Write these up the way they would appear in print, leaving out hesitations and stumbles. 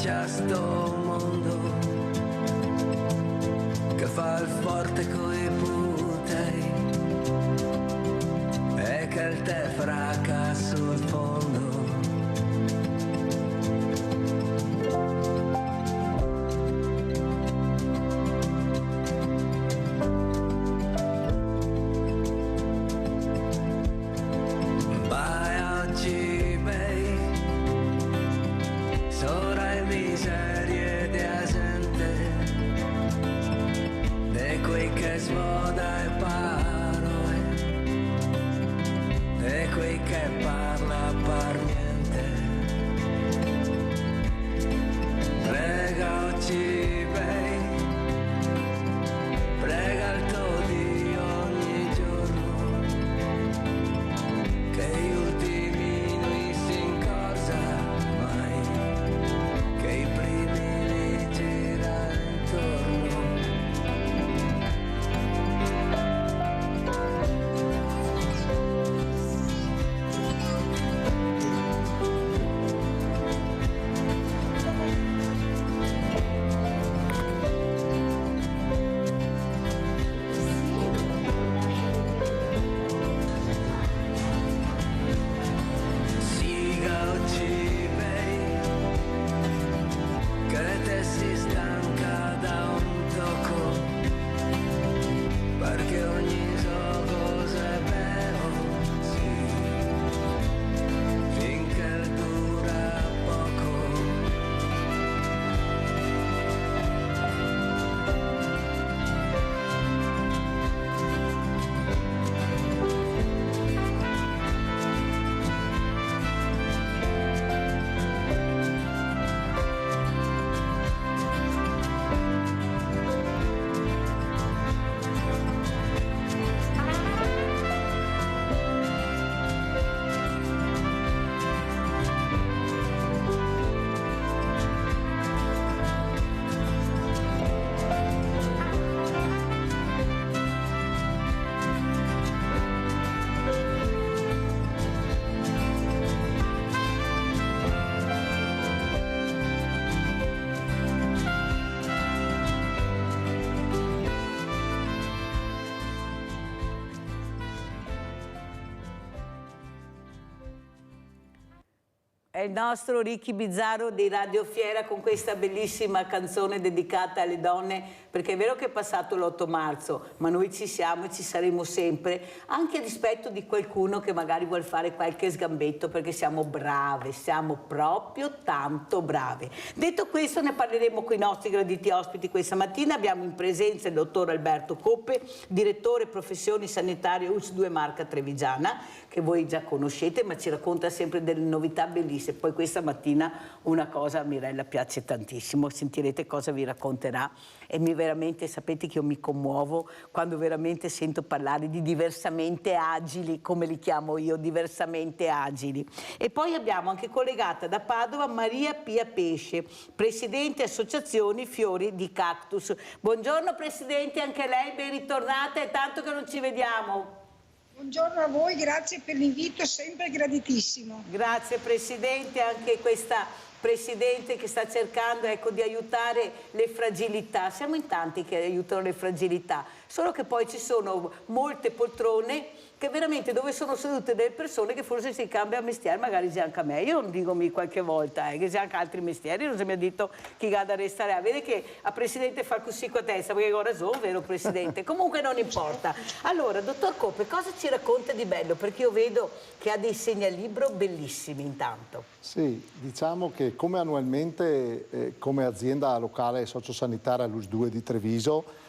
c'è sto mondo che fa il forte coi putei e che il tè fracca sul fondo. È il nostro Ricky Bizzarro di Radio Fiera con questa bellissima canzone dedicata alle donne, perché è vero che è passato l'8 marzo, ma noi ci siamo e ci saremo sempre, anche a dispetto di qualcuno che magari vuol fare qualche sgambetto, perché siamo brave, siamo proprio tanto brave. Detto questo, ne parleremo con i nostri graditi ospiti questa mattina. Abbiamo in presenza il dottor Alberto Coppe, direttore professioni sanitarie ULSS 2 Marca Trevigiana, che voi già conoscete, ma ci racconta sempre delle novità bellissime. Poi questa mattina una cosa a Mirella piace tantissimo, sentirete cosa vi racconterà, e veramente sapete che io mi commuovo quando veramente sento parlare di diversamente agili, come li chiamo io, diversamente agili. E poi abbiamo anche collegata da Padova Maria Pia Pesce, presidente associazioni Fiori di Cactus. Buongiorno Presidente, anche lei, ben ritornata, è tanto che non ci vediamo. Buongiorno a voi, grazie per l'invito, sempre graditissimo. Grazie Presidente, anche questa Presidente che sta cercando, ecco, di aiutare le fragilità. Siamo in tanti che aiutano le fragilità, solo che poi ci sono molte poltrone che veramente dove sono sedute delle persone che forse si cambia mestiere, magari già anche a me. Io non dico qualche volta che già anche altri mestieri non si mi ha detto chi gada restare a vede che a Presidente fa così con testa, perché ho ragione, vero Presidente? Comunque non importa. Allora, dottor Coppe, cosa ci racconta di bello? Perché io vedo che ha dei segnalibro bellissimi intanto. Sì, diciamo che come annualmente come azienda locale sociosanitaria ULSS 2 di Treviso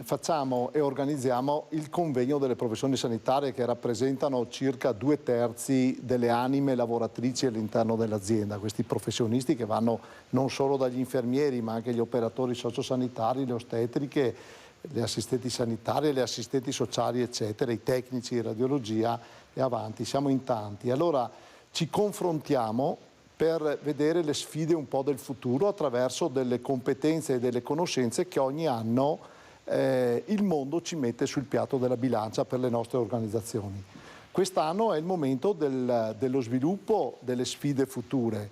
facciamo e organizziamo il convegno delle professioni sanitarie che rappresentano circa 2/3 delle anime lavoratrici all'interno dell'azienda. Questi professionisti che vanno non solo dagli infermieri ma anche gli operatori sociosanitari, le ostetriche, le assistenti sanitarie, le assistenti sociali eccetera, i tecnici di radiologia e avanti, siamo in tanti. Allora ci confrontiamo per vedere le sfide un po' del futuro attraverso delle competenze e delle conoscenze che ogni anno il mondo ci mette sul piatto della bilancia per le nostre organizzazioni. Quest'anno è il momento dello sviluppo delle sfide future.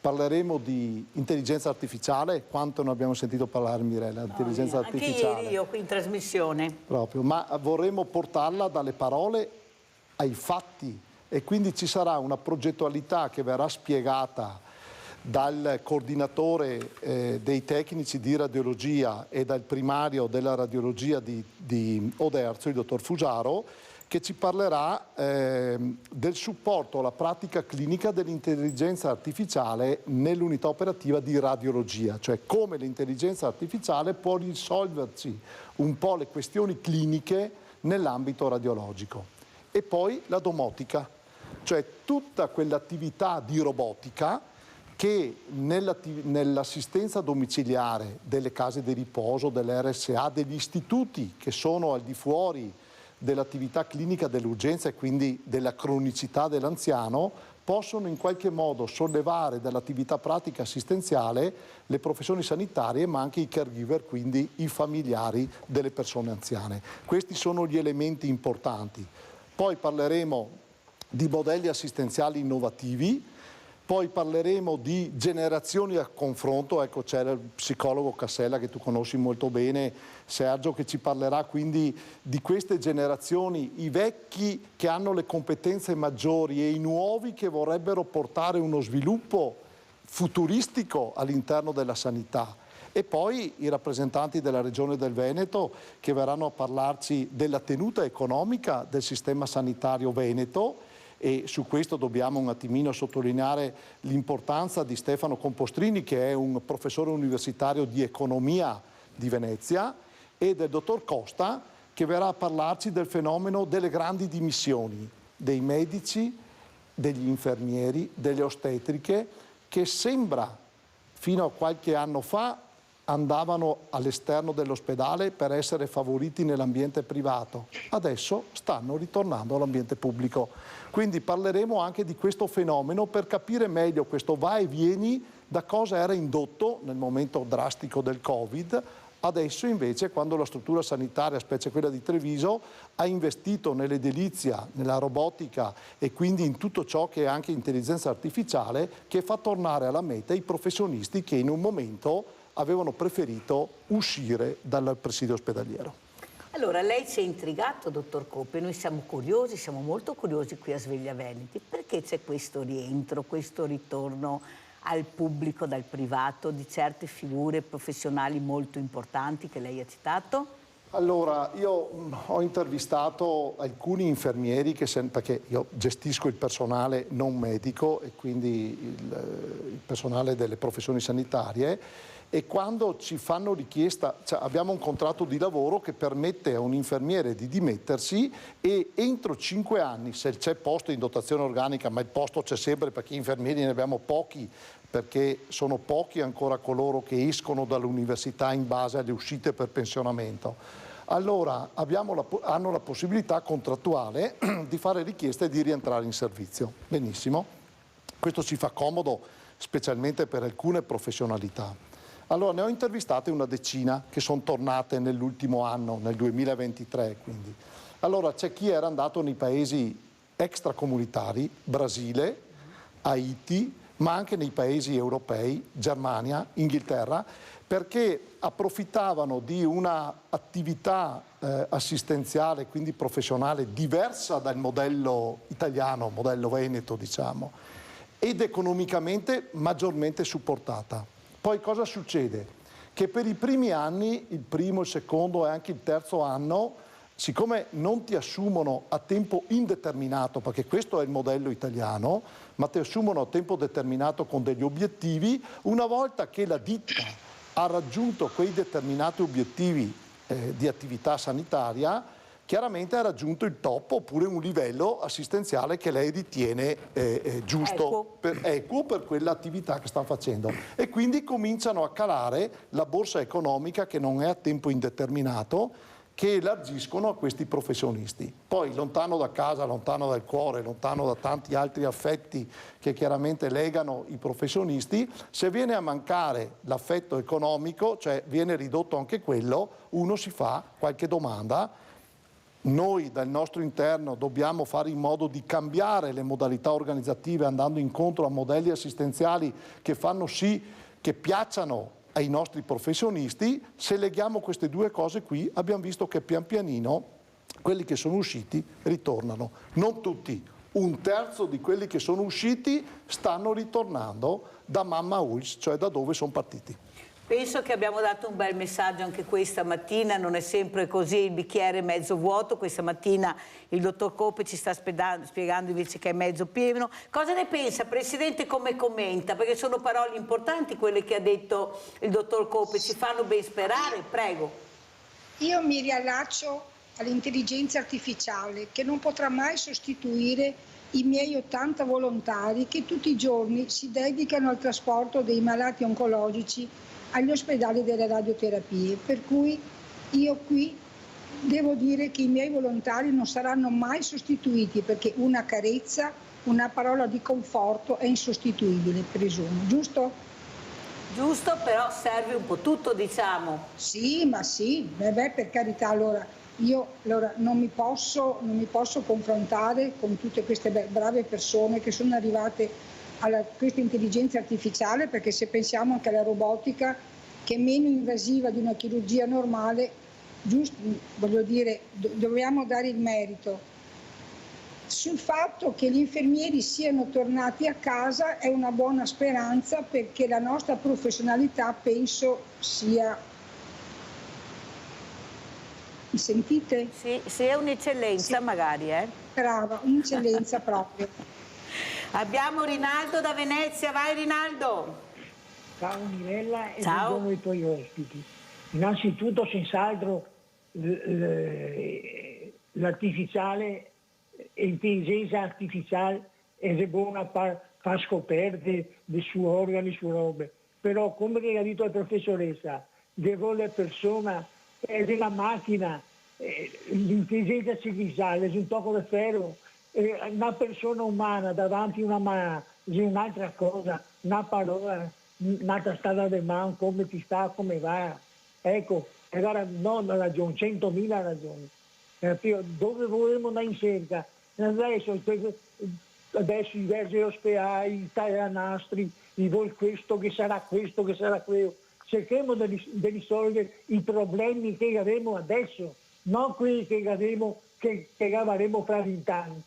Parleremo di intelligenza artificiale, quanto ne abbiamo sentito parlare, Mirella, intelligenza artificiale. Anche ieri io qui in trasmissione. Proprio, ma vorremmo portarla dalle parole ai fatti e quindi ci sarà una progettualità che verrà spiegata dal coordinatore dei tecnici di radiologia e dal primario della radiologia di Oderzo, il dottor Fusaro, che ci parlerà del supporto alla pratica clinica dell'intelligenza artificiale nell'unità operativa di radiologia, cioè come l'intelligenza artificiale può risolverci un po' le questioni cliniche nell'ambito radiologico. E poi la domotica, cioè tutta quell'attività di robotica che nell'assistenza domiciliare delle case di riposo, delle RSA, degli istituti che sono al di fuori dell'attività clinica dell'urgenza e quindi della cronicità dell'anziano, possono in qualche modo sollevare dall'attività pratica assistenziale le professioni sanitarie, ma anche i caregiver, quindi i familiari delle persone anziane. Questi sono gli elementi importanti. Poi parleremo di modelli assistenziali innovativi, poi parleremo di generazioni a confronto, ecco c'è il psicologo Cassella che tu conosci molto bene, Sergio, che ci parlerà quindi di queste generazioni, i vecchi che hanno le competenze maggiori e i nuovi che vorrebbero portare uno sviluppo futuristico all'interno della sanità. E poi i rappresentanti della Regione del Veneto che verranno a parlarci della tenuta economica del sistema sanitario veneto, e su questo dobbiamo un attimino sottolineare l'importanza di Stefano Compostrini, che è un professore universitario di economia di Venezia, e del dottor Costa, che verrà a parlarci del fenomeno delle grandi dimissioni dei medici, degli infermieri, delle ostetriche, che sembra fino a qualche anno fa andavano all'esterno dell'ospedale per essere favoriti nell'ambiente privato. Adesso stanno ritornando all'ambiente pubblico. Quindi parleremo anche di questo fenomeno per capire meglio questo va e vieni, da cosa era indotto nel momento drastico del Covid. Adesso invece, quando la struttura sanitaria, specie quella di Treviso, ha investito nell'edilizia, nella robotica e quindi in tutto ciò che è anche intelligenza artificiale, che fa tornare alla meta i professionisti che in un momento avevano preferito uscire dal presidio ospedaliero. Allora, lei ci ha intrigato, dottor Coppe, noi siamo curiosi, siamo molto curiosi qui a Sveglia Veneti. Perché c'è questo rientro, questo ritorno al pubblico dal privato di certe figure professionali molto importanti che lei ha citato? Allora, io ho intervistato alcuni infermieri, perché io gestisco il personale non medico e quindi il personale delle professioni sanitarie, e quando ci fanno richiesta, cioè abbiamo un contratto di lavoro che permette a un infermiere di dimettersi e entro 5 anni, se c'è posto in dotazione organica, ma il posto c'è sempre perché infermieri ne abbiamo pochi, perché sono pochi ancora coloro che escono dall'università in base alle uscite per pensionamento. Allora hanno la possibilità contrattuale di fare richiesta e di rientrare in servizio. Benissimo, questo ci fa comodo specialmente per alcune professionalità. Allora ne ho intervistate una decina che sono tornate nell'ultimo anno, nel 2023 quindi. Allora c'è chi era andato nei paesi extracomunitari, Brasile, Haiti, ma anche nei paesi europei, Germania, Inghilterra, perché approfittavano di una attività assistenziale, quindi professionale, diversa dal modello italiano, modello veneto diciamo, ed economicamente maggiormente supportata. Poi cosa succede? Che per i primi anni, il primo, il secondo e anche il terzo anno, siccome non ti assumono a tempo indeterminato, perché questo è il modello italiano, ma ti assumono a tempo determinato con degli obiettivi, una volta che la ditta ha raggiunto quei determinati obiettivi di attività sanitaria, chiaramente ha raggiunto il top oppure un livello assistenziale che lei ritiene giusto, equo per quell'attività che stanno facendo. E quindi cominciano a calare la borsa economica che non è a tempo indeterminato, che elargiscono a questi professionisti. Poi lontano da casa, lontano dal cuore, lontano da tanti altri affetti che chiaramente legano i professionisti, se viene a mancare l'affetto economico, cioè viene ridotto anche quello, uno si fa qualche domanda. noi dal nostro interno dobbiamo fare in modo di cambiare le modalità organizzative andando incontro a modelli assistenziali che fanno sì che piacciono ai nostri professionisti. Se leghiamo queste due cose qui abbiamo visto che pian pianino quelli che sono usciti ritornano. Non tutti, un terzo di quelli che sono usciti stanno ritornando da Mamma ULSS, cioè da dove sono partiti. Penso che abbiamo dato un bel messaggio anche questa mattina, non è sempre così il bicchiere mezzo vuoto, questa mattina il dottor Coppe ci sta spiegando invece che è mezzo pieno. Cosa ne pensa, Presidente, come commenta? Perché sono parole importanti quelle che ha detto il dottor Coppe, ci fanno ben sperare, prego. Io mi riallaccio all'intelligenza artificiale che non potrà mai sostituire i miei 80 volontari che tutti i giorni si dedicano al trasporto dei malati oncologici agli ospedali delle radioterapie, per cui io qui devo dire che i miei volontari non saranno mai sostituiti, perché una carezza, una parola di conforto è insostituibile, presumo, giusto? Giusto, però serve un po' tutto, diciamo. Sì, ma sì, beh, per carità, io non mi posso confrontare con tutte queste brave persone che sono arrivate a questa intelligenza artificiale, perché se pensiamo anche alla robotica, che è meno invasiva di una chirurgia normale, giusto, voglio dire, dobbiamo dare il merito. Sul fatto che gli infermieri siano tornati a casa è una buona speranza, perché la nostra professionalità penso sia... Mi sentite? Sì, è un'eccellenza, sì. Magari, Brava, un'eccellenza proprio. Abbiamo Rinaldo da Venezia, vai Rinaldo. Ciao Mirella e ciao. Buongiorno ai tuoi ospiti. Innanzitutto senz'altro l'artificiale, l'intelligenza artificiale è buona per far scoperte dei suoi organi, su robe, però come ha detto la professoressa, devo la persona è della macchina, l'intelligenza artificiale è un tocco di ferro, una persona umana davanti a una mano è un'altra cosa, una parola, un'altra strada di mano, come ti sta, come va. Ecco, allora non ha ragione, 100.000 ragioni. Dove vorremmo andare in cerca? Adesso i versi ospedali, i taglianastri, i vol questo, che sarà quello. Cerchiamo di risolvere i problemi che avremo adesso, non quelli che avremo fra 20 anni.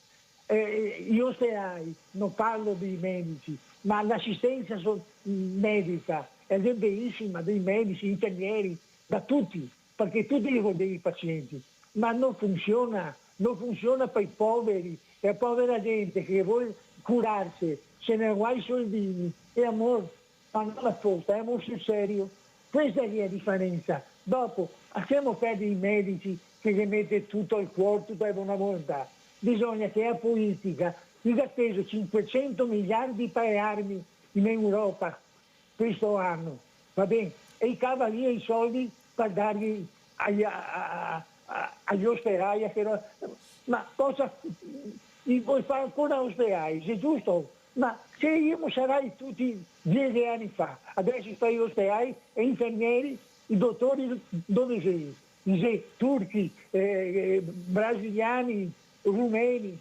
Gli ospedali, non parlo dei medici, ma l'assistenza medica è bellissima, dei medici, infermieri, da tutti, perché tutti li vogliono i pazienti, ma non funziona per i poveri, la povera gente che vuole curarsi, se ne vuole i soldini, e amore, ma non apposta, è amore sul serio. Questa è la differenza. Dopo, lasciamo perdere i medici che gli mette tutto il cuore, tutta la buona volontà. Bisogna che la politica gli ha speso 500 miliardi per le armi in Europa questo anno, va bene? E i cavalieri i soldi per darli agli ospedali. Ma cosa vuoi fare ancora ospedali? È giusto? Ma se io sarai tutti 10 anni fa, adesso stai agli ospedali e infermieri, i dottori dove sei? Sei turchi, brasiliani, rumeni.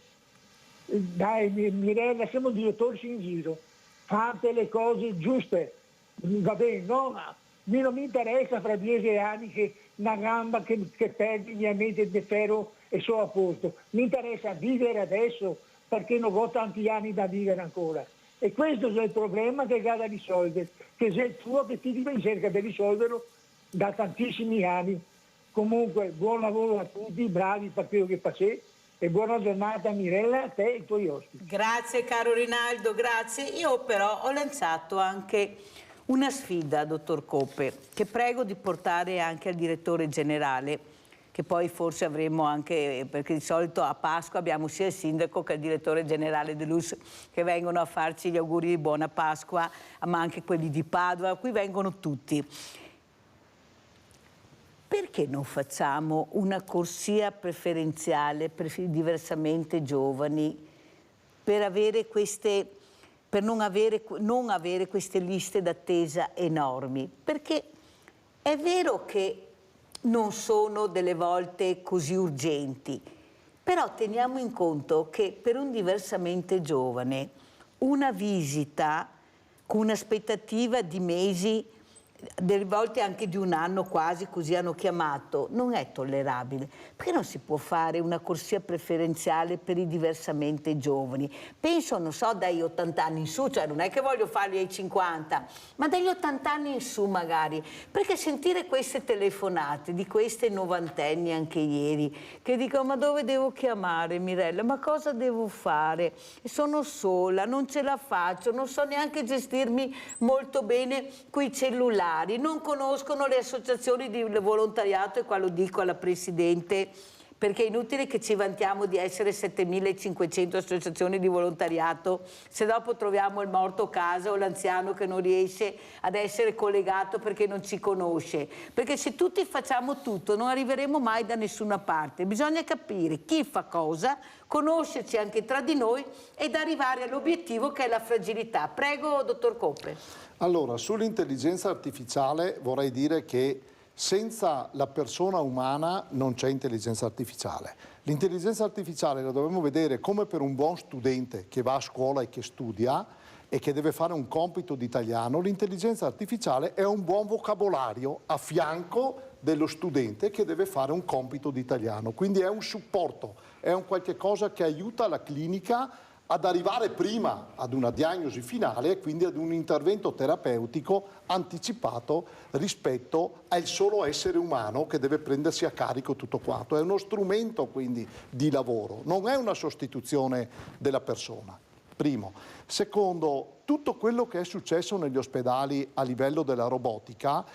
Dai Mirella, siamo dottori in giro, fate le cose giuste, va bene, no? Non mi interessa fra 10 anni che una gamba che perdi mi mette di ferro e sono a posto, mi interessa vivere adesso, perché non ho tanti anni da vivere ancora. E questo è il problema che ha da risolvere, che è il tuo che ti in cerca di risolverlo da tantissimi anni. Comunque buon lavoro a tutti, bravi per quello che facete, e buona giornata Mirella, a te e ai tuoi ospiti. Grazie caro Rinaldo, grazie. Io però ho lanciato anche una sfida, dottor Coppe, che prego di portare anche al direttore generale, che poi forse avremo anche, perché di solito a Pasqua abbiamo sia il sindaco che il direttore generale dell'ULSS che vengono a farci gli auguri di buona Pasqua, ma anche quelli di Padova, qui vengono tutti. Perché non facciamo una corsia preferenziale per i diversamente giovani per non avere queste liste d'attesa enormi? Perché è vero che non sono delle volte così urgenti. Però teniamo in conto che per un diversamente giovane una visita con un'aspettativa di mesi, delle volte anche di un anno quasi, così hanno chiamato, non è tollerabile. Perché non si può fare una corsia preferenziale per i diversamente giovani? Penso, non so, dagli 80 anni in su, cioè non è che voglio farli ai 50, ma dagli 80 anni in su magari. Perché sentire queste telefonate di queste novantenni anche ieri, che dicono ma dove devo chiamare Mirella, ma cosa devo fare? Sono sola, non ce la faccio, non so neanche gestirmi molto bene coi cellulari. Non conoscono le associazioni di volontariato, e qua lo dico alla Presidente, perché è inutile che ci vantiamo di essere 7.500 associazioni di volontariato se dopo troviamo il morto a casa o l'anziano che non riesce ad essere collegato perché non ci conosce. Perché se tutti facciamo tutto non arriveremo mai da nessuna parte. Bisogna capire chi fa cosa, conoscerci anche tra di noi ed arrivare all'obiettivo che è la fragilità. Prego, dottor Coppe. Allora, sull'intelligenza artificiale vorrei dire che senza la persona umana non c'è intelligenza artificiale. L'intelligenza artificiale la dobbiamo vedere come per un buon studente che va a scuola e che studia e che deve fare un compito di italiano. L'intelligenza artificiale è un buon vocabolario a fianco dello studente che deve fare un compito di italiano. Quindi è un supporto, è un qualche cosa che aiuta la clinica ad arrivare prima ad una diagnosi finale e quindi ad un intervento terapeutico anticipato rispetto al solo essere umano che deve prendersi a carico tutto quanto. È uno strumento quindi di lavoro, non è una sostituzione della persona. Primo. Secondo, tutto quello che è successo negli ospedali a livello della robotica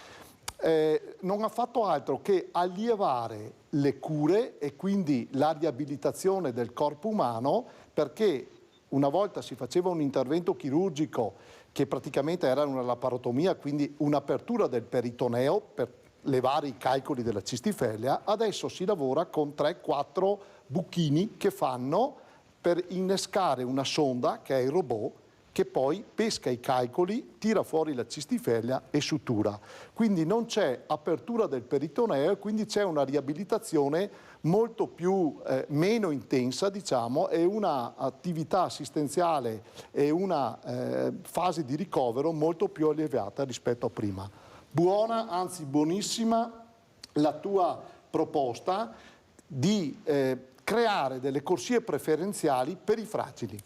non ha fatto altro che allievare le cure e quindi la riabilitazione del corpo umano, perché una volta si faceva un intervento chirurgico che praticamente era una laparotomia, quindi un'apertura del peritoneo per levare i calcoli della cistifellea, adesso si lavora con 3-4 buchini che fanno per innescare una sonda, che è il robot, che poi pesca i calcoli, tira fuori la cistifellea e sutura. Quindi non c'è apertura del peritoneo e quindi c'è una riabilitazione molto più meno intensa, diciamo, e una attività assistenziale e una fase di ricovero molto più alleviata rispetto a prima. Buona, anzi buonissima, la tua proposta di creare delle corsie preferenziali per i fragili.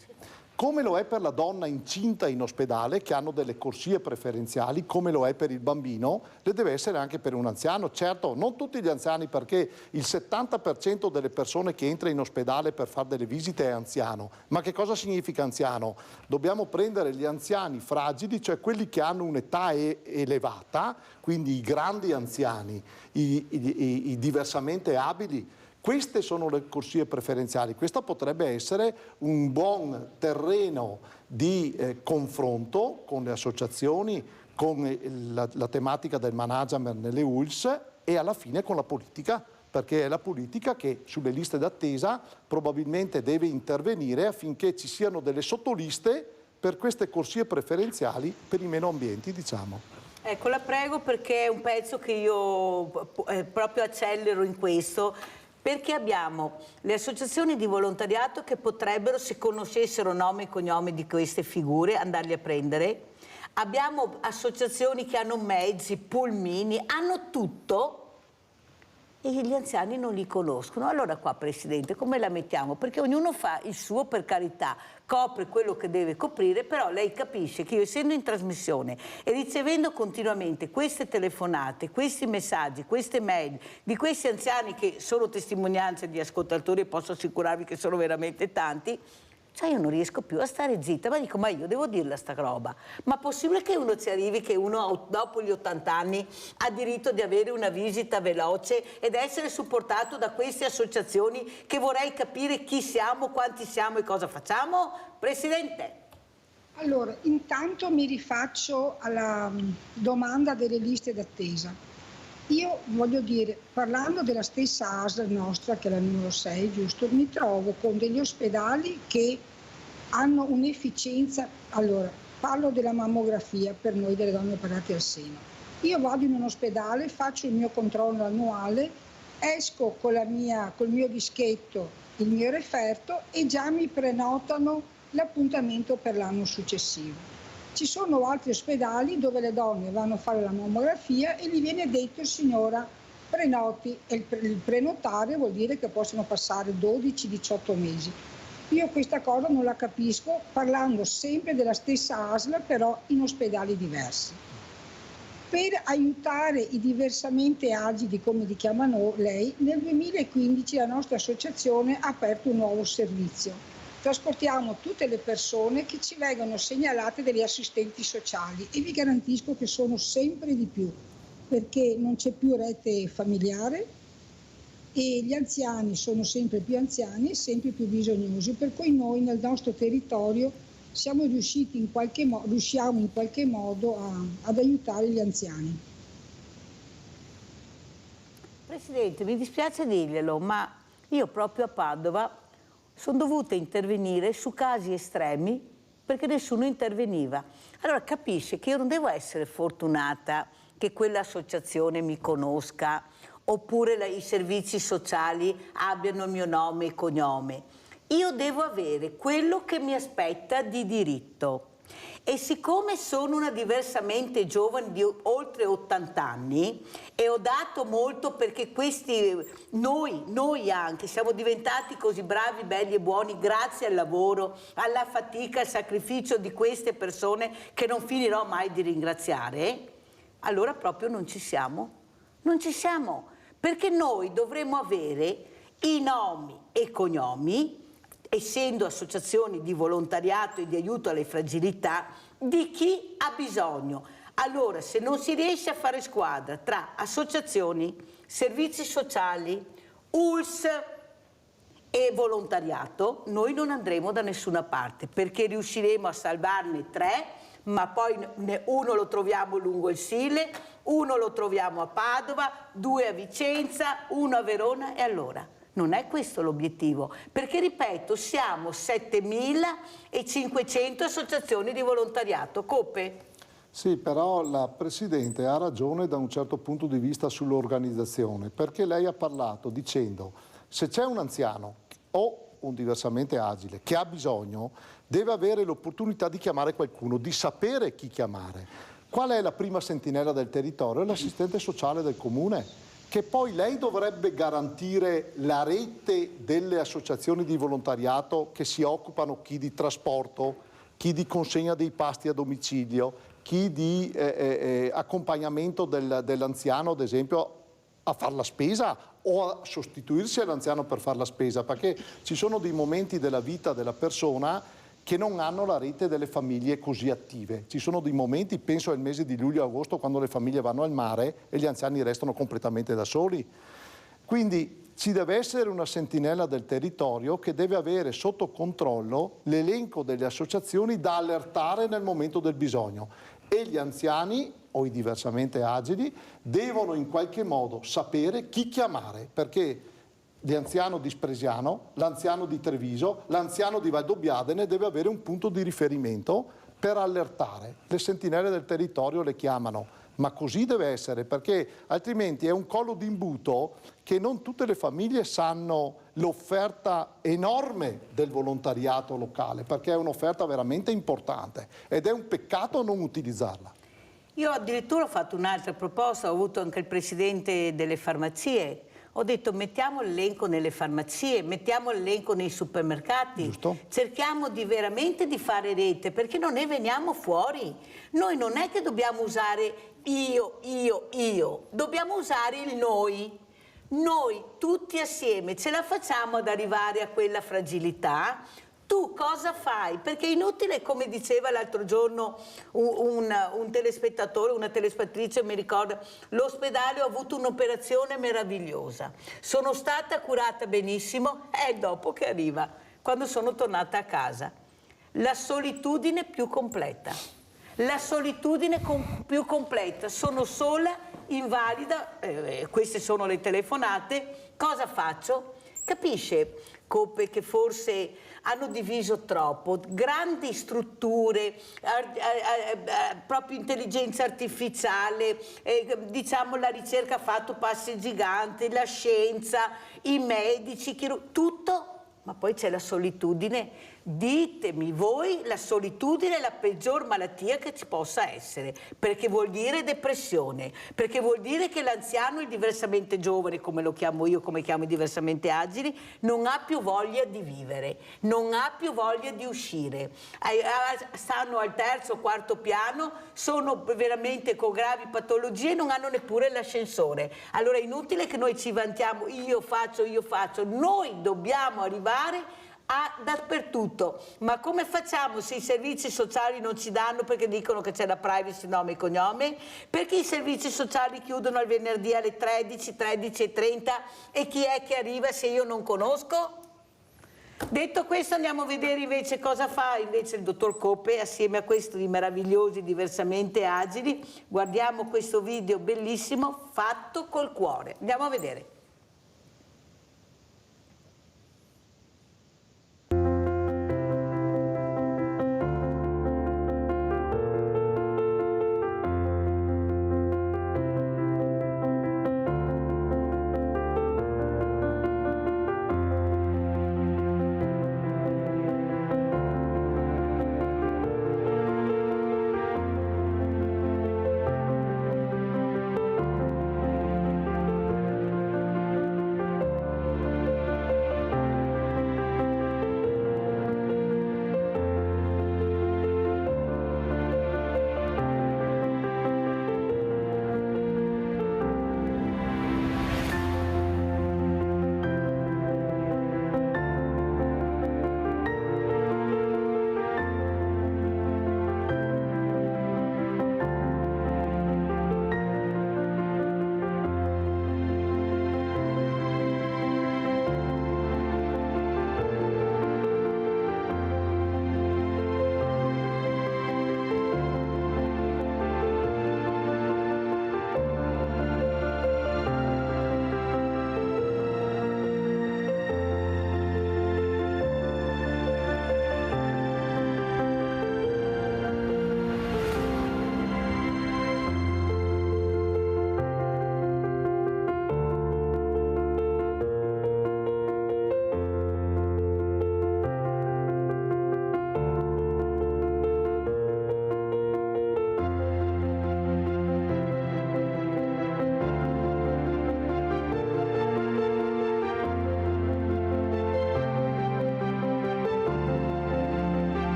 Come lo è per la donna incinta in ospedale, che hanno delle corsie preferenziali, come lo è per il bambino, le deve essere anche per un anziano. Certo, non tutti gli anziani, perché il 70% delle persone che entra in ospedale per fare delle visite è anziano. Ma che cosa significa anziano? Dobbiamo prendere gli anziani fragili, cioè quelli che hanno un'età elevata, quindi i grandi anziani, i diversamente abili. Queste sono le corsie preferenziali. Questa potrebbe essere un buon terreno di confronto con le associazioni, con la tematica del management nelle ULSS e alla fine con la politica, perché è la politica che sulle liste d'attesa probabilmente deve intervenire affinché ci siano delle sottoliste per queste corsie preferenziali per i meno ambienti, diciamo. Ecco, la prego, perché è un pezzo che io proprio accelero in questo. Perché abbiamo le associazioni di volontariato che potrebbero, se conoscessero nome e cognome di queste figure, andarli a prendere. Abbiamo associazioni che hanno mezzi, pulmini, hanno tutto e gli anziani non li conoscono. Allora qua, Presidente, come la mettiamo? Perché ognuno fa il suo, per carità, copre quello che deve coprire, però lei capisce che io, essendo in trasmissione e ricevendo continuamente queste telefonate, questi messaggi, queste mail di questi anziani che sono testimonianze di ascoltatori, e posso assicurarvi che sono veramente tanti, cioè io non riesco più a stare zitta, ma dico, ma io devo dirla sta roba. Ma possibile che uno ci arrivi, che uno dopo gli 80 anni ha diritto di avere una visita veloce ed essere supportato da queste associazioni, che vorrei capire chi siamo, quanti siamo e cosa facciamo? Presidente. Allora, intanto mi rifaccio alla domanda delle liste d'attesa. Io voglio dire, parlando della stessa ASL nostra, che è la numero 6, giusto, mi trovo con degli ospedali che hanno un'efficienza. Allora, parlo della mammografia per noi delle donne operate al seno. Io vado in un ospedale, faccio il mio controllo annuale, esco con col mio dischetto, il mio referto e già mi prenotano l'appuntamento per l'anno successivo. Ci sono altri ospedali dove le donne vanno a fare la mammografia e gli viene detto: signora, prenoti, e il prenotare vuol dire che possono passare 12-18 mesi. Io questa cosa non la capisco, parlando sempre della stessa ASL, però in ospedali diversi. Per aiutare i diversamente agili, come li chiama lei, nel 2015 la nostra associazione ha aperto un nuovo servizio. Trasportiamo tutte le persone che ci vengono segnalate dagli assistenti sociali e vi garantisco che sono sempre di più, perché non c'è più rete familiare e gli anziani sono sempre più anziani e sempre più bisognosi, per cui noi nel nostro territorio riusciamo in qualche modo ad aiutare gli anziani. Presidente, mi dispiace dirglielo, ma io proprio a Padova sono dovuta intervenire su casi estremi perché nessuno interveniva. Allora capisce che io non devo essere fortunata che quell'associazione mi conosca oppure i servizi sociali abbiano il mio nome e cognome. Io devo avere quello che mi aspetta di diritto. E siccome sono una diversamente giovane di oltre 80 anni e ho dato molto perché noi anche siamo diventati così bravi, belli e buoni grazie al lavoro, alla fatica, al sacrificio di queste persone che non finirò mai di ringraziare, allora proprio non ci siamo. Non ci siamo, perché noi dovremmo avere i nomi e cognomi, essendo associazioni di volontariato e di aiuto alle fragilità, di chi ha bisogno. Allora, se non si riesce a fare squadra tra associazioni, servizi sociali, ULS e volontariato, noi non andremo da nessuna parte, perché riusciremo a salvarne 3, ma poi uno lo troviamo lungo il Sile, uno lo troviamo a Padova, 2 a Vicenza, 1 a Verona, e allora? Non è questo l'obiettivo, perché ripeto, siamo 7.500 associazioni di volontariato. Coppe? Sì, però la Presidente ha ragione da un certo punto di vista sull'organizzazione, perché lei ha parlato dicendo: se c'è un anziano o un diversamente agile che ha bisogno, deve avere l'opportunità di chiamare qualcuno, di sapere chi chiamare. Qual è la prima sentinella del territorio? È l'assistente sociale del comune, che poi lei dovrebbe garantire la rete delle associazioni di volontariato che si occupano, chi di trasporto, chi di consegna dei pasti a domicilio, chi di accompagnamento dell'anziano, ad esempio, a fare la spesa o a sostituirsi all'anziano per fare la spesa, perché ci sono dei momenti della vita della persona che non hanno la rete delle famiglie così attive. Ci sono dei momenti, penso al mese di luglio-agosto, quando le famiglie vanno al mare e gli anziani restano completamente da soli. Quindi ci deve essere una sentinella del territorio che deve avere sotto controllo l'elenco delle associazioni da allertare nel momento del bisogno. E gli anziani o i diversamente agili devono in qualche modo sapere chi chiamare, perché l'anziano di Spresiano, l'anziano di Treviso, l'anziano di Valdobbiadene deve avere un punto di riferimento per allertare. Le sentinelle del territorio le chiamano, ma così deve essere, perché altrimenti è un collo d'imbuto che non tutte le famiglie sanno l'offerta enorme del volontariato locale, perché è un'offerta veramente importante ed è un peccato non utilizzarla. Io addirittura ho fatto un'altra proposta, ho avuto anche il presidente delle farmacie. Ho detto: mettiamo l'elenco nelle farmacie, mettiamo l'elenco nei supermercati. Giusto. Cerchiamo veramente di fare rete, perché non ne veniamo fuori. Noi non è che dobbiamo usare io, dobbiamo usare il noi. Noi tutti assieme ce la facciamo ad arrivare a quella fragilità. Tu cosa fai? Perché è inutile, come diceva l'altro giorno un telespettatore, una telespettatrice, mi ricordo, l'ospedale, ho avuto un'operazione meravigliosa, sono stata curata benissimo, e dopo che arriva, quando sono tornata a casa, la solitudine più completa, sono sola, invalida, queste sono le telefonate, cosa faccio? Capisce, Coppe, che forse hanno diviso troppo, grandi strutture, proprio intelligenza artificiale, diciamo la ricerca ha fatto passi giganti, la scienza, i medici, tutto, ma poi c'è la solitudine. Ditemi voi, la solitudine è la peggior malattia che ci possa essere, perché vuol dire depressione, perché vuol dire che l'anziano, il diversamente giovane, come lo chiamo io, come chiamo i diversamente agili, non ha più voglia di vivere, non ha più voglia di uscire, stanno al terzo o quarto piano, sono veramente con gravi patologie e non hanno neppure l'ascensore. Allora è inutile che noi ci vantiamo, io faccio, noi dobbiamo arrivare dappertutto. Ma come facciamo se i servizi sociali non ci danno perché dicono che c'è la privacy, nome e cognome? Perché i servizi sociali chiudono il venerdì alle 13, 13:30 e chi è che arriva se io non conosco? Detto questo, andiamo a vedere invece cosa fa invece il dottor Coppe assieme a questi meravigliosi diversamente agili. Guardiamo questo video bellissimo fatto col cuore. Andiamo a vedere.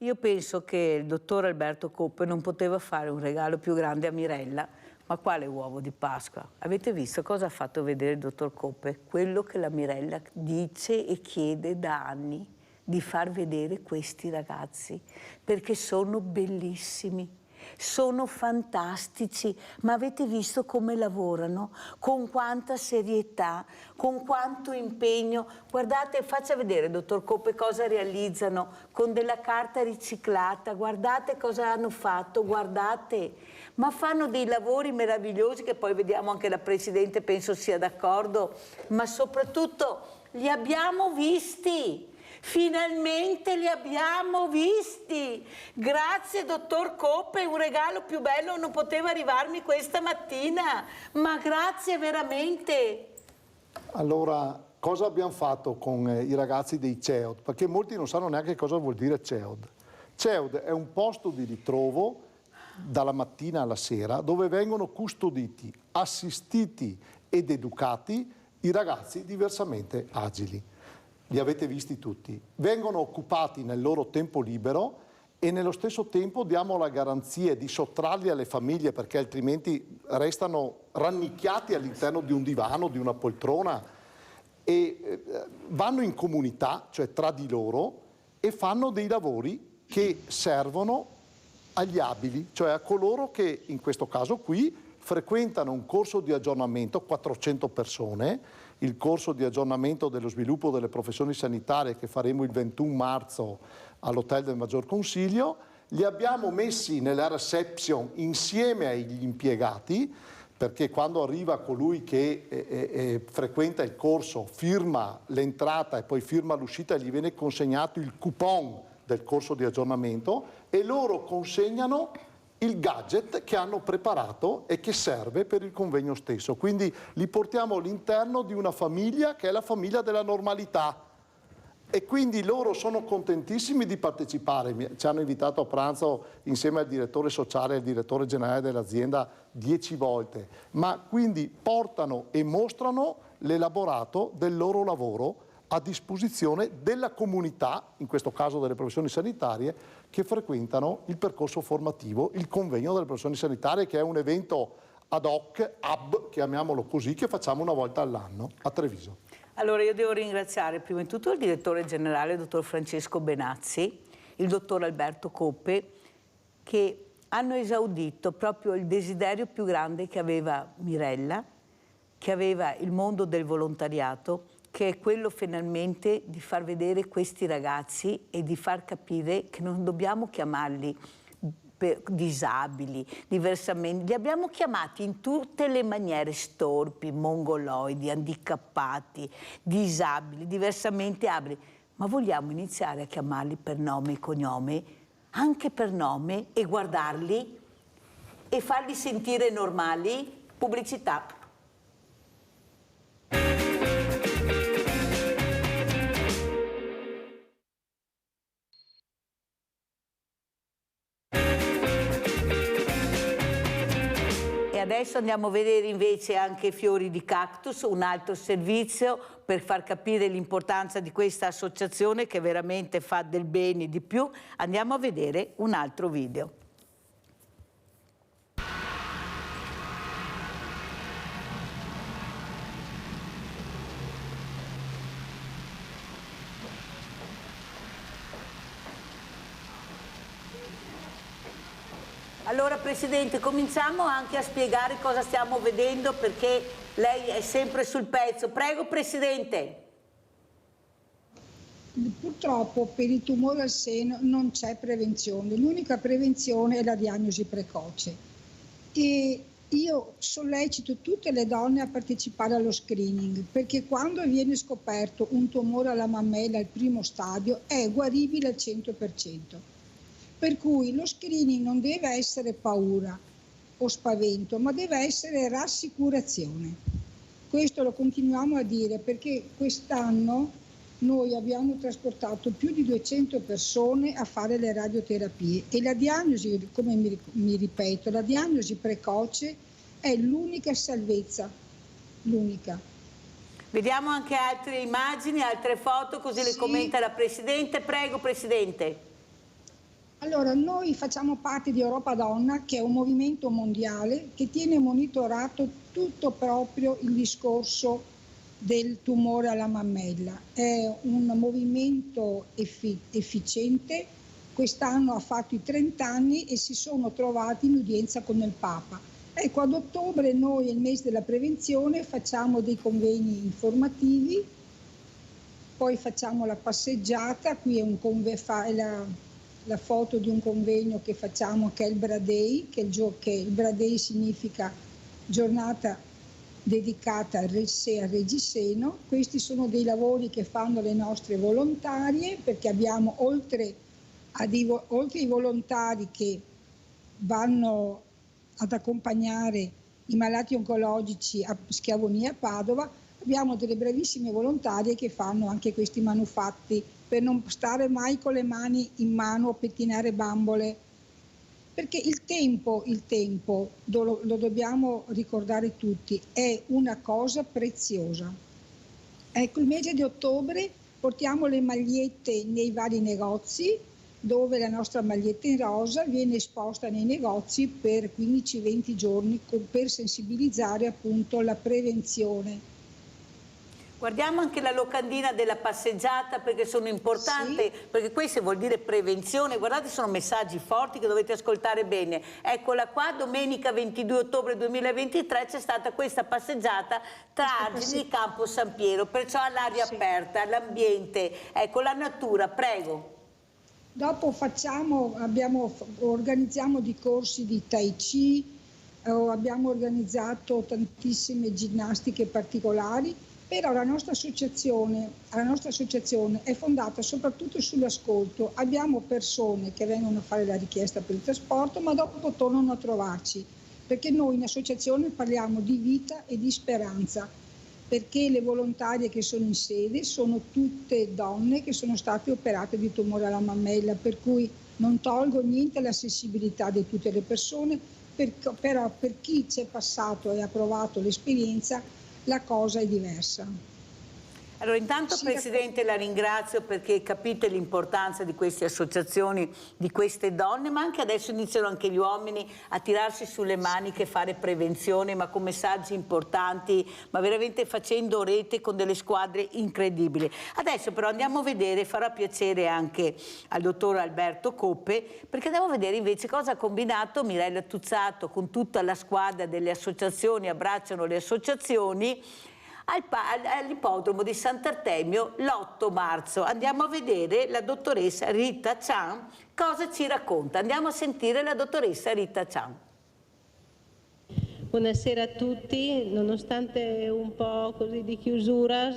Io penso che il dottor Alberto Coppe non poteva fare un regalo più grande a Mirella, ma quale uovo di Pasqua? Avete visto cosa ha fatto vedere il dottor Coppe? Quello che la Mirella dice e chiede da anni, di far vedere questi ragazzi, perché sono bellissimi. Sono fantastici, ma avete visto come lavorano, con quanta serietà, con quanto impegno. Guardate, faccia vedere, dottor Coppe, cosa realizzano con della carta riciclata, guardate cosa hanno fatto, guardate, ma fanno dei lavori meravigliosi che poi vediamo anche la Presidente, penso sia d'accordo, ma soprattutto li abbiamo visti. Finalmente li abbiamo visti. Grazie dottor Coppe, un regalo più bello non poteva arrivarmi questa mattina, ma grazie veramente. Allora, cosa abbiamo fatto con i ragazzi dei CEOD? Perché molti non sanno neanche cosa vuol dire CEOD. CEOD è un posto di ritrovo dalla mattina alla sera dove vengono custoditi, assistiti ed educati i ragazzi diversamente agili. Li avete visti tutti, vengono occupati nel loro tempo libero e nello stesso tempo diamo la garanzia di sottrarli alle famiglie perché altrimenti restano rannicchiati all'interno di un divano, di una poltrona e vanno in comunità, cioè tra di loro, e fanno dei lavori che servono agli abili, cioè a coloro che in questo caso qui frequentano un corso di aggiornamento, 400 persone, il corso di aggiornamento dello sviluppo delle professioni sanitarie che faremo il 21 marzo all'Hotel del Maggior Consiglio. Li abbiamo messi nella reception insieme agli impiegati perché quando arriva colui che frequenta il corso, firma l'entrata e poi firma l'uscita, gli viene consegnato il coupon del corso di aggiornamento e loro consegnano il gadget che hanno preparato e che serve per il convegno stesso. Quindi li portiamo all'interno di una famiglia che è la famiglia della normalità. E quindi loro sono contentissimi di partecipare, ci hanno invitato a pranzo insieme al direttore sociale e al direttore generale dell'azienda 10 volte, ma quindi portano e mostrano l'elaborato del loro lavoro a disposizione della comunità, in questo caso delle professioni sanitarie, che frequentano il percorso formativo, il convegno delle professioni sanitarie, che è un evento ad hoc, hub, chiamiamolo così, che facciamo una volta all'anno a Treviso. Allora io devo ringraziare prima di tutto il direttore generale, il dottor Francesco Benazzi, il dottor Alberto Coppe, che hanno esaudito proprio il desiderio più grande che aveva Mirella, che aveva il mondo del volontariato, che è quello finalmente di far vedere questi ragazzi e di far capire che non dobbiamo chiamarli disabili, diversamente, li abbiamo chiamati in tutte le maniere, storpi, mongoloidi, handicappati, disabili, diversamente abili, ma vogliamo iniziare a chiamarli per nome e cognome, anche per nome, e guardarli e farli sentire normali. Pubblicità. E adesso andiamo a vedere invece anche Fiori di Cactus, un altro servizio per far capire l'importanza di questa associazione che veramente fa del bene di più. Andiamo a vedere un altro video. Allora Presidente, cominciamo anche a spiegare cosa stiamo vedendo, perché lei è sempre sul pezzo. Prego Presidente. Purtroppo per il tumore al seno non c'è prevenzione, l'unica prevenzione è la diagnosi precoce. E io sollecito tutte le donne a partecipare allo screening, perché quando viene scoperto un tumore alla mammella al primo stadio è guaribile al 100%. Per cui lo screening non deve essere paura o spavento, ma deve essere rassicurazione. Questo lo continuiamo a dire perché quest'anno noi abbiamo trasportato più di 200 persone a fare le radioterapie e la diagnosi, come mi ripeto, la diagnosi precoce è l'unica salvezza, l'unica. Vediamo anche altre immagini, altre foto, così le commenta la Presidente. Prego Presidente. Allora, noi facciamo parte di Europa Donna, che è un movimento mondiale che tiene monitorato tutto proprio il discorso del tumore alla mammella. È un movimento efficiente, quest'anno ha fatto i 30 anni e si sono trovati in udienza con il Papa. Ecco, ad ottobre noi, il mese della prevenzione, facciamo dei convegni informativi, poi facciamo la passeggiata, qui è la foto di un convegno che facciamo che è il Bradei, che il Bradei significa giornata dedicata al Reggiseno. Questi sono dei lavori che fanno le nostre volontarie, perché abbiamo oltre ai volontari che vanno ad accompagnare i malati oncologici a Schiavonia a Padova, abbiamo delle bravissime volontarie che fanno anche questi manufatti per non stare mai con le mani in mano a pettinare bambole, perché il tempo lo dobbiamo ricordare tutti, è una cosa preziosa. Ecco, il mese di ottobre portiamo le magliette nei vari negozi, dove la nostra maglietta in rosa viene esposta nei negozi per 15-20 giorni per sensibilizzare appunto la prevenzione. Guardiamo anche la locandina della passeggiata, perché sono importanti, sì, perché questo vuol dire prevenzione. Guardate, sono messaggi forti che dovete ascoltare bene. Eccola qua, domenica 22 ottobre 2023 c'è stata questa passeggiata tra Argini e Campo San Piero, perciò all'aria aperta, l'ambiente, ecco, la natura, prego. Dopo organizziamo dei corsi di Tai Chi, abbiamo organizzato tantissime ginnastiche particolari, però la nostra associazione è fondata soprattutto sull'ascolto. Abbiamo persone che vengono a fare la richiesta per il trasporto, ma dopo tornano a trovarci, perché noi in associazione parliamo di vita e di speranza, perché le volontarie che sono in sede sono tutte donne che sono state operate di tumore alla mammella, per cui non tolgo niente alla sensibilità di tutte le persone, però per chi ci è passato e ha provato l'esperienza la cosa è diversa. Allora, intanto Presidente la ringrazio perché capite l'importanza di queste associazioni, di queste donne, ma anche adesso iniziano anche gli uomini a tirarsi sulle maniche, fare prevenzione, ma con messaggi importanti, ma veramente facendo rete con delle squadre incredibili. Adesso però andiamo a vedere, farà piacere anche al dottor Alberto Coppe, perché andiamo a vedere invece cosa ha combinato Mirella Tuzzato con tutta la squadra delle associazioni, abbracciano le associazioni, all'ippodromo di Sant'Artemio l'8 marzo. Andiamo a vedere la dottoressa Rita Chan cosa ci racconta. Andiamo a sentire la dottoressa Rita Chan. Buonasera a tutti, nonostante un po' così di chiusura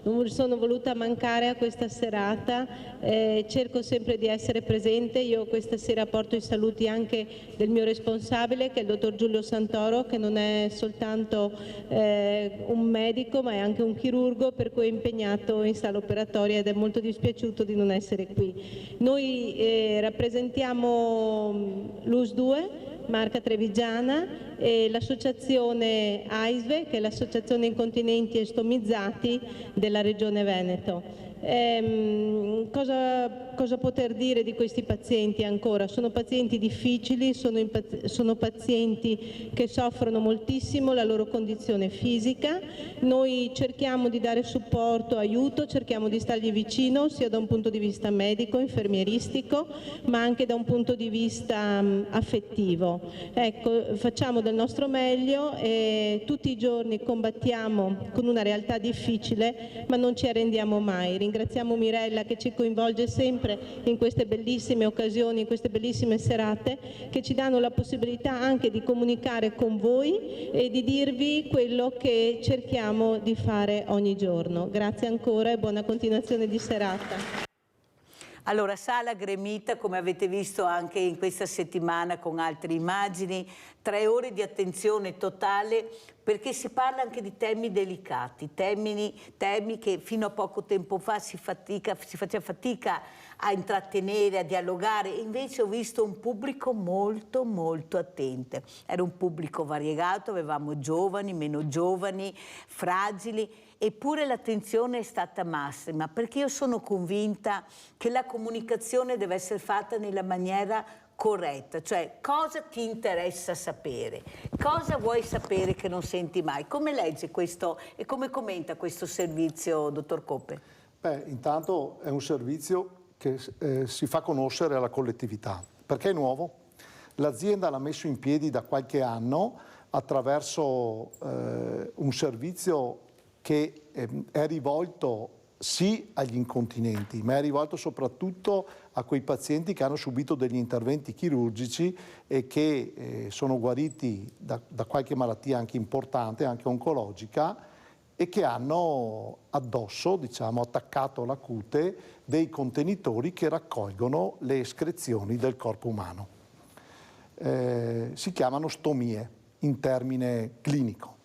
non mi sono voluta mancare a questa serata, cerco sempre di essere presente. Io questa sera porto i saluti anche del mio responsabile, che è il dottor Giulio Santoro, che non è soltanto un medico ma è anche un chirurgo, per cui è impegnato in sala operatoria ed è molto dispiaciuto di non essere qui. Noi rappresentiamo l'US2, Marca Trevigiana, e l'associazione AISVE, che è l'associazione incontinenti e stomizzati della Regione Veneto. Cosa poter dire di questi pazienti ancora? Sono pazienti difficili, sono pazienti che soffrono moltissimo la loro condizione fisica. Noi cerchiamo di dare supporto, aiuto, cerchiamo di stargli vicino sia da un punto di vista medico, infermieristico, ma anche da un punto di vista affettivo. Ecco, facciamo del nostro meglio e tutti i giorni combattiamo con una realtà difficile, ma non ci arrendiamo mai. Ringraziamo Mirella che ci coinvolge sempre in queste bellissime occasioni, in queste bellissime serate, che ci danno la possibilità anche di comunicare con voi e di dirvi quello che cerchiamo di fare ogni giorno. Grazie ancora e buona continuazione di serata. Allora, sala gremita, come avete visto anche in questa settimana con altre immagini, 3 ore di attenzione totale, perché si parla anche di temi delicati, temi che fino a poco tempo fa si faceva fatica a intrattenere, a dialogare, e invece ho visto un pubblico molto molto attento. Era un pubblico variegato, avevamo giovani, meno giovani, fragili, eppure l'attenzione è stata massima, perché io sono convinta che la comunicazione deve essere fatta nella maniera corretta, cioè cosa ti interessa sapere, cosa vuoi sapere che non senti mai. Come legge questo e come commenta questo servizio, dottor Coppe? Beh, intanto è un servizio che si fa conoscere alla collettività. Perché è nuovo? L'azienda l'ha messo in piedi da qualche anno attraverso un servizio che è rivolto sì agli incontinenti, ma è rivolto soprattutto a quei pazienti che hanno subito degli interventi chirurgici e che sono guariti da qualche malattia anche importante, anche oncologica, e che hanno addosso, diciamo, attaccato alla cute dei contenitori che raccolgono le escrezioni del corpo umano. Si chiamano stomie in termine clinico.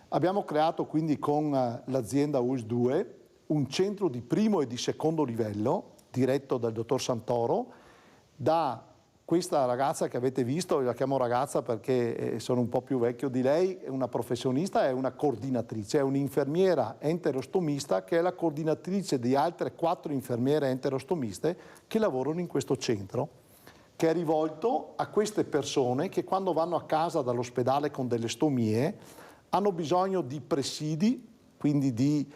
Abbiamo creato quindi con l'azienda US2 un centro di primo e di secondo livello diretto dal dottor Santoro, da questa ragazza che avete visto, la chiamo ragazza perché sono un po' più vecchio di lei, è una professionista, è una coordinatrice, è un'infermiera enterostomista che è la coordinatrice di altre 4 infermiere enterostomiste che lavorano in questo centro, che è rivolto a queste persone che quando vanno a casa dall'ospedale con delle stomie hanno bisogno di presidi, quindi di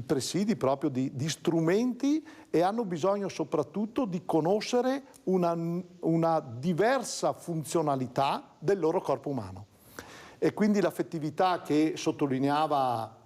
presidi, proprio di strumenti, e hanno bisogno soprattutto di conoscere una diversa funzionalità del loro corpo umano. E quindi l'affettività che sottolineava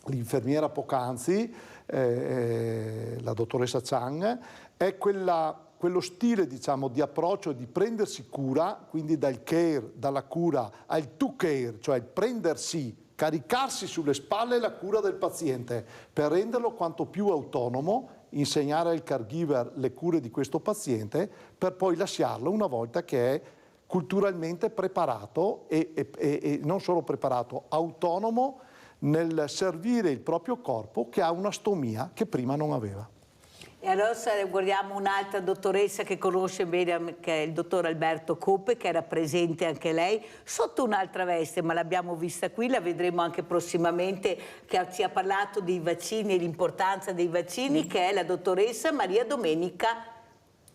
l'infermiera poc'anzi, la dottoressa Chang, è quella quello stile, diciamo, di approccio e di prendersi cura, quindi dal care, dalla cura al to care, cioè il prendersi, caricarsi sulle spalle la cura del paziente per renderlo quanto più autonomo, insegnare al caregiver le cure di questo paziente per poi lasciarlo una volta che è culturalmente preparato e non solo preparato, autonomo nel servire il proprio corpo che ha una stomia che prima non aveva. E allora guardiamo un'altra dottoressa che conosce bene, che è il dottor Alberto Coppe, che era presente anche lei, sotto un'altra veste, ma l'abbiamo vista qui, la vedremo anche prossimamente, che ci ha parlato dei vaccini e l'importanza dei vaccini, che è la dottoressa Maria Domenica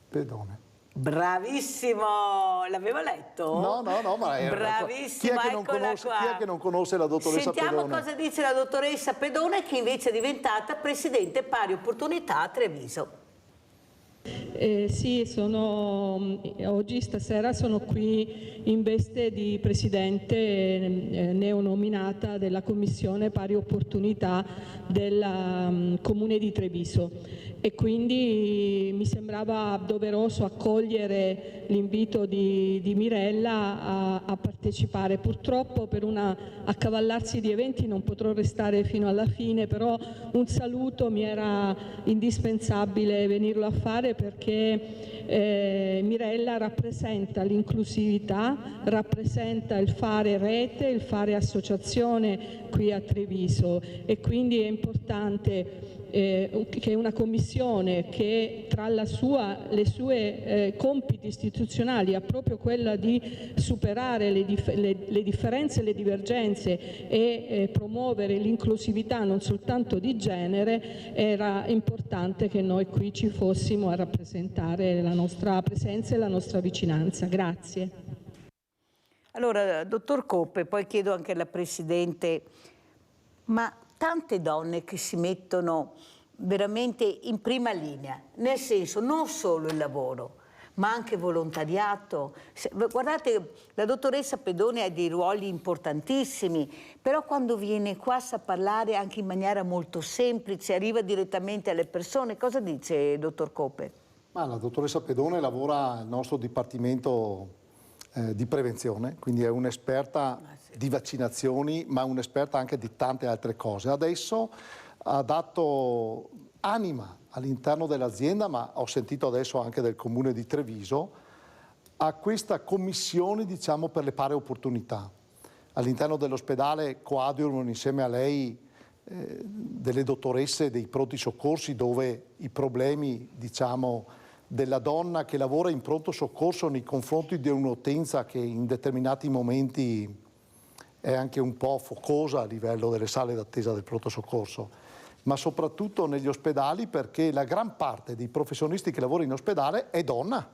Pedone. Bravissimo, l'avevo letto? No, ma è bravissima, chi è che non conosce la dottoressa Sentiamo Pedone? cosa dice la dottoressa Pedone, che invece è diventata presidente pari opportunità a Treviso. Sì, oggi stasera sono qui in veste di presidente neonominata della Commissione Pari Opportunità del Comune di Treviso e quindi mi sembrava doveroso accogliere l'invito di Mirella a partecipare. Purtroppo per un accavallarsi di eventi non potrò restare fino alla fine, però un saluto mi era indispensabile venirlo a fare perché Mirella rappresenta l'inclusività, rappresenta il fare rete, il fare associazione qui a Treviso e quindi è importante che una commissione che tra le sue compiti istituzionali ha proprio quella di superare le differenze e le divergenze e promuovere l'inclusività non soltanto di genere, era importante che noi qui ci fossimo a rappresentare la nostra presenza e la nostra vicinanza. Grazie. Allora, dottor Coppe, poi chiedo anche alla Presidente, ma tante donne che si mettono veramente in prima linea, nel senso non solo il lavoro, ma anche volontariato. Guardate, la dottoressa Pedone ha dei ruoli importantissimi, però quando viene qua sa parlare anche in maniera molto semplice, arriva direttamente alle persone. Cosa dice, dottor Coppe? Ma la dottoressa Pedone lavora al nostro dipartimento di prevenzione, quindi è un'esperta di vaccinazioni, ma un'esperta anche di tante altre cose. Adesso ha dato anima all'interno dell'azienda, ma ho sentito adesso anche del Comune di Treviso, a questa commissione, diciamo, per le pari opportunità. All'interno dell'ospedale coadiuvano insieme a lei delle dottoresse dei pronti soccorsi, dove i problemi, diciamo, della donna che lavora in pronto soccorso nei confronti di un'utenza che in determinati momenti è anche un po' focosa a livello delle sale d'attesa del pronto soccorso, ma soprattutto negli ospedali, perché la gran parte dei professionisti che lavorano in ospedale è donna,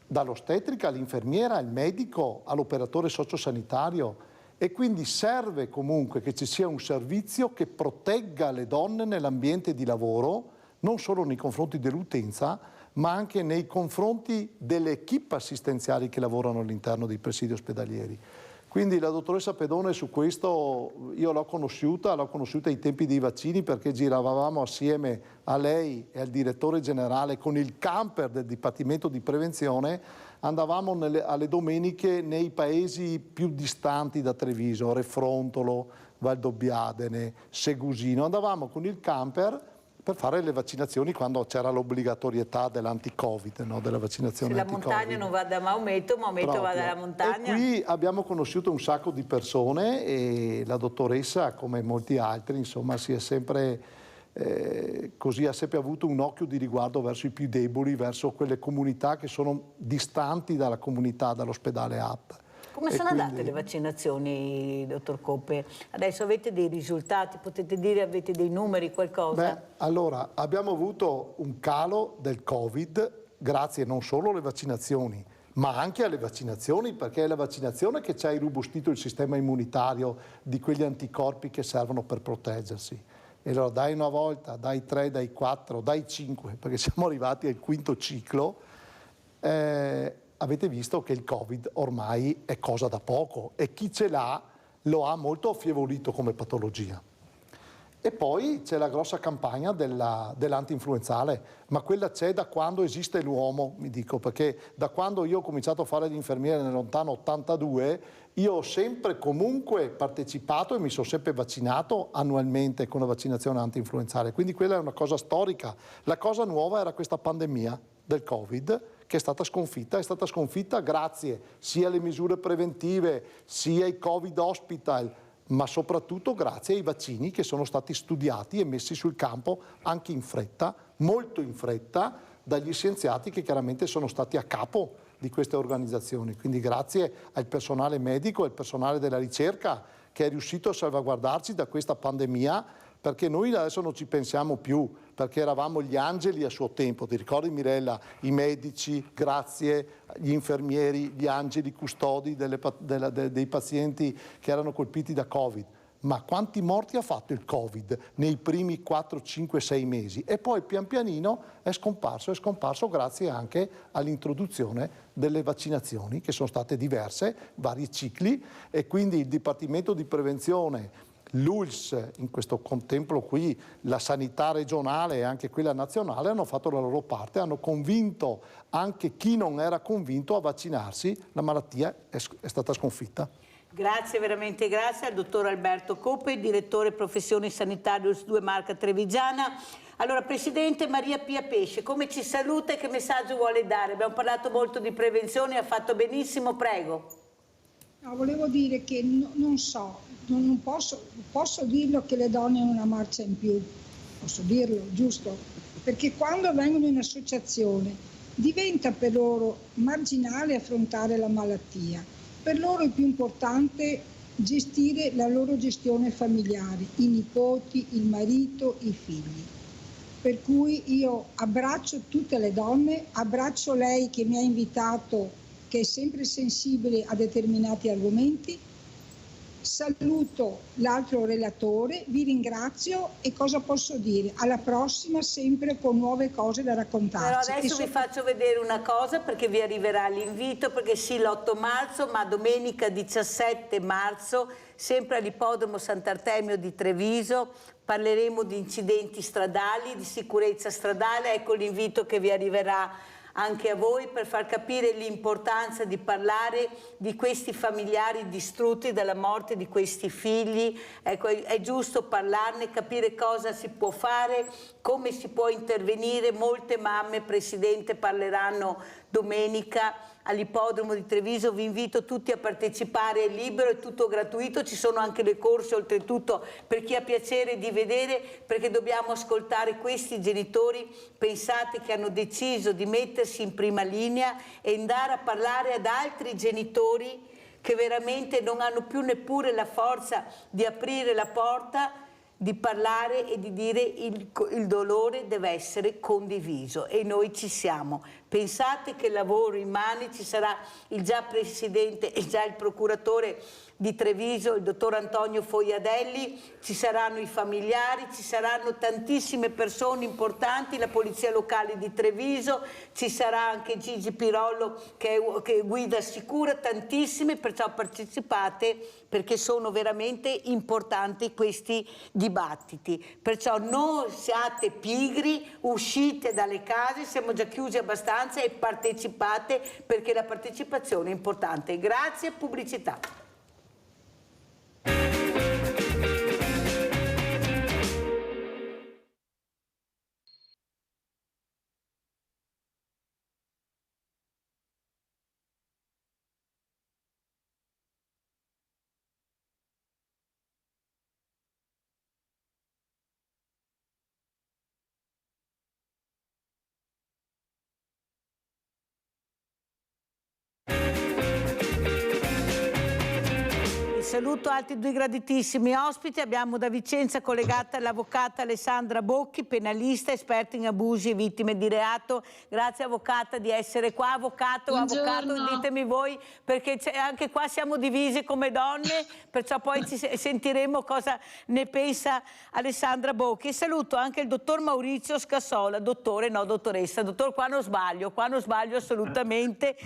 dall'ostetrica all'infermiera, al medico, all'operatore sociosanitario, e quindi serve comunque che ci sia un servizio che protegga le donne nell'ambiente di lavoro, non solo nei confronti dell'utenza, ma anche nei confronti delle equip assistenziali che lavorano all'interno dei presidi ospedalieri. Quindi la dottoressa Pedone su questo io l'ho conosciuta ai tempi dei vaccini, perché giravamo assieme a lei e al direttore generale con il camper del Dipartimento di Prevenzione, andavamo alle domeniche nei paesi più distanti da Treviso, Refrontolo, Valdobbiadene, Segusino, andavamo con il camper per fare le vaccinazioni quando c'era l'obbligatorietà dell'anti-Covid, no? Della vaccinazione anti-Covid. Se la montagna non va da Maometto, Maometto va dalla montagna. E qui abbiamo conosciuto un sacco di persone e la dottoressa, come molti altri, insomma, si è sempre così, ha sempre avuto un occhio di riguardo verso i più deboli, verso quelle comunità che sono distanti dalla comunità, dall'ospedale AP. Come sono andate le vaccinazioni, dottor Coppe? Adesso avete dei risultati, potete dire, avete dei numeri, qualcosa? Beh, allora, abbiamo avuto un calo del Covid grazie non solo alle vaccinazioni, ma anche alle vaccinazioni, perché è la vaccinazione che ci ha irrobustito il sistema immunitario di quegli anticorpi che servono per proteggersi. E allora dai una volta, dai 3, dai 4, dai 5, perché siamo arrivati al quinto ciclo, avete visto che il Covid ormai è cosa da poco e chi ce l'ha lo ha molto affievolito come patologia. E poi c'è la grossa campagna dell'anti-influenzale, ma quella c'è da quando esiste l'uomo, mi dico, perché da quando io ho cominciato a fare l'infermiere nel lontano 82, io ho sempre comunque partecipato e mi sono sempre vaccinato annualmente con la vaccinazione anti-influenzale, quindi quella è una cosa storica. La cosa nuova era questa pandemia del Covid, che è stata sconfitta grazie sia alle misure preventive, sia ai Covid hospital, ma soprattutto grazie ai vaccini che sono stati studiati e messi sul campo anche in fretta, molto in fretta, dagli scienziati che chiaramente sono stati a capo di queste organizzazioni. Quindi grazie al personale medico e al personale della ricerca che è riuscito a salvaguardarci da questa pandemia, perché noi adesso non ci pensiamo più, perché eravamo gli angeli a suo tempo. Ti ricordi, Mirella? I medici, grazie, gli infermieri, gli angeli custodi dei pazienti che erano colpiti da Covid. Ma quanti morti ha fatto il Covid nei primi 4, 5, 6 mesi? E poi pian pianino è scomparso grazie anche all'introduzione delle vaccinazioni, che sono state diverse, vari cicli, e quindi il Dipartimento di Prevenzione, l'ULS, in questo contemplo qui, la sanità regionale e anche quella nazionale hanno fatto la loro parte, hanno convinto anche chi non era convinto a vaccinarsi, la malattia è stata sconfitta. Grazie, veramente grazie al dottor Alberto Coppe, direttore professioni sanitarie ULS 2 Marca Trevigiana. Allora, Presidente Maria Pia Pesce, come ci saluta e che messaggio vuole dare? Abbiamo parlato molto di prevenzione, ha fatto benissimo, prego. No, volevo dire che non posso dirlo che le donne hanno una marcia in più, posso dirlo, giusto? Perché quando vengono in associazione diventa per loro marginale affrontare la malattia, per loro è più importante gestire la loro gestione familiare, i nipoti, il marito, i figli. Per cui io abbraccio tutte le donne, abbraccio lei che mi ha invitato, che è sempre sensibile a determinati argomenti. Saluto l'altro relatore, vi ringrazio e cosa posso dire? Alla prossima sempre con nuove cose da raccontarci. Però adesso vi faccio vedere una cosa perché vi arriverà l'invito, perché sì, l'8 marzo, ma domenica 17 marzo, sempre all'Ippodromo Sant'Artemio di Treviso, parleremo di incidenti stradali, di sicurezza stradale. Ecco l'invito che vi arriverà anche a voi per far capire l'importanza di parlare di questi familiari distrutti dalla morte di questi figli. Ecco, è giusto parlarne, capire cosa si può fare, come si può intervenire. Molte mamme, Presidente, parleranno domenica all'Ippodromo di Treviso. Vi invito tutti a partecipare, è libero, è tutto gratuito, ci sono anche le corse oltretutto per chi ha piacere di vedere, perché dobbiamo ascoltare questi genitori, pensate, che hanno deciso di mettersi in prima linea e andare a parlare ad altri genitori che veramente non hanno più neppure la forza di aprire la porta, di parlare e di dire il dolore deve essere condiviso e noi ci siamo. Pensate che lavoro immane, ci sarà il già Presidente e già il Procuratore di Treviso, il dottor Antonio Foiadelli, ci saranno i familiari, ci saranno tantissime persone importanti, la Polizia Locale di Treviso, ci sarà anche Gigi Pirollo che guida sicura, tantissime, perciò partecipate perché sono veramente importanti questi dibattiti. Perciò non siate pigri, uscite dalle case, siamo già chiusi abbastanza e partecipate perché la partecipazione è importante. Grazie, pubblicità. Saluto altri due graditissimi ospiti. Abbiamo da Vicenza collegata l'avvocata Alessandra Bocchi, penalista, esperta in abusi e vittime di reato. Grazie avvocata di essere qua. Avvocato, ditemi voi, perché anche qua siamo divise come donne, perciò poi ci sentiremo cosa ne pensa Alessandra Bocchi. E saluto anche il dottor Maurizio Scassola, dottore, no dottoressa, dottor, qua non sbaglio assolutamente,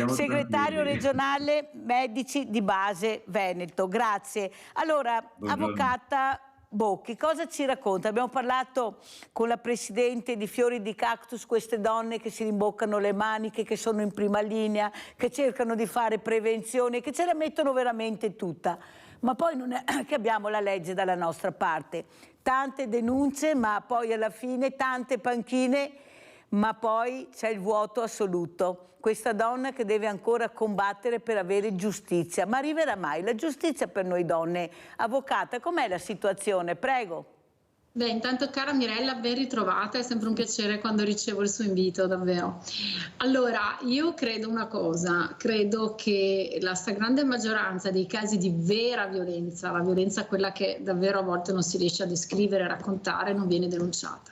segretario regionale medici di base Veneto. Grazie. Allora, avvocata, Bocchi, cosa ci racconta? Abbiamo parlato con la Presidente di Fiori di Cactus, queste donne che si rimboccano le maniche, che sono in prima linea, che cercano di fare prevenzione, che ce la mettono veramente tutta. Ma poi non è che abbiamo la legge dalla nostra parte. Tante denunce, ma poi alla fine tante panchine, ma poi c'è il vuoto assoluto. Questa donna che deve ancora combattere per avere giustizia. Ma arriverà mai la giustizia per noi donne? Avvocata, com'è la situazione? Prego. Beh, intanto cara Mirella, ben ritrovata, è sempre un piacere quando ricevo il suo invito, davvero. Allora, io credo una cosa, credo che la stragrande maggioranza dei casi di vera violenza, la violenza quella che davvero a volte non si riesce a descrivere, a raccontare, non viene denunciata.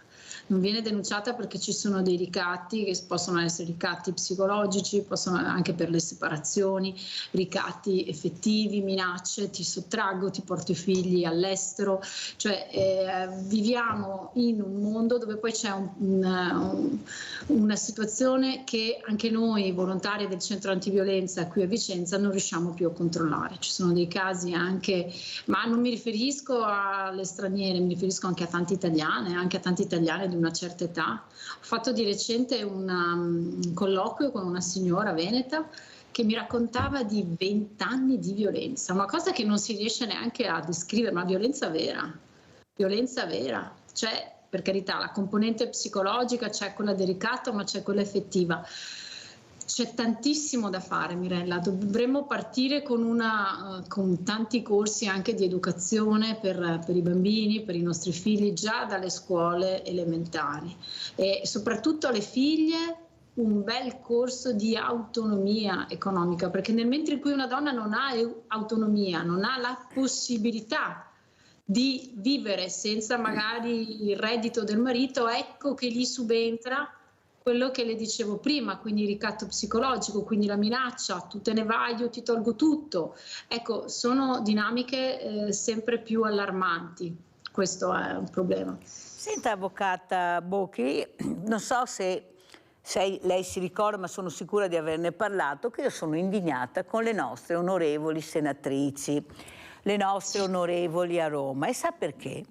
Non viene denunciata perché ci sono dei ricatti che possono essere ricatti psicologici, possono anche per le separazioni, ricatti effettivi, minacce, ti sottraggo, ti porto i figli all'estero, cioè viviamo in un mondo dove poi c'è una situazione che anche noi volontari del centro antiviolenza qui a Vicenza non riusciamo più a controllare. Ci sono dei casi anche, ma non mi riferisco alle straniere, mi riferisco anche a tante italiane, di una certa età. Ho fatto di recente un colloquio con una signora veneta che mi raccontava di 20 anni di violenza, una cosa che non si riesce neanche a descrivere, ma violenza vera, c'è, per carità, la componente psicologica, c'è quella del ricatto, ma c'è quella effettiva. C'è tantissimo da fare, Mirella, dovremmo partire con tanti corsi anche di educazione per i bambini, per i nostri figli, già dalle scuole elementari e soprattutto alle figlie un bel corso di autonomia economica, perché nel mentre in cui una donna non ha autonomia, non ha la possibilità di vivere senza magari il reddito del marito, ecco che gli subentra quello che le dicevo prima, quindi il ricatto psicologico, quindi la minaccia, tu te ne vai, io ti tolgo tutto. Ecco, sono dinamiche sempre più allarmanti, questo è un problema. Senta, avvocata Bocchi, non so se lei si ricorda, ma sono sicura di averne parlato, che io sono indignata con le nostre onorevoli senatrici, le nostre onorevoli a Roma. E sa perché?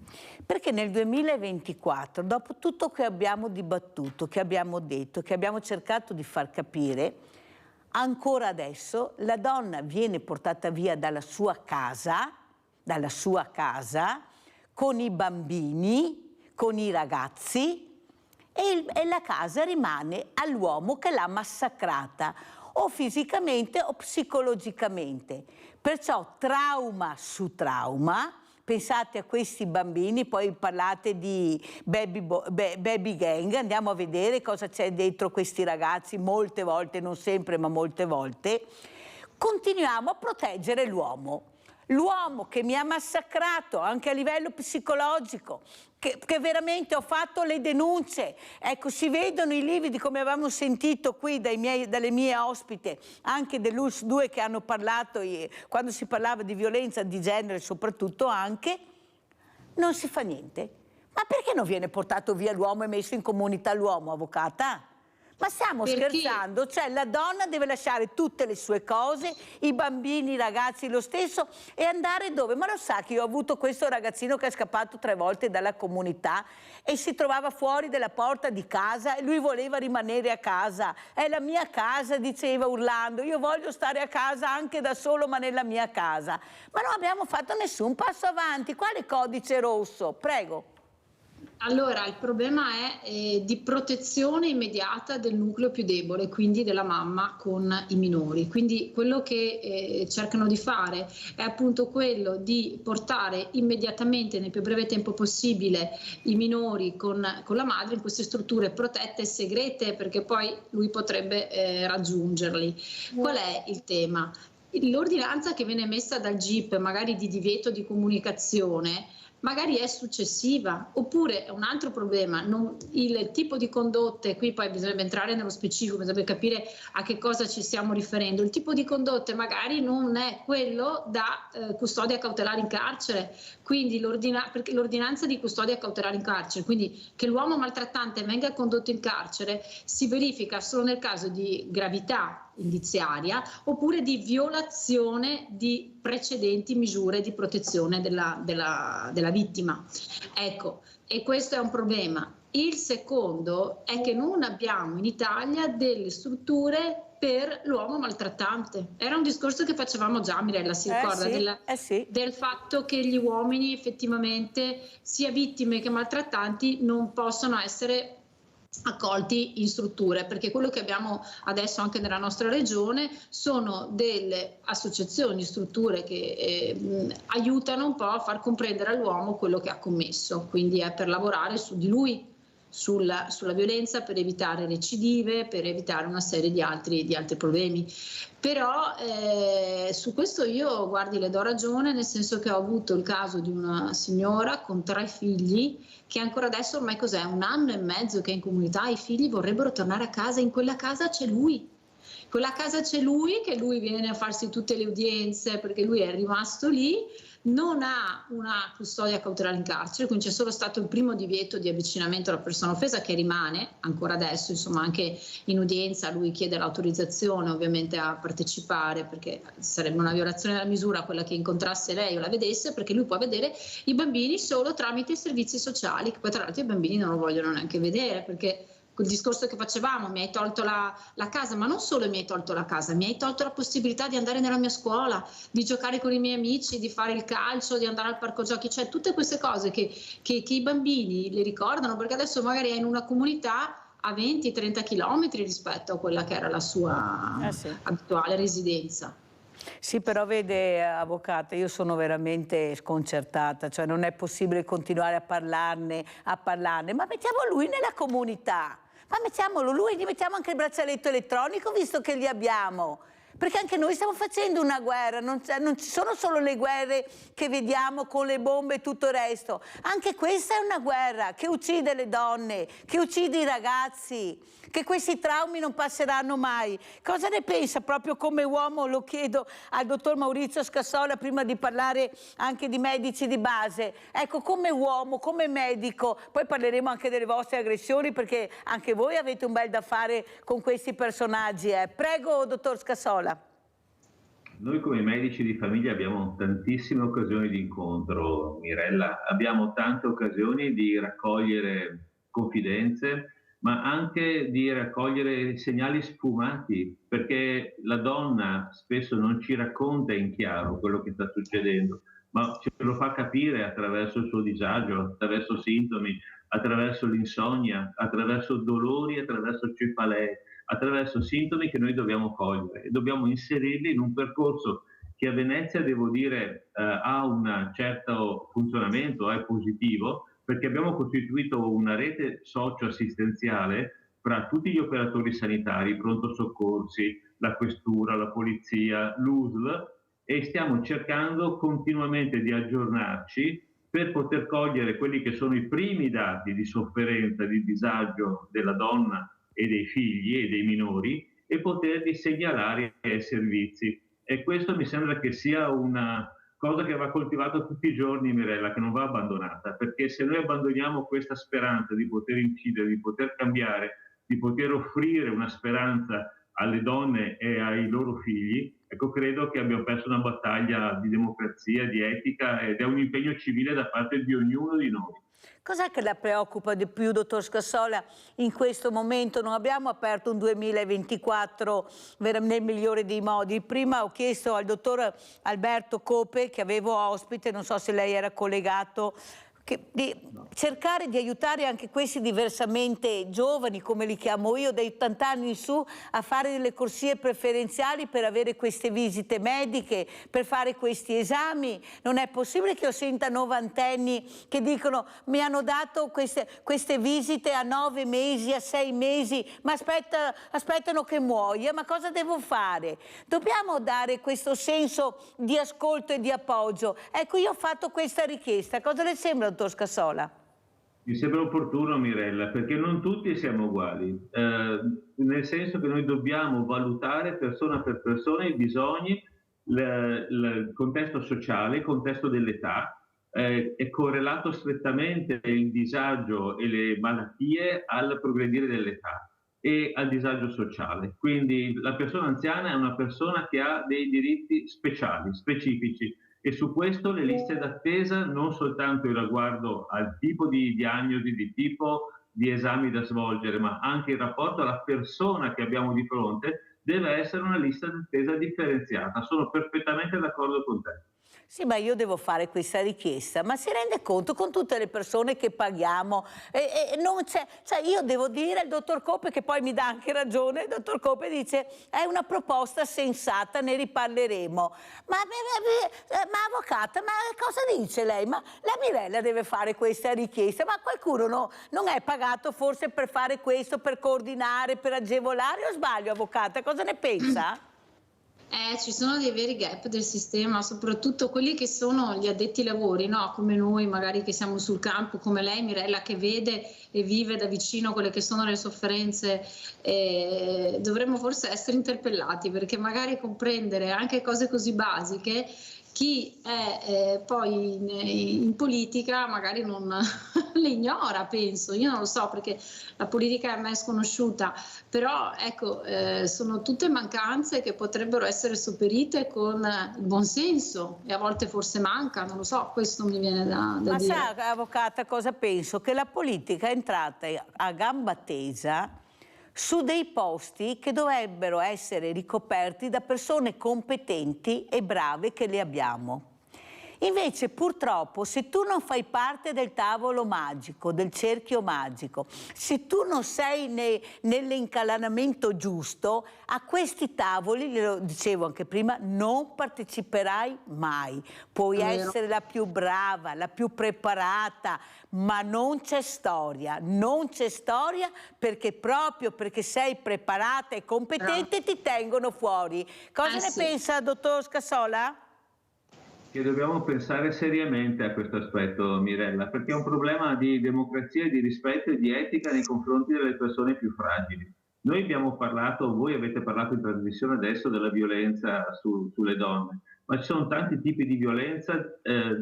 Perché nel 2024, dopo tutto che abbiamo dibattuto, che abbiamo detto, che abbiamo cercato di far capire, ancora adesso la donna viene portata via dalla sua casa, con i bambini, con i ragazzi, e la casa rimane all'uomo che l'ha massacrata, o fisicamente o psicologicamente. Perciò trauma su trauma. Pensate a questi bambini, poi parlate di baby gang, andiamo a vedere cosa c'è dentro questi ragazzi, molte volte, non sempre, ma molte volte. Continuiamo a proteggere l'uomo che mi ha massacrato anche a livello psicologico, che veramente ho fatto le denunce. Ecco, si vedono i lividi, come avevamo sentito qui dalle mie ospite, anche dell'ULSS 2 che hanno parlato quando si parlava di violenza di genere, soprattutto anche, non si fa niente. Ma perché non viene portato via l'uomo e messo in comunità l'uomo, avvocata? Ma stiamo scherzando? Cioè la donna deve lasciare tutte le sue cose, i bambini, i ragazzi lo stesso, e andare dove? Ma lo sa che io ho avuto questo ragazzino che è scappato 3 volte dalla comunità e si trovava fuori dalla porta di casa e lui voleva rimanere a casa. È la mia casa, diceva urlando, io voglio stare a casa anche da solo ma nella mia casa. Ma non abbiamo fatto nessun passo avanti. Quale codice rosso? Prego. Allora, il problema è di protezione immediata del nucleo più debole, quindi della mamma con i minori. Quindi quello che cercano di fare è appunto quello di portare immediatamente, nel più breve tempo possibile, i minori con la madre in queste strutture protette e segrete, perché poi lui potrebbe raggiungerli. Qual è il tema? L'ordinanza che viene emessa dal GIP, magari di divieto di comunicazione, magari è successiva, oppure è un altro problema, il tipo di condotte, qui poi bisogna entrare nello specifico, bisogna capire a che cosa ci stiamo riferendo, il tipo di condotte magari non è quello da custodia cautelare in carcere, quindi perché l'ordinanza di custodia cautelare in carcere, quindi che l'uomo maltrattante venga condotto in carcere, si verifica solo nel caso di gravità indiziaria oppure di violazione di precedenti misure di protezione della vittima. Ecco, e questo è un problema. Il secondo è che non abbiamo in Italia delle strutture per l'uomo maltrattante. Era un discorso che facevamo già, Mirella, si ricorda, del fatto che gli uomini effettivamente, sia vittime che maltrattanti, non possono essere accolti in strutture, perché quello che abbiamo adesso anche nella nostra regione sono delle associazioni, strutture che aiutano un po' a far comprendere all'uomo quello che ha commesso, quindi è per lavorare su di lui, sulla violenza, per evitare recidive, per evitare una serie di altri problemi. Però su questo io, guardi, le do ragione, nel senso che ho avuto il caso di una signora con 3 figli che ancora adesso, ormai cos'è, 1 anno e mezzo che è in comunità, i figli vorrebbero tornare a casa, in quella casa c'è lui. Quella casa c'è lui, che lui viene a farsi tutte le udienze perché lui è rimasto lì, non ha una custodia cautelare in carcere, quindi c'è solo stato il primo divieto di avvicinamento alla persona offesa che rimane ancora adesso, insomma anche in udienza lui chiede l'autorizzazione ovviamente a partecipare, perché sarebbe una violazione della misura quella che incontrasse lei o la vedesse, perché lui può vedere i bambini solo tramite i servizi sociali, che poi tra l'altro i bambini non lo vogliono neanche vedere, perché quel discorso che facevamo, mi hai tolto la casa, ma non solo mi hai tolto la casa, mi hai tolto la possibilità di andare nella mia scuola, di giocare con i miei amici, di fare il calcio, di andare al parco giochi, cioè tutte queste cose che i bambini le ricordano, perché adesso magari è in una comunità a 20-30 chilometri rispetto a quella che era la sua abituale residenza. Sì, però vede, avvocata, io sono veramente sconcertata, cioè non è possibile continuare a parlarne, ma mettiamo lui nella comunità. Ma mettiamolo lui, gli mettiamo anche il braccialetto elettronico, visto che li abbiamo. Perché anche noi stiamo facendo una guerra, non ci sono solo le guerre che vediamo con le bombe e tutto il resto. Anche questa è una guerra che uccide le donne, che uccide i ragazzi, che questi traumi non passeranno mai. Cosa ne pensa proprio come uomo? Lo chiedo al dottor Maurizio Scassola prima di parlare anche di medici di base. Ecco, come uomo, come medico, poi parleremo anche delle vostre aggressioni perché anche voi avete un bel da fare con questi personaggi. Prego, dottor Scassola. Noi come medici di famiglia abbiamo tantissime occasioni di incontro, Mirella, abbiamo tante occasioni di raccogliere confidenze, ma anche di raccogliere segnali sfumati, perché la donna spesso non ci racconta in chiaro quello che sta succedendo, ma ce lo fa capire attraverso il suo disagio, attraverso sintomi, attraverso l'insonnia, attraverso dolori, attraverso cefalee, attraverso sintomi che noi dobbiamo cogliere e dobbiamo inserirli in un percorso che a Venezia, devo dire, ha un certo funzionamento, è positivo, perché abbiamo costituito una rete socio-assistenziale fra tutti gli operatori sanitari, i pronto soccorsi, la questura, la polizia, l'USL, e stiamo cercando continuamente di aggiornarci per poter cogliere quelli che sono i primi dati di sofferenza, di disagio della donna e dei figli e dei minori e poterli segnalare ai servizi. E questo mi sembra che sia una cosa che va coltivata tutti i giorni, Mirella, che non va abbandonata, perché se noi abbandoniamo questa speranza di poter incidere, di poter cambiare, di poter offrire una speranza alle donne e ai loro figli, ecco, credo che abbiamo perso una battaglia di democrazia, di etica ed è un impegno civile da parte di ognuno di noi. Cos'è che la preoccupa di più, dottor Scassola, in questo momento? Non abbiamo aperto un 2024 nel migliore dei modi. Prima ho chiesto al dottor Alberto Cope, che avevo ospite, non so se lei era collegato, di cercare di aiutare anche questi diversamente giovani, come li chiamo io, dai 80 anni in su, a fare delle corsie preferenziali per avere queste visite mediche, per fare questi esami. Non è possibile che io senta novantenni che dicono mi hanno dato queste visite a 9 mesi, a 6 mesi, ma aspettano che muoia, ma cosa devo fare? Dobbiamo dare questo senso di ascolto e di appoggio. Ecco, io ho fatto questa richiesta, cosa le sembra, dottor Scassola? Mi sembra opportuno, Mirella, perché non tutti siamo uguali, nel senso che noi dobbiamo valutare persona per persona i bisogni, il contesto sociale, il contesto dell'età, è correlato strettamente il disagio e le malattie al progredire dell'età. e al disagio sociale. Quindi la persona anziana è una persona che ha dei diritti speciali, specifici, e su questo le liste d'attesa, non soltanto in riguardo al tipo di diagnosi, di tipo di esami da svolgere, ma anche in rapporto alla persona che abbiamo di fronte, deve essere una lista d'attesa differenziata. Sono perfettamente d'accordo con te. Sì, ma io devo fare questa richiesta, ma si rende conto con tutte le persone che paghiamo? Non c'è, cioè io devo dire al dottor Coppe, che poi mi dà anche ragione, il dottor Coppe dice è una proposta sensata, ne riparleremo. Ma avvocata, ma cosa dice lei? Ma la Mirella deve fare questa richiesta, ma qualcuno non è pagato forse per fare questo, per coordinare, per agevolare, o sbaglio, avvocata? Cosa ne pensa? Ci sono dei veri gap del sistema, soprattutto quelli che sono gli addetti ai lavori, no? Come noi magari che siamo sul campo, come lei Mirella che vede e vive da vicino quelle che sono le sofferenze, dovremmo forse essere interpellati, perché magari comprendere anche cose così basiche, chi è poi in politica magari non le ignora, penso, io non lo so perché la politica a me è sconosciuta, però ecco, sono tutte mancanze che potrebbero essere sopperite con il buonsenso e a volte forse manca, non lo so, questo mi viene da dire. Ma sa, avvocata, cosa penso? Che la politica è entrata a gamba tesa su dei posti che dovrebbero essere ricoperti da persone competenti e brave che le abbiamo. Invece purtroppo se tu non fai parte del tavolo magico, del cerchio magico, se tu non sei nell'incalanamento giusto, a questi tavoli, lo dicevo anche prima, non parteciperai mai. Puoi essere la più brava, la più preparata, ma non c'è storia, non c'è storia, perché proprio perché sei preparata e competente ti tengono fuori. Cosa ne pensa, dottor Scassola? Che dobbiamo pensare seriamente a questo aspetto, Mirella, perché è un problema di democrazia, di rispetto e di etica nei confronti delle persone più fragili. Noi abbiamo parlato, voi avete parlato in trasmissione adesso della violenza sulle donne, ma ci sono tanti tipi di violenza,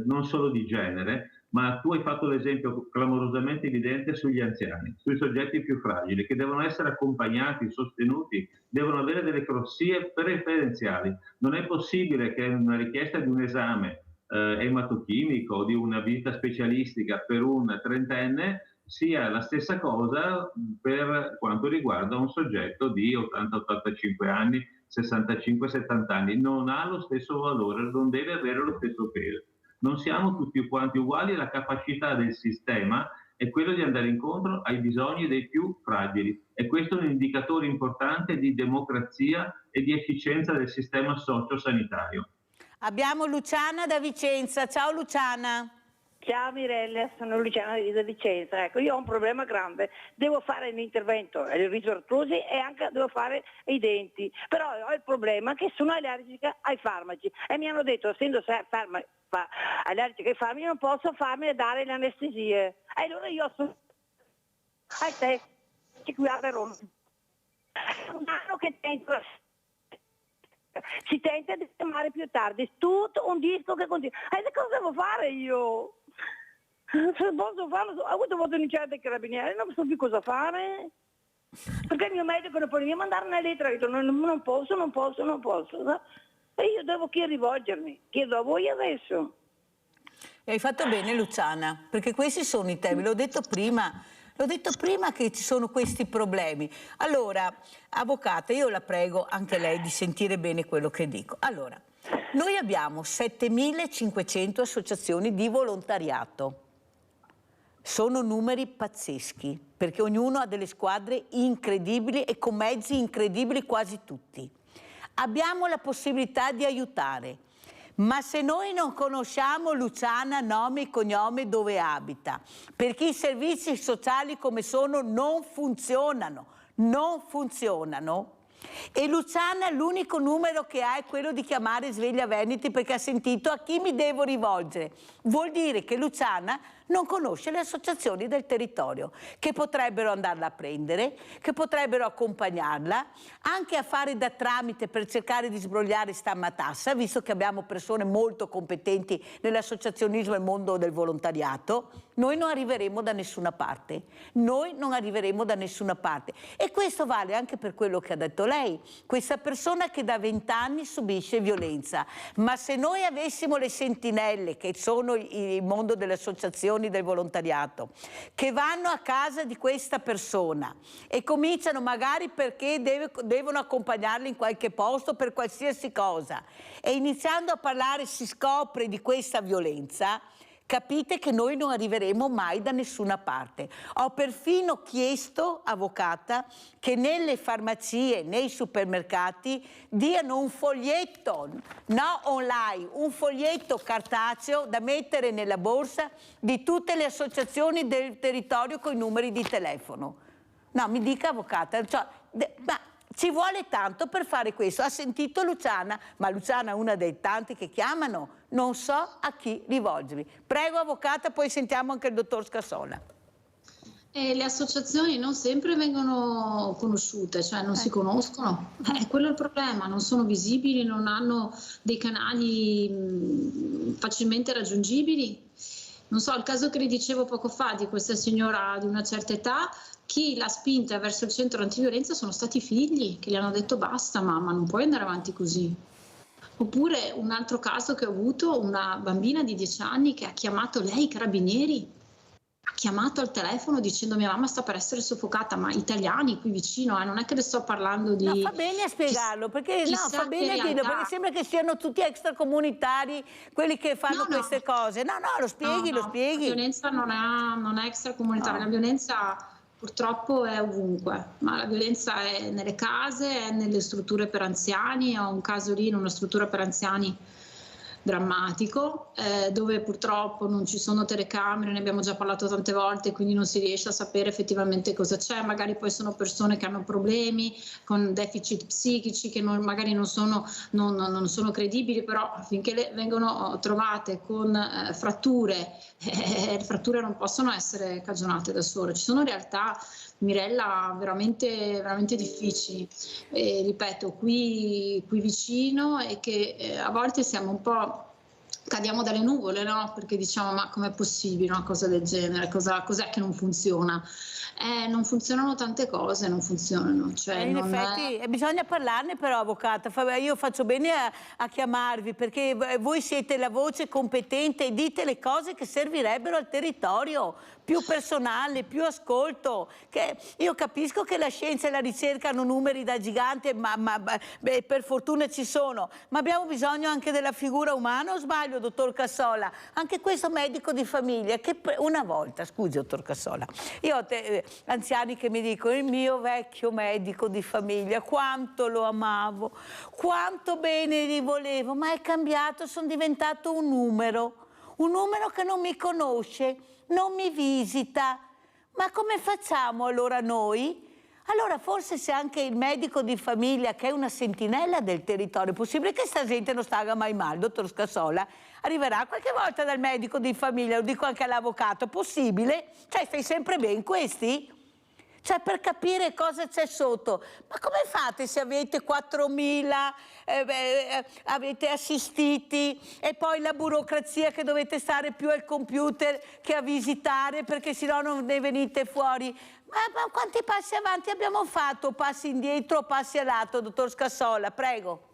non solo di genere, ma tu hai fatto l'esempio clamorosamente evidente sugli anziani, sui soggetti più fragili, che devono essere accompagnati, sostenuti, devono avere delle corsie preferenziali. Non è possibile che una richiesta di un esame ematochimico o di una visita specialistica per un trentenne sia la stessa cosa per quanto riguarda un soggetto di 80-85 anni, 65-70 anni. Non ha lo stesso valore, non deve avere lo stesso peso. Non siamo tutti quanti uguali e la capacità del sistema è quello di andare incontro ai bisogni dei più fragili. E questo è un indicatore importante di democrazia e di efficienza del sistema sociosanitario. Abbiamo Luciana da Vicenza. Ciao Luciana. Ciao Mirella, sono Luciana da Vicenza. Ecco, io ho un problema grande, devo fare un intervento ai risortosi e anche devo fare i denti, però ho il problema che sono allergica ai farmaci e mi hanno detto, essendo allergica ai farmaci, non posso farmi dare le anestesie. E allora io sono al test qui a Verona. Un anno che tento, si tenta di chiamare più tardi, tutto un disco che continua. E cosa devo fare io? Se posso farlo, ho avuto denunciare dai carabinieri, non so più cosa fare, perché il mio medico non può mandare una lettera, io non posso, no? E io devo chi rivolgermi, chiedo a voi adesso. E hai fatto bene Luciana, perché questi sono i temi, l'ho detto prima che ci sono questi problemi. Allora, avvocata, io la prego anche lei di sentire bene quello che dico. Allora, noi abbiamo 7.500 associazioni di volontariato. Sono numeri pazzeschi, perché ognuno ha delle squadre incredibili e con mezzi incredibili quasi tutti. Abbiamo la possibilità di aiutare, ma se noi non conosciamo Luciana, nome e cognome, dove abita, perché i servizi sociali come sono non funzionano, e Luciana l'unico numero che ha è quello di chiamare Sveglia Veneti perché ha sentito a chi mi devo rivolgere. Vuol dire che Luciana non conosce le associazioni del territorio, che potrebbero andarla a prendere, che potrebbero accompagnarla, anche a fare da tramite per cercare di sbrogliare sta matassa, visto che abbiamo persone molto competenti nell'associazionismo e nel mondo del volontariato. Noi non arriveremo da nessuna parte, noi non arriveremo da nessuna parte. E questo vale anche per quello che ha detto lei, questa persona che da 20 anni subisce violenza, ma se noi avessimo le sentinelle, che sono il mondo delle associazioni del volontariato, che vanno a casa di questa persona e cominciano magari perché devono accompagnarli in qualche posto per qualsiasi cosa, e iniziando a parlare si scopre di questa violenza, capite che noi non arriveremo mai da nessuna parte. Ho perfino chiesto, avvocata, che nelle farmacie, nei supermercati diano un foglietto, no online, un foglietto cartaceo da mettere nella borsa di tutte le associazioni del territorio con i numeri di telefono. No, mi dica, avvocata, ma ci vuole tanto per fare questo. Ha sentito Luciana, ma Luciana è una dei tanti che chiamano, non so a chi rivolgermi. Prego, avvocata, poi sentiamo anche il dottor Scassola. Le associazioni non sempre vengono conosciute, cioè non si conoscono, quello è il problema, non sono visibili, non hanno dei canali facilmente raggiungibili. Non so, il caso che le dicevo poco fa di questa signora di una certa età, chi l'ha spinta verso il centro antiviolenza sono stati i figli che gli hanno detto basta mamma, non puoi andare avanti così. Oppure un altro caso che ho avuto, una bambina di 10 anni che ha chiamato lei i carabinieri, ha chiamato al telefono dicendo mia mamma sta per essere soffocata, ma italiani qui vicino, non è che le sto parlando di... No, fa bene a spiegarlo, perché no, fa bene a dirlo, perché sembra che siano tutti extracomunitari quelli che fanno queste cose. No, lo spieghi, lo spieghi. La violenza non è extracomunitaria, la violenza purtroppo è ovunque, ma la violenza è nelle case, è nelle strutture per anziani. Ho un caso lì in una struttura per anziani drammatico, dove purtroppo non ci sono telecamere, ne abbiamo già parlato tante volte, quindi non si riesce a sapere effettivamente cosa c'è. Magari poi sono persone che hanno problemi con deficit psichici, che magari non sono credibili, però finché vengono trovate con fratture, le fratture non possono essere cagionate da sole. Ci sono realtà, Mirella, veramente, veramente difficili, ripeto, qui vicino, e che a volte siamo un po', cadiamo dalle nuvole, no? Perché diciamo ma com'è possibile una cosa del genere, cos'è che non funziona? Non funzionano tante cose, non funzionano. Cioè in effetti bisogna parlarne però, avvocata, io faccio bene a chiamarvi, perché voi siete la voce competente e dite le cose che servirebbero al territorio, più personale, più ascolto. Che io capisco che la scienza e la ricerca hanno numeri da gigante, ma per fortuna ci sono, ma abbiamo bisogno anche della figura umana, o sbaglio, dottor Cassola? Anche questo medico di famiglia che una volta, scusi dottor Cassola, io ho anziani che mi dicono il mio vecchio medico di famiglia, quanto lo amavo, quanto bene gli volevo, ma è cambiato, sono diventato un numero che non mi conosce, non mi visita. Ma come facciamo allora noi? Allora forse se anche il medico di famiglia, che è una sentinella del territorio, è possibile che sta gente non staga mai male, dottor Scassola? Arriverà qualche volta dal medico di famiglia, lo dico anche all'avvocato, possibile? Cioè stai sempre bene questi? Cioè per capire cosa c'è sotto. Ma come fate se avete 4.000, avete assistiti, e poi la burocrazia che dovete stare più al computer che a visitare, perché sennò non ne venite fuori? Ma quanti passi avanti abbiamo fatto? Passi indietro, passi a lato, dottor Scassola, prego.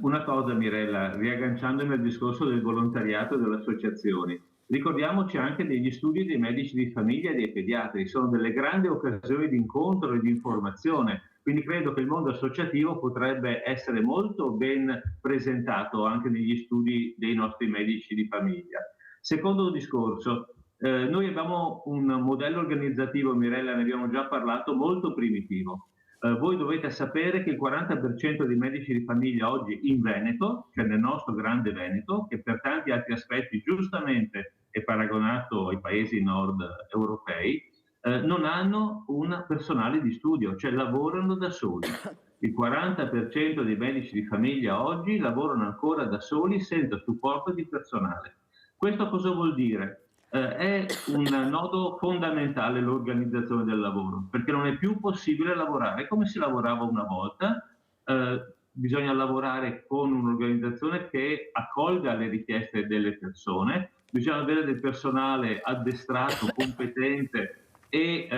Una cosa, Mirella, riagganciandomi al discorso del volontariato e delle associazioni, ricordiamoci anche degli studi dei medici di famiglia e dei pediatri, sono delle grandi occasioni di incontro e di informazione, quindi credo che il mondo associativo potrebbe essere molto ben presentato anche negli studi dei nostri medici di famiglia. Secondo discorso, noi abbiamo un modello organizzativo, Mirella, ne abbiamo già parlato, molto primitivo. Voi dovete sapere che il 40% dei medici di famiglia oggi in Veneto, cioè nel nostro grande Veneto, che per tanti altri aspetti giustamente è paragonato ai paesi nord europei, non hanno un personale di studio, cioè lavorano da soli. Il 40% dei medici di famiglia oggi lavorano ancora da soli senza supporto di personale. Questo cosa vuol dire? È un nodo fondamentale l'organizzazione del lavoro, perché non è più possibile lavorare come si lavorava una volta. Bisogna lavorare con un'organizzazione che accolga le richieste delle persone, bisogna avere del personale addestrato, competente e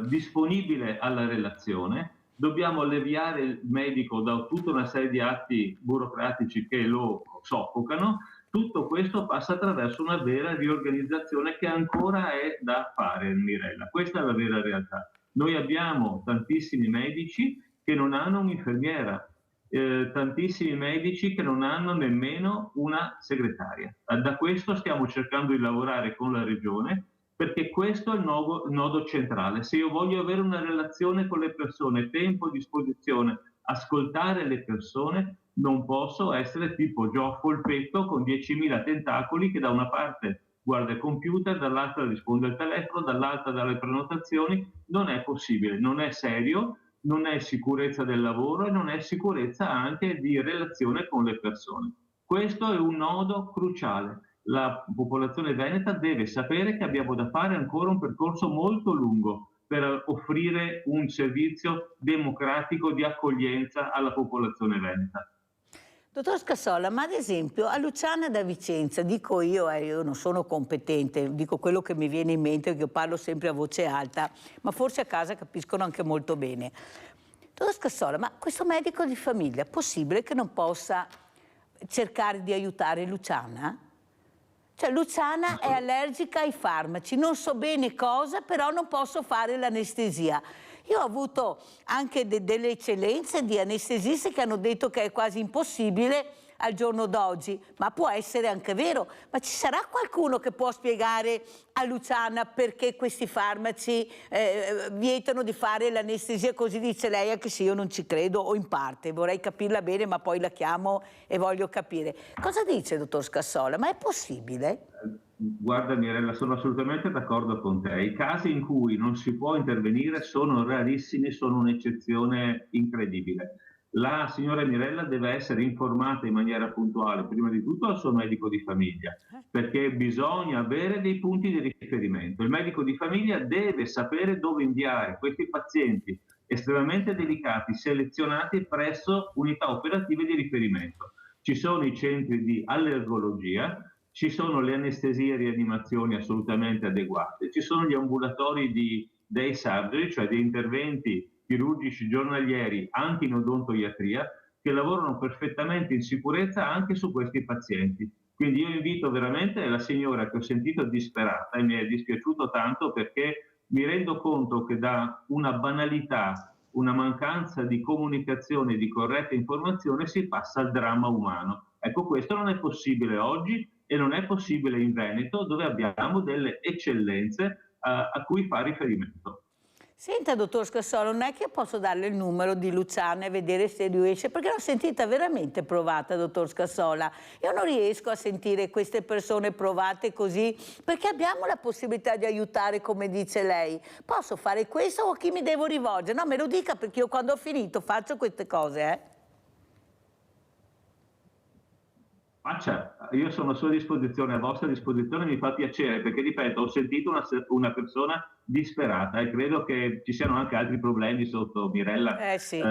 disponibile alla relazione. Dobbiamo alleviare il medico da tutta una serie di atti burocratici che lo soffocano. Tutto questo passa attraverso una vera riorganizzazione che ancora è da fare, Mirella. Questa è la vera realtà. Noi abbiamo tantissimi medici che non hanno un'infermiera, tantissimi medici che non hanno nemmeno una segretaria. Da questo stiamo cercando di lavorare con la Regione, perché questo è il nodo centrale. Se io voglio avere una relazione con le persone, tempo a disposizione, ascoltare le persone, non posso essere tipo Gio Folpetto con 10.000 tentacoli che da una parte guarda il computer, dall'altra risponde al telefono, dall'altra dà le prenotazioni. Non è possibile, non è serio, non è sicurezza del lavoro e non è sicurezza anche di relazione con le persone. Questo è un nodo cruciale. La popolazione veneta deve sapere che abbiamo da fare ancora un percorso molto lungo per offrire un servizio democratico di accoglienza alla popolazione veneta. Dottor Scassola, ma ad esempio a Luciana da Vicenza, dico io non sono competente, dico quello che mi viene in mente, perché io parlo sempre a voce alta, ma forse a casa capiscono anche molto bene. Dottor Scassola, ma questo medico di famiglia è possibile che non possa cercare di aiutare Luciana? Cioè Luciana è allergica ai farmaci, non so bene cosa, però non posso fare l'anestesia. Io ho avuto anche delle eccellenze di anestesisti che hanno detto che è quasi impossibile al giorno d'oggi, ma può essere anche vero. Ma ci sarà qualcuno che può spiegare a Luciana perché questi farmaci vietano di fare l'anestesia? Così dice lei, anche se io non ci credo, o in parte. Vorrei capirla bene, ma poi la chiamo e voglio capire. Cosa dice, dottor Scassola? Ma è possibile? Guarda Mirella, sono assolutamente d'accordo con te. I casi in cui non si può intervenire sono rarissimi, sono un'eccezione incredibile. La signora Mirella deve essere informata in maniera puntuale, prima di tutto al suo medico di famiglia, perché bisogna avere dei punti di riferimento. Il medico di famiglia deve sapere dove inviare questi pazienti estremamente delicati, selezionati presso unità operative di riferimento. Ci sono i centri di allergologia, ci sono le anestesie e rianimazioni assolutamente adeguate, ci sono gli ambulatori di day surgery, cioè dei interventi chirurgici giornalieri anche in odontoiatria, che lavorano perfettamente in sicurezza anche su questi pazienti. Quindi io invito veramente la signora che ho sentito disperata, e mi è dispiaciuto tanto perché mi rendo conto che da una banalità, una mancanza di comunicazione e di corretta informazione si passa al dramma umano. Ecco, questo non è possibile oggi e non è possibile in Veneto, dove abbiamo delle eccellenze a cui fa riferimento. Senta, dottor Scassola, non è che posso darle il numero di Luciana e vedere se riesce, perché l'ho sentita veramente provata, dottor Scassola. Io non riesco a sentire queste persone provate così, perché abbiamo la possibilità di aiutare, come dice lei. Posso fare questo o a chi mi devo rivolgere? No, me lo dica, perché io quando ho finito faccio queste cose, Io sono a sua disposizione, a vostra disposizione, mi fa piacere, perché ripeto, ho sentito una persona disperata e credo che ci siano anche altri problemi sotto, Mirella. Sì.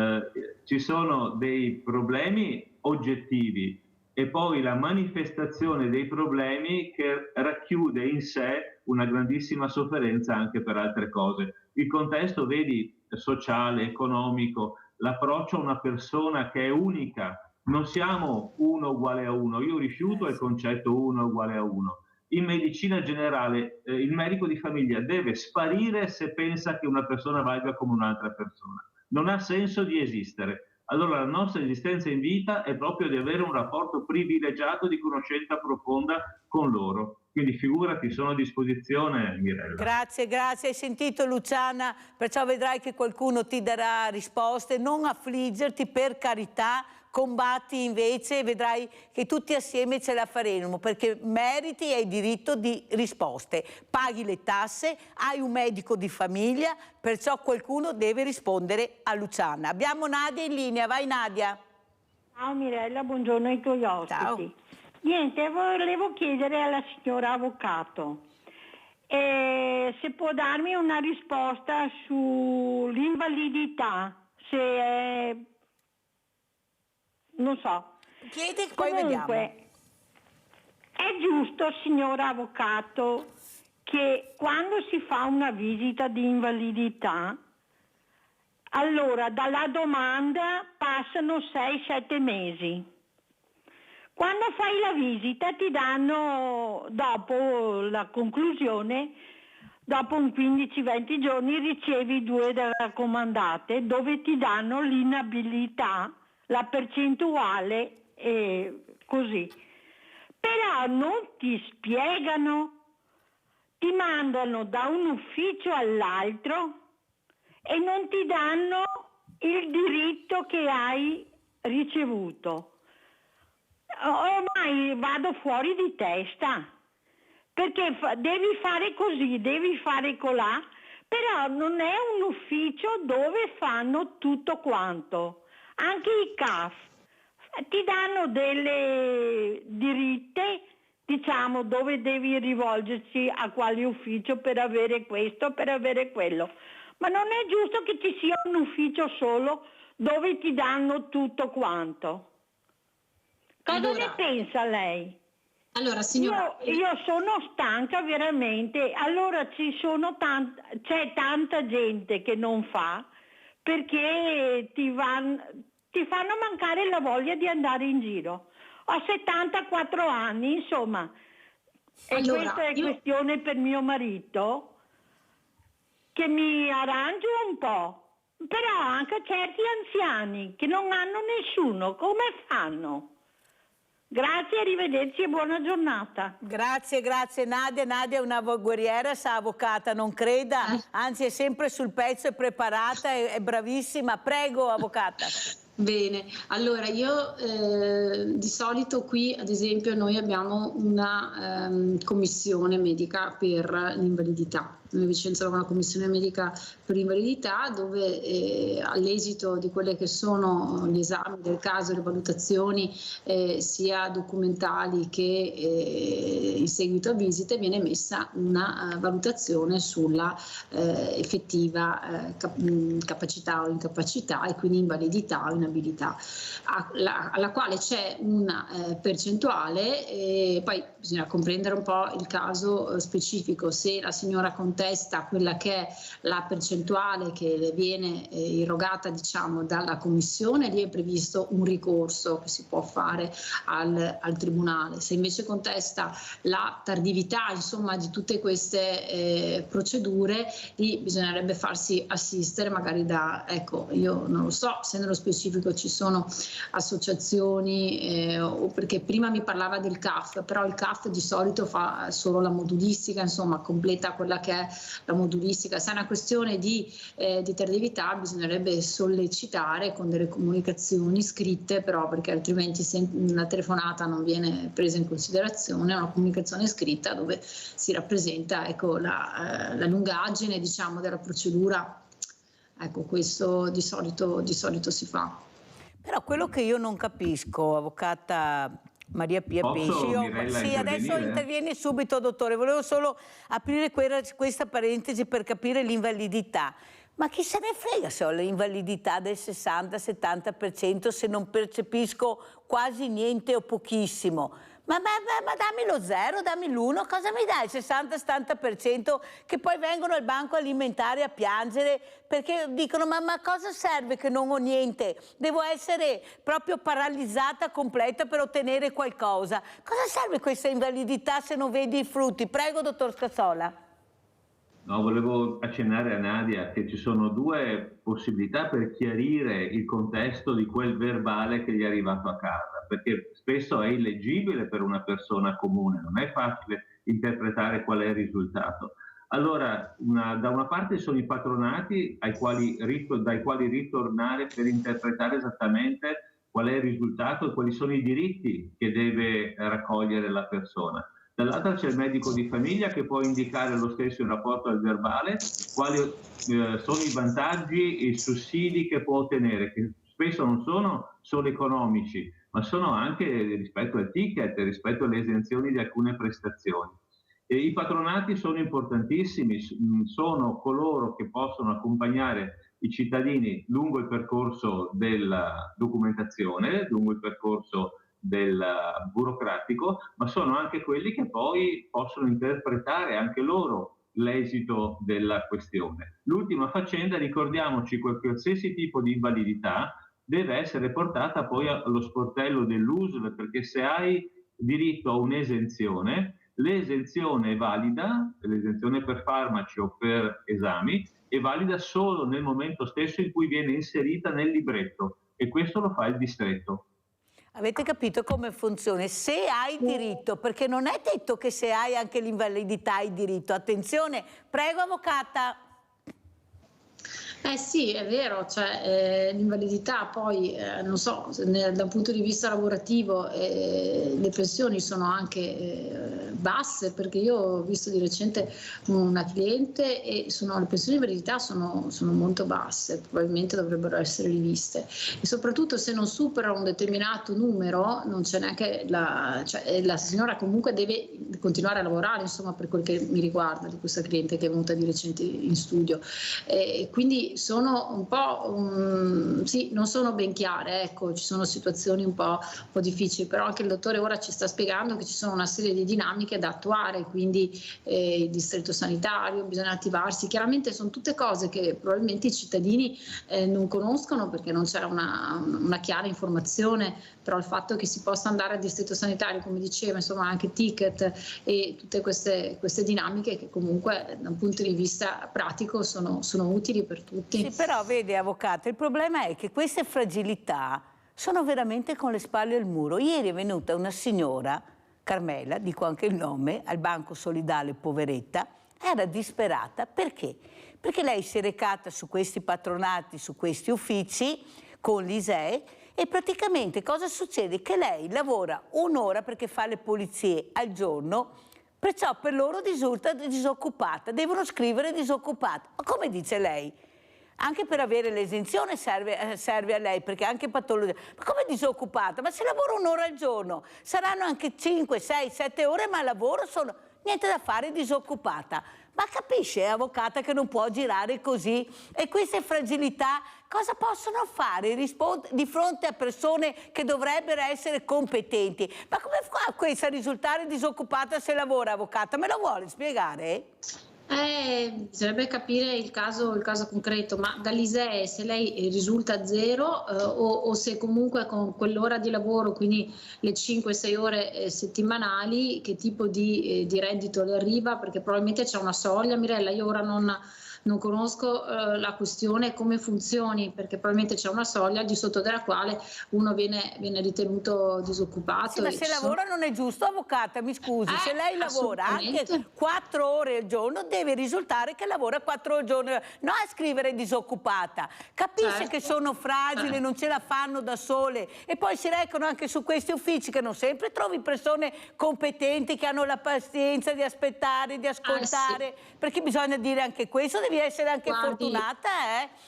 Ci sono dei problemi oggettivi e poi la manifestazione dei problemi che racchiude in sé una grandissima sofferenza anche per altre cose. Il contesto, vedi, sociale, economico, l'approccio a una persona che è unica. Non siamo uno uguale a uno, io rifiuto il concetto uno uguale a uno. In medicina generale il medico di famiglia deve sparire se pensa che una persona valga come un'altra persona. Non ha senso di esistere. Allora la nostra esistenza in vita è proprio di avere un rapporto privilegiato di conoscenza profonda con loro. Quindi figurati, sono a disposizione, Mirella. Grazie, grazie. Hai sentito Luciana, perciò vedrai che qualcuno ti darà risposte. Non affliggerti, per carità. Combatti invece e vedrai che tutti assieme ce la faremo, perché meriti e hai diritto di risposte. Paghi le tasse, hai un medico di famiglia, perciò qualcuno deve rispondere a Luciana. Abbiamo Nadia in linea, vai Nadia. Ciao Mirella, buongiorno ai tuoi ospiti. Ciao. Niente, volevo chiedere alla signora avvocato, se può darmi una risposta sull'invalidità, se è... non so. Chiedi, poi Comunque, vediamo. è giusto, signor avvocato, che quando si fa una visita di invalidità, allora dalla domanda passano 6-7 mesi. Quando fai la visita ti danno, dopo la conclusione, dopo un 15-20 giorni ricevi 2 raccomandate dove ti danno l'inabilità, la percentuale e così. Però non ti spiegano, ti mandano da un ufficio all'altro e non ti danno il diritto che hai ricevuto. Ormai vado fuori di testa, perché devi fare così, devi fare colà, però non è un ufficio dove fanno tutto quanto. Anche i CAF ti danno delle diritte, diciamo, dove devi rivolgersi a quale ufficio per avere questo, per avere quello. Ma non è giusto che ci sia un ufficio solo dove ti danno tutto quanto. Cosa ne pensa lei? Allora, signora, Io sono stanca veramente. Allora c'è tanta gente che non fa perché ti fanno mancare la voglia di andare in giro. Ho 74 anni, insomma, e Allora, questa è questione per mio marito, che mi arrangio un po', però anche certi anziani che non hanno nessuno, come fanno? Grazie, arrivederci e buona giornata. Grazie Nadia. Nadia è una guerriera, sa avvocata, non creda, anzi è sempre sul pezzo, è preparata, è bravissima. Prego, avvocata. Bene, allora io di solito qui ad esempio noi abbiamo una commissione medica per l'invalidità. Noi a Vicenza abbiamo una commissione medica per l'invalidità dove all'esito di quelle che sono gli esami del caso, le valutazioni sia documentali che in seguito a visite viene messa una valutazione sulla effettiva capacità o incapacità e quindi invalidità o inabilità, alla quale c'è una percentuale e poi bisogna comprendere un po' il caso specifico. Se la signora contesta quella che è la percentuale che le viene irrogata, diciamo, dalla commissione, lì è previsto un ricorso che si può fare al tribunale. Se invece contesta la tardività, insomma, di tutte queste procedure, lì bisognerebbe farsi assistere magari da, ecco, io non lo so se nello specifico ci sono associazioni o perché prima mi parlava del CAF, però il CAF di solito fa solo la modulistica, insomma completa quella che è la modulistica. Se è una questione di tardività bisognerebbe sollecitare con delle comunicazioni scritte, però perché altrimenti se una telefonata non viene presa in considerazione, è una comunicazione scritta dove si rappresenta, ecco, la lungaggine, diciamo, della procedura. Ecco, questo di solito si fa. Però quello che io non capisco, avvocata Maria Pia Pesci, sì, adesso intervieni subito, dottore, volevo solo aprire questa parentesi per capire l'invalidità. Ma chi se ne frega se ho l'invalidità del 60-70% se non percepisco quasi niente o pochissimo? Ma dammi lo 0, dammi l'1, cosa mi dai? Il 60-70% che poi vengono al banco alimentare a piangere perché dicono ma cosa serve che non ho niente? Devo essere proprio paralizzata completa per ottenere qualcosa. Cosa serve questa invalidità se non vedi i frutti? Prego, dottor Scazzola. No, volevo accennare a Nadia che ci sono due possibilità per chiarire il contesto di quel verbale che gli è arrivato a casa, perché spesso è illeggibile per una persona comune, non è facile interpretare qual è il risultato. Allora, da una parte sono i patronati dai quali ritornare per interpretare esattamente qual è il risultato e quali sono i diritti che deve raccogliere la persona. Dall'altra c'è il medico di famiglia che può indicare lo stesso in rapporto al verbale quali sono i vantaggi e i sussidi che può ottenere, che spesso non sono solo economici, ma sono anche rispetto al ticket, rispetto alle esenzioni di alcune prestazioni. E i patronati sono importantissimi, sono coloro che possono accompagnare i cittadini lungo il percorso della documentazione, lungo il percorso del burocratico, ma sono anche quelli che poi possono interpretare anche loro l'esito della questione. L'ultima faccenda, ricordiamoci che qualsiasi tipo di invalidità deve essere portata poi allo sportello dell'USL, perché se hai diritto a un'esenzione, l'esenzione è valida, l'esenzione per farmaci o per esami, è valida solo nel momento stesso in cui viene inserita nel libretto, e questo lo fa il distretto. Avete capito come funziona? Se hai diritto, perché non è detto che se hai anche l'invalidità hai diritto. Attenzione, prego avvocata. Sì, è vero, cioè, l'invalidità poi, non so, dal punto di vista lavorativo le pensioni sono anche basse, perché io ho visto di recente una cliente e le pensioni di invalidità sono molto basse, probabilmente dovrebbero essere riviste, e soprattutto se non supera un determinato numero non c'è neanche cioè, la signora comunque deve continuare a lavorare, insomma, per quel che mi riguarda di questa cliente che è venuta di recente in studio. Quindi sono un po', sì, non sono ben chiare, ecco, ci sono situazioni un po' difficili, però anche il dottore ora ci sta spiegando che ci sono una serie di dinamiche da attuare, quindi il distretto sanitario, bisogna attivarsi, chiaramente sono tutte cose che probabilmente i cittadini non conoscono perché non c'è una chiara informazione, però il fatto che si possa andare al distretto sanitario, come diceva, insomma anche ticket e tutte queste dinamiche che comunque da un punto di vista pratico sono utili per tutti. Sì, però vede avvocato, il problema è che queste fragilità sono veramente con le spalle al muro. Ieri è venuta una signora, Carmela, dico anche il nome, al Banco Solidale, poveretta, era disperata. Perché? Perché lei si è recata su questi patronati, su questi uffici con l'ISEE, e praticamente cosa succede? Che lei lavora un'ora perché fa le pulizie al giorno, perciò per loro risulta disoccupata, devono scrivere disoccupata. Ma come dice lei? Anche per avere l'esenzione serve a lei, perché anche patologia. Ma come disoccupata? Ma se lavoro un'ora al giorno, saranno anche 5, 6, 7 ore, ma lavoro sono niente da fare, disoccupata. Ma capisce, avvocata, che non può girare così? E queste fragilità cosa possono fare di fronte a persone che dovrebbero essere competenti? Ma come fa questa a risultare disoccupata se lavora, avvocata? Me lo vuole spiegare? Bisognerebbe capire il caso concreto, ma dall'ISEE se lei risulta zero o se comunque con quell'ora di lavoro, quindi le 5-6 ore settimanali, che tipo di reddito le arriva, perché probabilmente c'è una soglia. Mirella, io ora non conosco la questione, come funzioni, perché probabilmente c'è una soglia di sotto della quale uno viene ritenuto disoccupato. Sì, ma se lavora non è giusto, avvocata, mi scusi, se lei lavora anche 4 ore al giorno deve risultare che lavora 4 ore al giorno, no a scrivere disoccupata. Capisce che sono fragili, non ce la fanno da sole, e poi si recano anche su questi uffici che non sempre trovi persone competenti che hanno la pazienza di aspettare, di ascoltare, perché bisogna dire anche questo, devi essere anche fortunata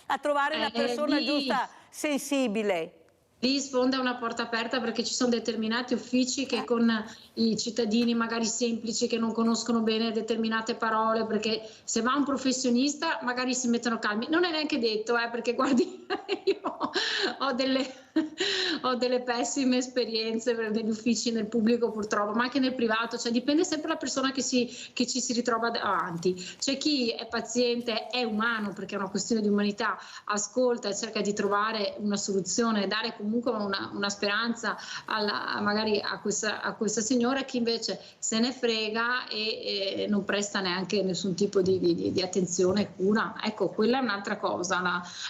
a trovare la persona giusta, sensibile. Lì sfonda una porta aperta, perché ci sono determinati uffici che con i cittadini magari semplici che non conoscono bene determinate parole, perché se va un professionista magari si mettono calmi. Non è neanche detto, perché guardi, io ho delle pessime esperienze negli uffici, nel pubblico purtroppo, ma anche nel privato, cioè dipende sempre dalla persona che ci si ritrova davanti. C'è chi è paziente, è umano, perché è una questione di umanità, ascolta e cerca di trovare una soluzione, dare comunque una speranza magari a questa signora, che invece se ne frega e non presta neanche nessun tipo di attenzione e cura. Ecco, quella è un'altra cosa,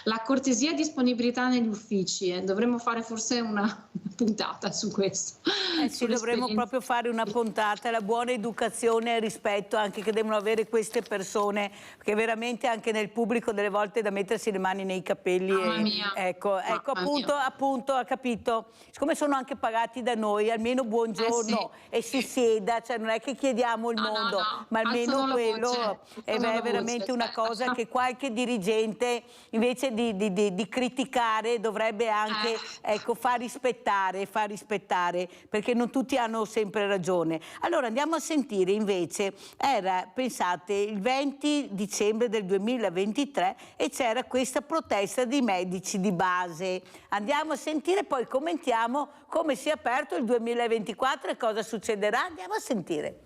la cortesia e disponibilità negli uffici. Dovremmo fare forse una puntata su questo. Sì, dovremmo proprio fare una puntata, la buona educazione e rispetto anche che devono avere queste persone, che veramente anche nel pubblico delle volte è da mettersi le mani nei capelli. Ecco, appunto, ha capito. Siccome sono anche pagati da noi, almeno buongiorno e si sieda, cioè non è che chiediamo il mondo, ma almeno quello è veramente una cosa che qualche dirigente invece di criticare dovrebbe anche far rispettare. fare e fa rispettare, perché non tutti hanno sempre ragione. Allora andiamo a sentire invece, pensate, il 20 dicembre del 2023 e c'era questa protesta dei medici di base. Andiamo a sentire, poi commentiamo come si è aperto il 2024 e cosa succederà. Andiamo a sentire.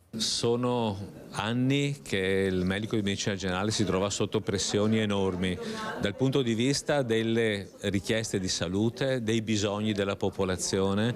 Sono anni che il medico di medicina generale si trova sotto pressioni enormi dal punto di vista delle richieste di salute, dei bisogni della popolazione,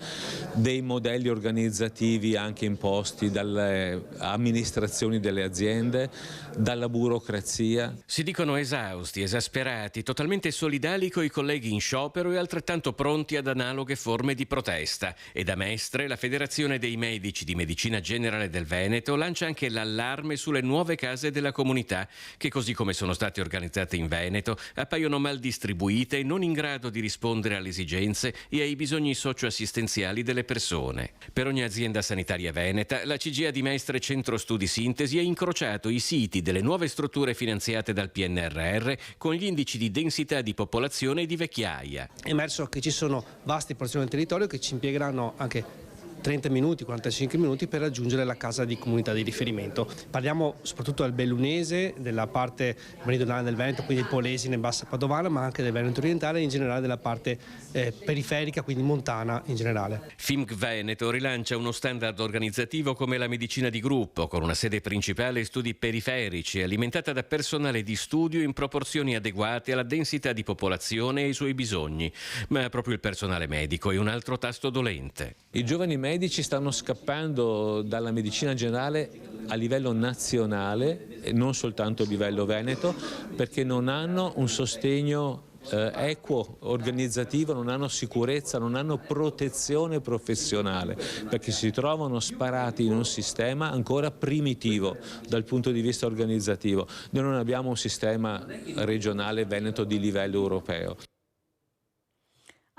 dei modelli organizzativi anche imposti dalle amministrazioni delle aziende, dalla burocrazia. Si dicono esausti, esasperati, totalmente solidali coi colleghi in sciopero e altrettanto pronti ad analoghe forme di protesta. E da Mestre la Federazione dei Medici di Medicina Generale del Veneto lancia anche l'allarme sulle nuove case della comunità che, così come sono state organizzate in Veneto, appaiono mal distribuite e non in grado di rispondere alle esigenze e ai bisogni socioassistenziali delle persone. Per ogni azienda sanitaria veneta, la CGA di Mestre Centro Studi Sintesi ha incrociato i siti delle nuove strutture finanziate dal PNRR con gli indici di densità di popolazione e di vecchiaia. È emerso che ci sono vaste porzioni del territorio che ci impiegheranno anche 30 minuti, 45 minuti per raggiungere la casa di comunità di riferimento. Parliamo soprattutto del bellunese, della parte meridionale del Veneto, quindi Polesine e Bassa Padovana, ma anche del Veneto orientale e in generale della parte periferica, quindi montana in generale. FIMC Veneto rilancia uno standard organizzativo come la medicina di gruppo, con una sede principale e studi periferici, alimentata da personale di studio in proporzioni adeguate alla densità di popolazione e ai suoi bisogni. Ma proprio il personale medico è un altro tasto dolente. I giovani medici stanno scappando dalla medicina generale a livello nazionale e non soltanto a livello veneto, perché non hanno un sostegno equo, organizzativo, non hanno sicurezza, non hanno protezione professionale, perché si trovano sparati in un sistema ancora primitivo dal punto di vista organizzativo. Noi non abbiamo un sistema regionale veneto di livello europeo.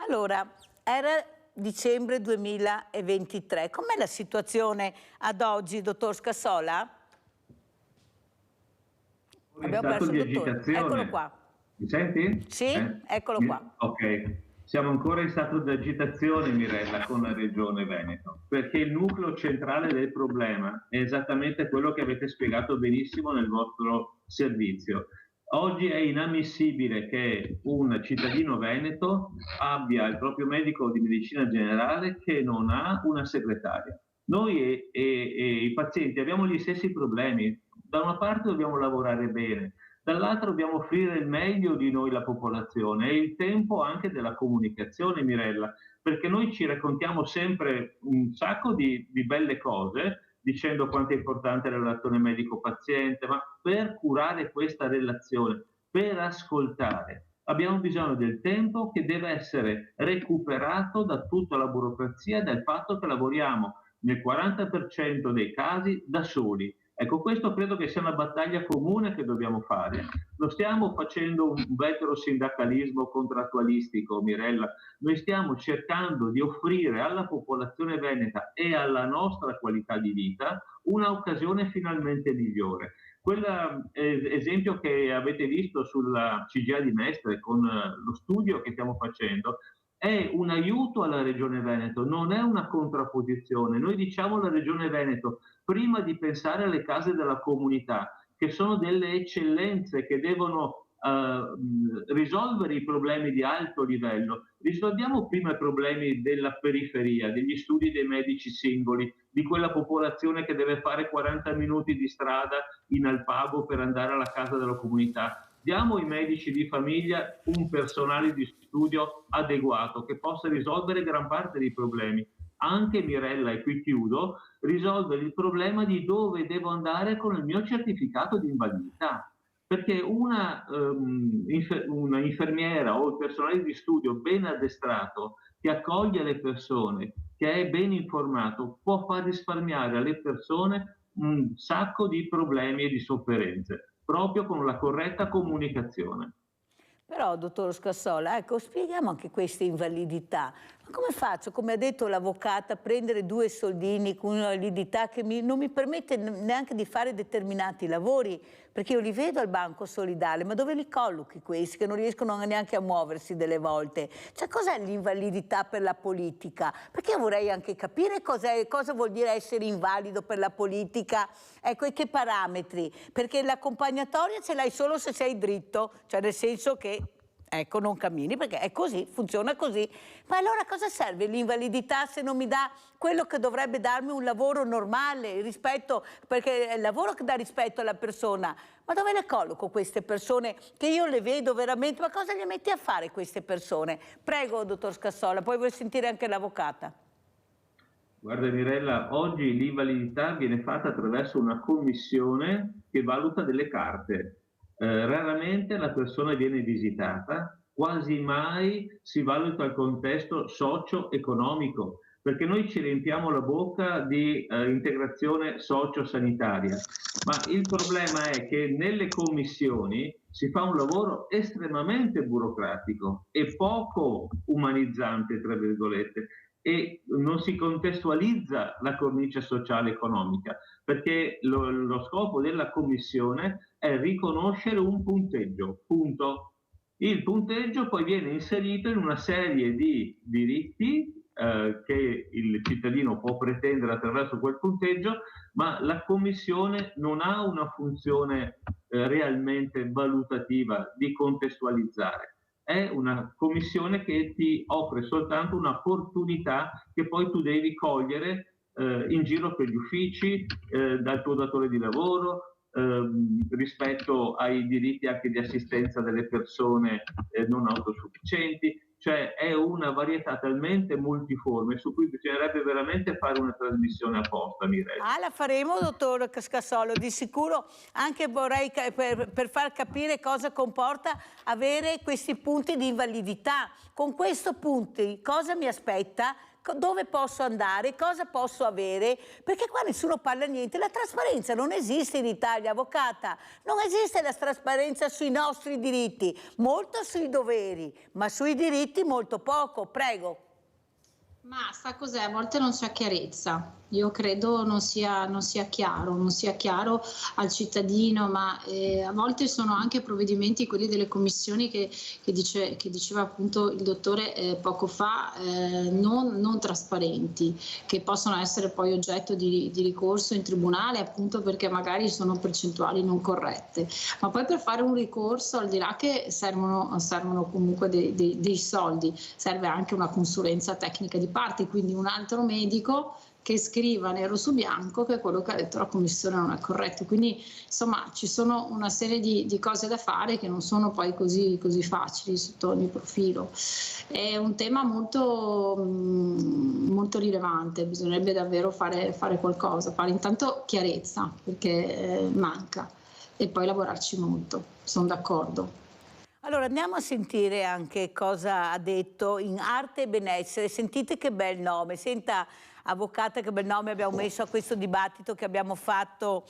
Allora, era dicembre 2023. Com'è la situazione ad oggi, dottor Scassola? Abbiamo perso il dottore. Eccolo qua. Mi senti? Sì, eccolo qua. Ok. Siamo ancora in stato di agitazione, Mirella, con la Regione Veneto, perché il nucleo centrale del problema è esattamente quello che avete spiegato benissimo nel vostro servizio. Oggi è inammissibile che un cittadino veneto abbia il proprio medico di medicina generale che non ha una segretaria. Noi e i pazienti abbiamo gli stessi problemi. Da una parte dobbiamo lavorare bene, dall'altra dobbiamo offrire il meglio di noi la popolazione e il tempo anche della comunicazione, Mirella, perché noi ci raccontiamo sempre un sacco di belle cose, dicendo quanto è importante la relazione medico-paziente, ma per curare questa relazione, per ascoltare, abbiamo bisogno del tempo che deve essere recuperato da tutta la burocrazia e dal fatto che lavoriamo nel 40% dei casi da soli. Ecco, questo credo che sia una battaglia comune che dobbiamo fare. Non stiamo facendo un veterosindacalismo contrattualistico, Mirella, noi stiamo cercando di offrire alla popolazione veneta e alla nostra qualità di vita un'occasione finalmente migliore. Quell'esempio che avete visto sulla CGA di Mestre con lo studio che stiamo facendo è un aiuto alla Regione Veneto, non è una contrapposizione. Noi diciamo alla Regione Veneto, prima di pensare alle case della comunità, che sono delle eccellenze che devono risolvere i problemi di alto livello, risolviamo prima i problemi della periferia, degli studi dei medici singoli, di quella popolazione che deve fare 40 minuti di strada in Alpago per andare alla casa della comunità. Diamo ai medici di famiglia un personale di studio adeguato che possa risolvere gran parte dei problemi. Anche, Mirella, e qui chiudo, risolvere il problema di dove devo andare con il mio certificato di invalidità. Perché una infermiera o il personale di studio ben addestrato che accoglie le persone, che è ben informato, può far risparmiare alle persone un sacco di problemi e di sofferenze, proprio con la corretta comunicazione. Però, dottor Scassola, ecco, spieghiamo anche queste invalidità. come faccio, come ha detto l'avvocata, a prendere 2 soldini con una validità che non mi permette neanche di fare determinati lavori, perché io li vedo al banco solidale, ma dove li collochi questi che non riescono neanche a muoversi delle volte? Cioè, cos'è l'invalidità per la politica? Perché io vorrei anche capire cosa vuol dire essere invalido per la politica, ecco, e che parametri, perché l'accompagnatoria ce l'hai solo se sei dritto, cioè nel senso che ecco, non cammini, perché è così, funziona così. Ma allora cosa serve l'invalidità se non mi dà quello che dovrebbe darmi un lavoro normale, rispetto, perché è il lavoro che dà rispetto alla persona. Ma dove le colloco queste persone che io le vedo veramente? Ma cosa le metti a fare queste persone? Prego, dottor Scassola, poi vuoi sentire anche l'avvocata. Guarda Mirella, oggi l'invalidità viene fatta attraverso una commissione che valuta delle carte. Raramente la persona viene visitata, quasi mai si valuta il contesto socio-economico, perché noi ci riempiamo la bocca di integrazione socio-sanitaria, ma il problema è che nelle commissioni si fa un lavoro estremamente burocratico e poco umanizzante, tra virgolette, e non si contestualizza la cornice sociale economica, perché lo scopo della commissione è riconoscere un punteggio, punto. Il punteggio poi viene inserito in una serie di diritti che il cittadino può pretendere attraverso quel punteggio, ma la commissione non ha una funzione realmente valutativa di contestualizzare. È una commissione che ti offre soltanto un'opportunità che poi tu devi cogliere in giro per gli uffici, dal tuo datore di lavoro, rispetto ai diritti anche di assistenza delle persone non autosufficienti. Cioè è una varietà talmente multiforme su cui bisognerebbe veramente fare una trasmissione apposta, Mirella. La faremo, dottor Scassolo, di sicuro. Anche vorrei per far capire cosa comporta avere questi punti di invalidità. Con questi punti cosa mi aspetta? Dove posso andare, cosa posso avere, perché qua nessuno parla niente. La trasparenza non esiste in Italia, avvocata, non esiste la trasparenza sui nostri diritti, molto sui doveri, ma sui diritti molto poco. Prego. Ma sa cos'è? A volte non c'è chiarezza. Io credo non sia chiaro al cittadino, ma a volte sono anche provvedimenti, quelli delle commissioni che diceva appunto il dottore poco fa, non trasparenti, che possono essere poi oggetto di ricorso in tribunale, appunto perché magari sono percentuali non corrette. Ma poi per fare un ricorso, al di là che servono comunque dei soldi, serve anche una consulenza tecnica di parte, quindi un altro medico che scriva nero su bianco che quello che ha detto la commissione non è corretto. Quindi insomma ci sono una serie di cose da fare che non sono poi così facili sotto ogni profilo. È un tema molto rilevante, bisognerebbe davvero fare qualcosa, fare intanto chiarezza, perché manca, e poi lavorarci molto, sono d'accordo. Allora andiamo a sentire anche cosa ha detto in Arte e Benessere. Sentite che bel nome, senta avvocata che bel nome abbiamo messo a questo dibattito che abbiamo fatto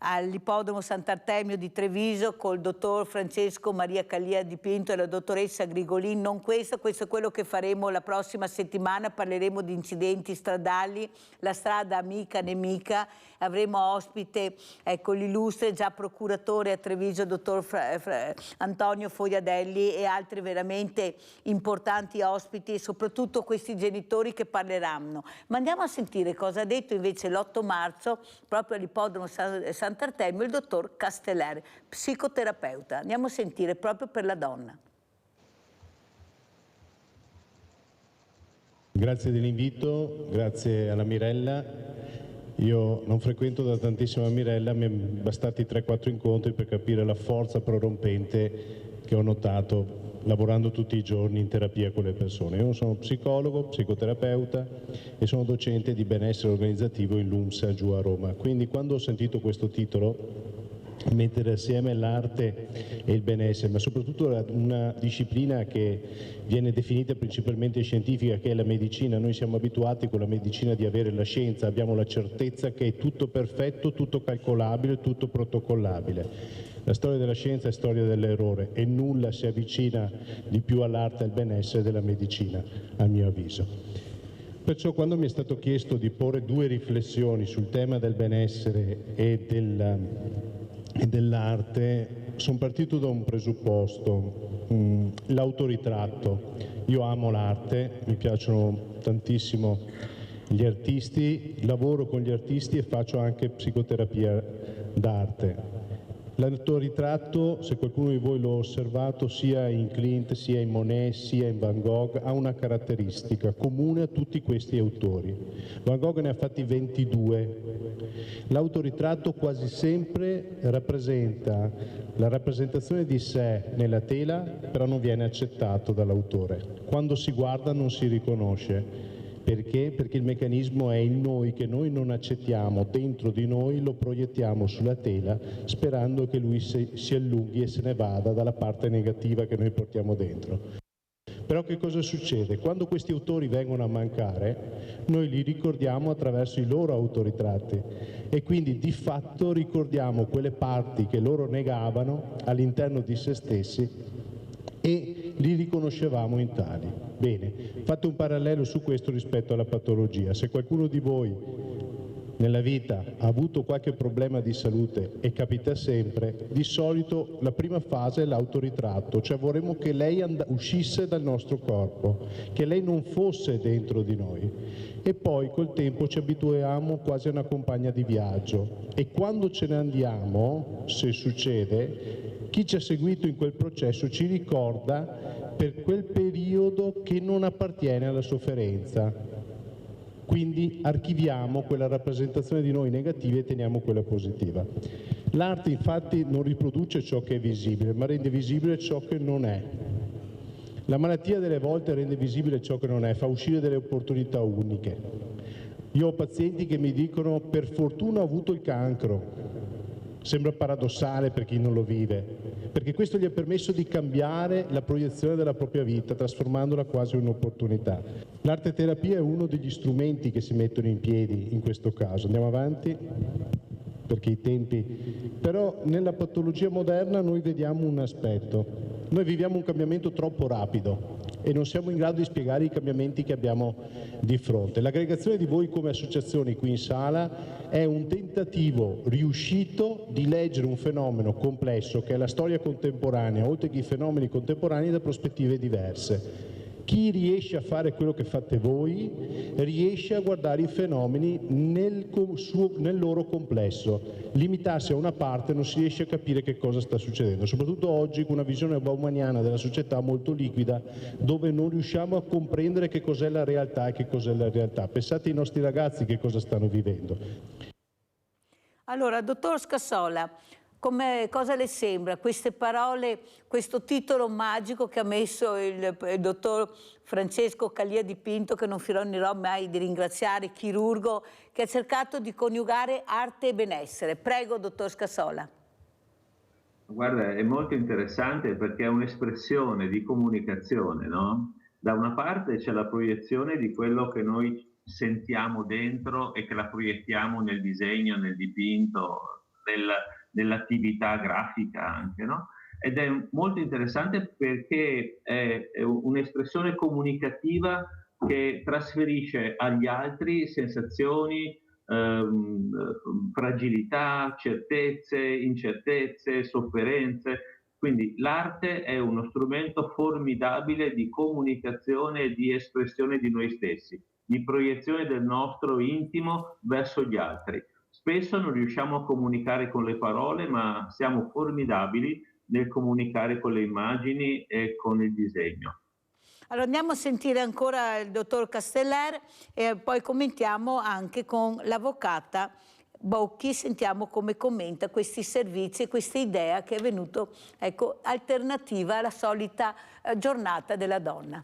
all'Ippodromo Sant'Artemio di Treviso col dottor Francesco Maria Calia di Pinto e la dottoressa Grigolin. Non questo è quello che faremo la prossima settimana, parleremo di incidenti stradali, la strada amica nemica, avremo ospite l'illustre già procuratore a Treviso, dottor Antonio Fogliadelli, e altri veramente importanti ospiti, e soprattutto questi genitori che parleranno. Ma andiamo a sentire cosa ha detto invece l'8 marzo proprio all'Ippodromo Sant'Artemio il dottor Casteller, psicoterapeuta. Andiamo a sentire proprio per la donna. Grazie dell'invito, grazie alla Mirella. Io non frequento da tantissimo la Mirella, mi sono bastati 3-4 incontri per capire la forza prorompente che ho notato lavorando tutti i giorni in terapia con le persone. Io sono psicologo, psicoterapeuta e sono docente di benessere organizzativo in LUMSA giù a Roma. Quindi quando ho sentito questo titolo mettere assieme l'arte e il benessere, ma soprattutto una disciplina che viene definita principalmente scientifica, che è la medicina. Noi siamo abituati con la medicina di avere la scienza, abbiamo la certezza che è tutto perfetto, tutto calcolabile, tutto protocollabile. La storia della scienza è storia dell'errore e nulla si avvicina di più all'arte e al benessere della medicina, a mio avviso. Perciò quando mi è stato chiesto di porre due riflessioni sul tema del benessere e dell'arte, sono partito da un presupposto, l'autoritratto. Io amo l'arte, mi piacciono tantissimo gli artisti, lavoro con gli artisti e faccio anche psicoterapia d'arte. L'autoritratto, se qualcuno di voi l'ha osservato, sia in Klimt, sia in Monet, sia in Van Gogh, ha una caratteristica comune a tutti questi autori. Van Gogh ne ha fatti 22. L'autoritratto quasi sempre rappresenta la rappresentazione di sé nella tela, però non viene accettato dall'autore. Quando si guarda non si riconosce. Perché? Perché il meccanismo è il noi che noi non accettiamo dentro di noi, lo proiettiamo sulla tela sperando che lui si allunghi e se ne vada dalla parte negativa che noi portiamo dentro. Però che cosa succede? Quando questi autori vengono a mancare, noi li ricordiamo attraverso i loro autoritratti e quindi di fatto ricordiamo quelle parti che loro negavano all'interno di se stessi e li riconoscevamo in tali. Bene, fate un parallelo su questo rispetto alla patologia. Se qualcuno di voi nella vita ha avuto qualche problema di salute, e capita sempre, di solito la prima fase è l'autoritratto, cioè vorremmo che lei uscisse dal nostro corpo, che lei non fosse dentro di noi. E poi col tempo ci abituiamo quasi a una compagna di viaggio e quando ce ne andiamo, se succede, chi ci ha seguito in quel processo ci ricorda per quel periodo che non appartiene alla sofferenza. Quindi archiviamo quella rappresentazione di noi negativa e teniamo quella positiva. L'arte infatti non riproduce ciò che è visibile, ma rende visibile ciò che non è. La malattia delle volte rende visibile ciò che non è, fa uscire delle opportunità uniche. Io ho pazienti che mi dicono: per fortuna ho avuto il cancro. Sembra paradossale per chi non lo vive, perché questo gli ha permesso di cambiare la proiezione della propria vita, trasformandola quasi in un'opportunità. L'arte terapia è uno degli strumenti che si mettono in piedi in questo caso. Andiamo avanti, perché i tempi... Però nella patologia moderna noi vediamo un aspetto. Noi viviamo un cambiamento troppo rapido e non siamo in grado di spiegare i cambiamenti che abbiamo di fronte. L'aggregazione di voi come associazioni qui in sala è un tentativo riuscito di leggere un fenomeno complesso che è la storia contemporanea, oltre che i fenomeni contemporanei, da prospettive diverse. Chi riesce a fare quello che fate voi riesce a guardare i fenomeni nel loro complesso. Limitarsi a una parte non si riesce a capire che cosa sta succedendo, soprattutto oggi con una visione baumaniana della società molto liquida, dove non riusciamo a comprendere che cos'è la realtà e che cos'è la realtà. Pensate ai nostri ragazzi che cosa stanno vivendo. Allora, dottor Scassola, cosa le sembra queste parole, questo titolo magico che ha messo il dottor Francesco Calia di Pinto, che non finirò mai di ringraziare, chirurgo, che ha cercato di coniugare arte e benessere. Prego, dottor Scassola. Guarda, è molto interessante perché è un'espressione di comunicazione, no? Da una parte c'è la proiezione di quello che noi sentiamo dentro e che la proiettiamo nel disegno, nel dipinto, nell'attività grafica anche, no? Ed è molto interessante perché è un'espressione comunicativa che trasferisce agli altri sensazioni, fragilità, certezze, incertezze, sofferenze. Quindi l'arte è uno strumento formidabile di comunicazione e di espressione di noi stessi, di proiezione del nostro intimo verso gli altri. Spesso non riusciamo a comunicare con le parole, ma siamo formidabili nel comunicare con le immagini e con il disegno. Allora andiamo a sentire ancora il dottor Casteller e poi commentiamo anche con l'avvocata Bocchi, sentiamo come commenta questi servizi e questa idea che è venuto, ecco, alternativa alla solita giornata della donna.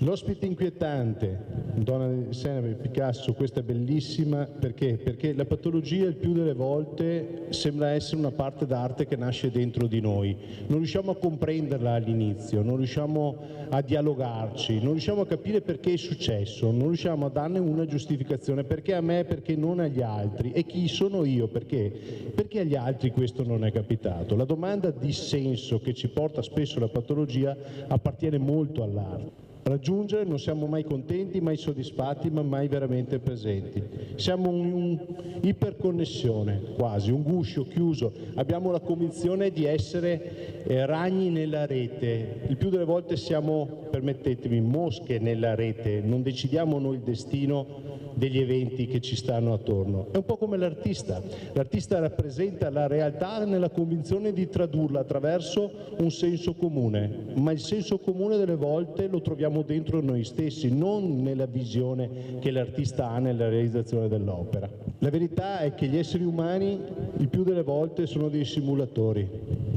L'ospite inquietante, Donna di Senape, Picasso, questa è bellissima perché? Perché la patologia il più delle volte sembra essere una parte d'arte che nasce dentro di noi. Non riusciamo a comprenderla all'inizio, non riusciamo a dialogarci, non riusciamo a capire perché è successo, non riusciamo a darne una giustificazione, perché a me, perché non agli altri, e chi sono io, perché agli altri questo non è capitato. La domanda di senso che ci porta spesso la patologia appartiene molto all'arte. Raggiungere, non siamo mai contenti, mai soddisfatti, ma mai veramente presenti. Siamo in iperconnessione quasi, un guscio chiuso. Abbiamo la convinzione di essere ragni nella rete. Il più delle volte siamo, permettetemi, mosche nella rete. Non decidiamo noi il destino degli eventi che ci stanno attorno. È un po' come l'artista. L'artista rappresenta la realtà nella convinzione di tradurla attraverso un senso comune, ma il senso comune delle volte lo troviamo dentro noi stessi, non nella visione che l'artista ha nella realizzazione dell'opera. La verità è che gli esseri umani il più delle volte sono dei simulatori.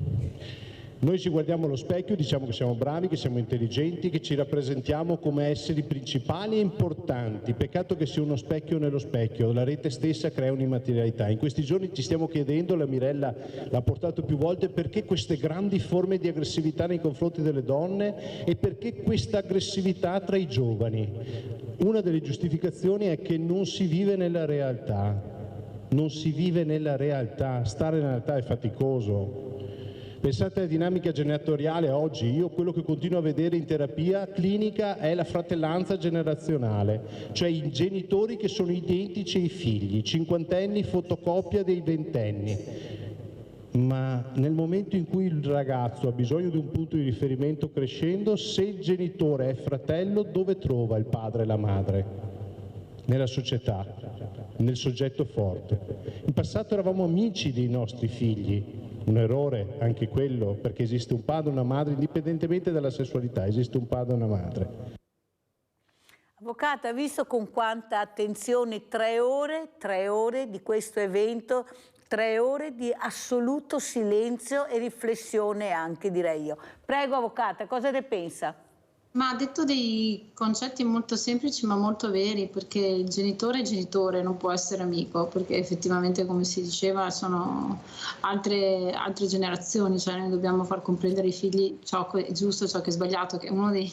Noi ci guardiamo allo specchio, diciamo che siamo bravi, che siamo intelligenti, che ci rappresentiamo come esseri principali e importanti. Peccato che sia uno specchio nello specchio, la rete stessa crea un'immaterialità. In questi giorni ci stiamo chiedendo, la Mirella l'ha portato più volte, perché queste grandi forme di aggressività nei confronti delle donne e perché questa aggressività tra i giovani. Una delle giustificazioni è che non si vive nella realtà, non si vive nella realtà, stare nella realtà è faticoso. Pensate alla dinamica genitoriale oggi, io quello che continuo a vedere in terapia clinica è la fratellanza generazionale, cioè i genitori che sono identici ai figli, cinquantenni fotocopia dei ventenni. Ma nel momento in cui il ragazzo ha bisogno di un punto di riferimento crescendo, se il genitore è fratello, dove trova il padre e la madre? Nella società, nel soggetto forte. In passato eravamo amici dei nostri figli. Un errore anche quello, perché esiste un padre e una madre, indipendentemente dalla sessualità, esiste un padre e una madre. Avvocata, visto con quanta attenzione 3 ore di questo evento, 3 ore di assoluto silenzio e riflessione anche, direi io. Prego, Avvocata, cosa ne pensa? Ma ha detto dei concetti molto semplici ma molto veri, perché il genitore è genitore, non può essere amico, perché effettivamente, come si diceva, sono altre generazioni, cioè noi dobbiamo far comprendere ai figli ciò che è giusto, ciò che è sbagliato, che è uno dei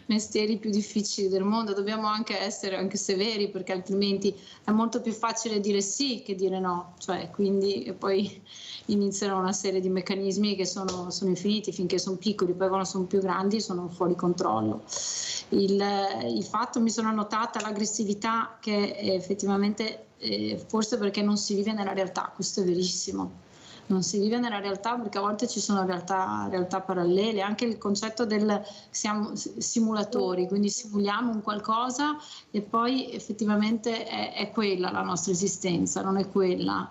mestieri più difficili del mondo. Dobbiamo anche essere anche severi, perché altrimenti è molto più facile dire sì che dire no, cioè quindi e poi iniziano una serie di meccanismi che sono infiniti finché sono piccoli, poi quando sono più grandi sono fuori controllo. Il fatto, mi sono annotata l'aggressività, che effettivamente forse perché non si vive nella realtà, questo è verissimo. Non si vive nella realtà, perché a volte ci sono realtà parallele, anche il concetto del siamo simulatori, quindi simuliamo un qualcosa e poi effettivamente è quella la nostra esistenza, non è quella.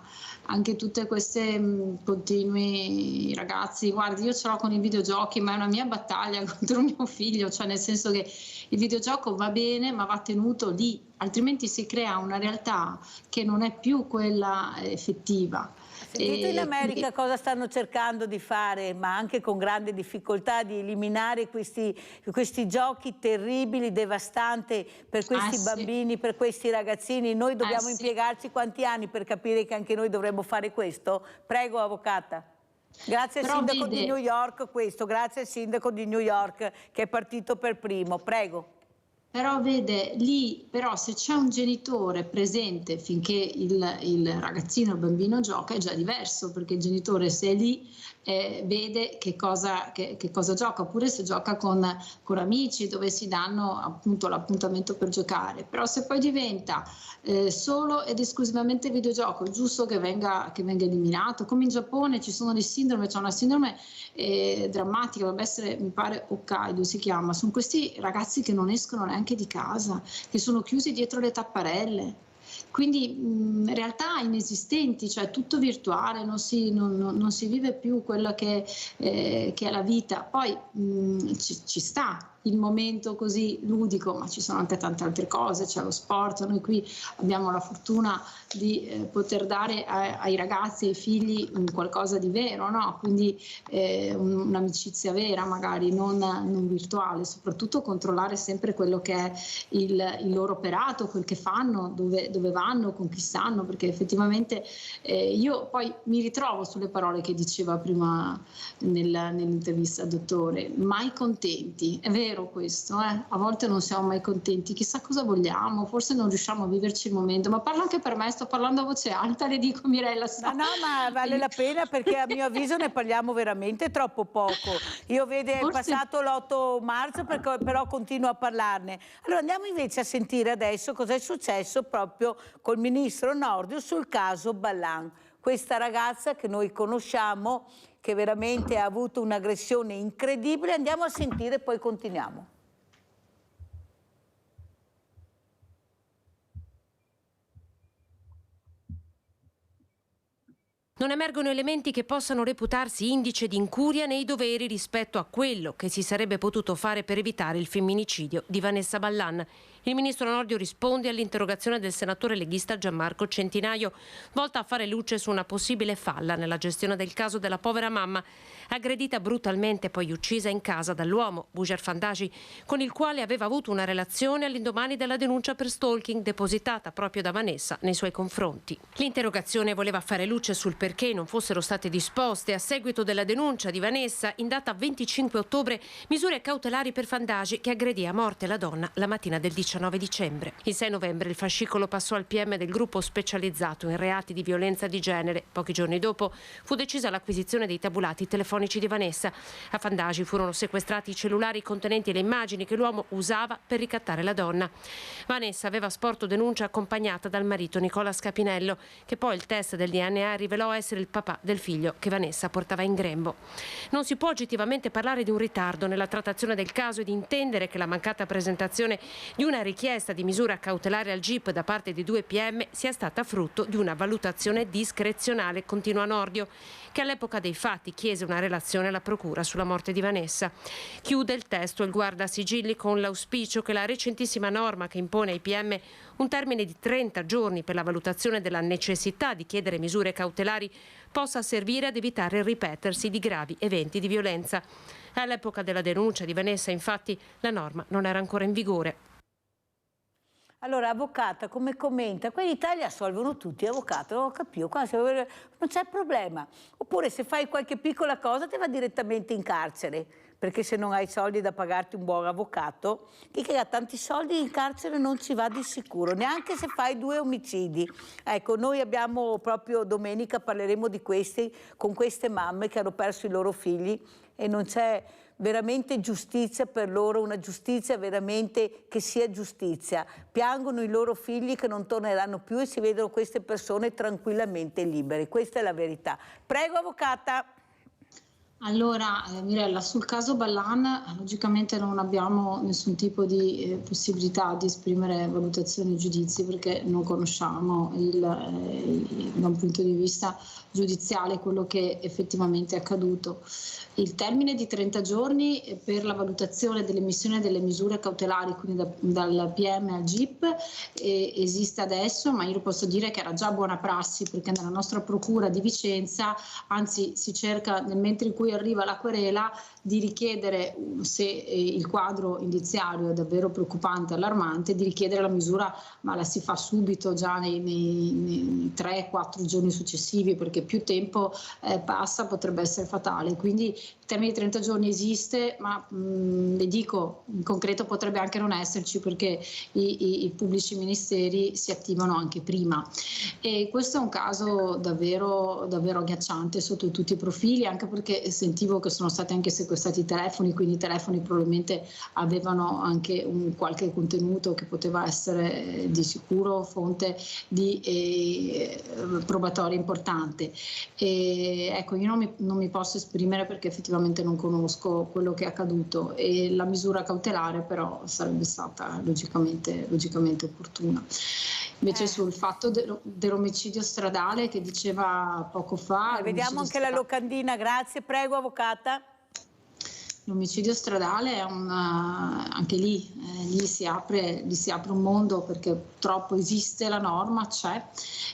Anche tutte queste continui ragazzi, guardi, io ce l'ho con i videogiochi, ma è una mia battaglia contro mio figlio, cioè nel senso che il videogioco va bene ma va tenuto lì, altrimenti si crea una realtà che non è più quella effettiva. Sentite in America cosa stanno cercando di fare, ma anche con grande difficoltà, di eliminare questi giochi terribili, devastanti per questi bambini, per questi ragazzini. Noi dobbiamo impiegarci quanti anni per capire che anche noi dovremmo fare questo? Prego, Avvocata. Grazie al sindaco di New York grazie al sindaco di New York che è partito per primo. Prego. Però vede, lì però se c'è un genitore presente finché il ragazzino, il bambino gioca, è già diverso, perché il genitore, se è lì, vede che cosa gioca, oppure se gioca con amici dove si danno appunto l'appuntamento per giocare. Però se poi diventa solo ed esclusivamente videogioco, è giusto che venga eliminato. Come in Giappone ci sono dei sindrome, c'è una sindrome drammatica, dovrebbe essere, mi pare Hokkaido si chiama, sono questi ragazzi che non escono neanche di casa, che sono chiusi dietro le tapparelle. Quindi realtà inesistenti, cioè tutto virtuale, non si vive più quello che è la vita. Poi ci sta il momento così ludico, ma ci sono anche tante altre cose, c'è lo sport. Noi qui abbiamo la fortuna di poter dare ai ragazzi e ai figli qualcosa di vero, no? Quindi un'amicizia vera, magari non virtuale, soprattutto controllare sempre quello che è il loro operato, quel che fanno, dove vanno, con chi stanno, perché effettivamente io poi mi ritrovo sulle parole che diceva prima nell'intervista al dottore, mai contenti, è vero questo, a volte non siamo mai contenti, chissà cosa vogliamo, forse non riusciamo a viverci il momento, ma parlo anche per me, sto parlando a voce alta, le dico Mirella. No, ma vale la pena, perché a mio avviso ne parliamo veramente troppo poco. Io vedo è passato l'8 marzo, però continuo a parlarne. Allora andiamo invece a sentire adesso cosa è successo proprio col ministro Nordio sul caso Ballan. Questa ragazza che noi conosciamo, che veramente ha avuto un'aggressione incredibile. Andiamo a sentire e poi continuiamo. Non emergono elementi che possano reputarsi indice di incuria nei doveri rispetto a quello che si sarebbe potuto fare per evitare il femminicidio di Vanessa Ballan. Il ministro Nordio risponde all'interrogazione del senatore leghista Gianmarco Centinaio, volta a fare luce su una possibile falla nella gestione del caso della povera mamma, aggredita brutalmente e poi uccisa in casa dall'uomo, Bujar Fandagi, con il quale aveva avuto una relazione all'indomani della denuncia per stalking depositata proprio da Vanessa nei suoi confronti. L'interrogazione voleva fare luce sul perché non fossero state disposte, a seguito della denuncia di Vanessa, in data 25 ottobre, misure cautelari per Fandagi, che aggredì a morte la donna la mattina del 19 dicembre. Il 6 novembre il fascicolo passò al PM del gruppo specializzato in reati di violenza di genere. Pochi giorni dopo fu decisa l'acquisizione dei tabulati telefonici di Vanessa. A Fandagi furono sequestrati i cellulari contenenti le immagini che l'uomo usava per ricattare la donna. Vanessa aveva sporto denuncia accompagnata dal marito Nicola Scapinello, che poi il test del DNA rivelò essere il papà del figlio che Vanessa portava in grembo. Non si può oggettivamente parlare di un ritardo nella trattazione del caso ed intendere che la mancata presentazione di una richiesta di misura cautelare al GIP da parte di 2 PM sia stata frutto di una valutazione discrezionale, continua Nordio, che all'epoca dei fatti chiese una relazione alla procura sulla morte di Vanessa. Chiude il testo il guardasigilli con l'auspicio che la recentissima norma che impone ai PM un termine di 30 giorni per la valutazione della necessità di chiedere misure cautelari possa servire ad evitare il ripetersi di gravi eventi di violenza. All'epoca della denuncia di Vanessa, infatti, la norma non era ancora in vigore. Allora, avvocata, come commenta? Qua in Italia assolvono tutti, avvocato, non ho capito, qua non c'è problema. Oppure se fai qualche piccola cosa ti va direttamente in carcere, perché se non hai soldi da pagarti un buon avvocato, chi che ha tanti soldi in carcere non ci va di sicuro, neanche se fai 2 omicidi. Ecco, noi abbiamo proprio domenica, parleremo di questi, con queste mamme che hanno perso i loro figli e non c'è veramente giustizia per loro, una giustizia veramente che sia giustizia. Piangono i loro figli che non torneranno più e si vedono queste persone tranquillamente libere. Questa è la verità. Prego, avvocata. Allora, Mirella, sul caso Ballan logicamente non abbiamo nessun tipo di possibilità di esprimere valutazioni e giudizi perché non conosciamo da un punto di vista giudiziale quello che effettivamente è accaduto. Il termine di 30 giorni per la valutazione dell'emissione delle misure cautelari, quindi dal PM al GIP, esiste adesso, ma io posso dire che era già buona prassi perché nella nostra procura di Vicenza, anzi si cerca mentre in cui arriva la querela di richiedere, se il quadro indiziario è davvero preoccupante, allarmante, di richiedere la misura, ma la si fa subito già nei 3-4 giorni successivi perché più tempo passa potrebbe essere fatale. Quindi il termine di 30 giorni esiste, ma le dico, in concreto potrebbe anche non esserci perché i pubblici ministeri si attivano anche prima. E questo è un caso davvero, davvero agghiacciante sotto tutti i profili, anche perché sentivo che sono stati anche sequestrati i telefoni, quindi i telefoni probabilmente avevano anche qualche contenuto che poteva essere di sicuro fonte di probatoria importante. Ecco, io non mi posso esprimere perché effettivamente non conosco quello che è accaduto e la misura cautelare però sarebbe stata logicamente opportuna. Invece sul fatto dell'omicidio stradale che diceva poco fa... Vediamo anche la locandina, grazie, prego avvocata. L'omicidio stradale è anche lì si apre un mondo, perché purtroppo esiste la norma, c'è,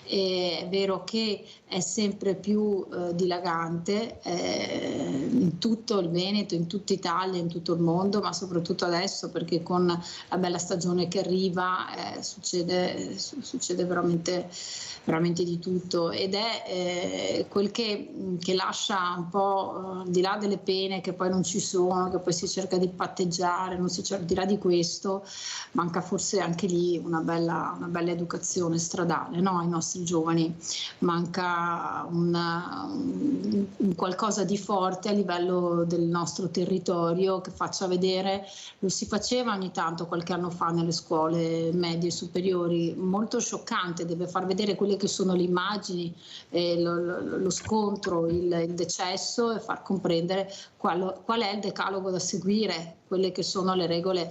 e è vero che è sempre più dilagante in tutto il Veneto, in tutta Italia, in tutto il mondo, ma soprattutto adesso, perché con la bella stagione che arriva succede veramente di tutto, ed è quel che lascia un po' di là delle pene che poi non ci sono, che poi si cerca di patteggiare, non si cerca, al di là di questo manca forse anche lì una bella educazione stradale, no? Ai nostri giovani manca un qualcosa di forte a livello del nostro territorio, che faccia vedere, lo si faceva ogni tanto qualche anno fa nelle scuole medie e superiori, molto scioccante, deve far vedere quelle che sono le immagini, lo scontro, il decesso, e far comprendere qual è il decalogo da seguire, quelle che sono le regole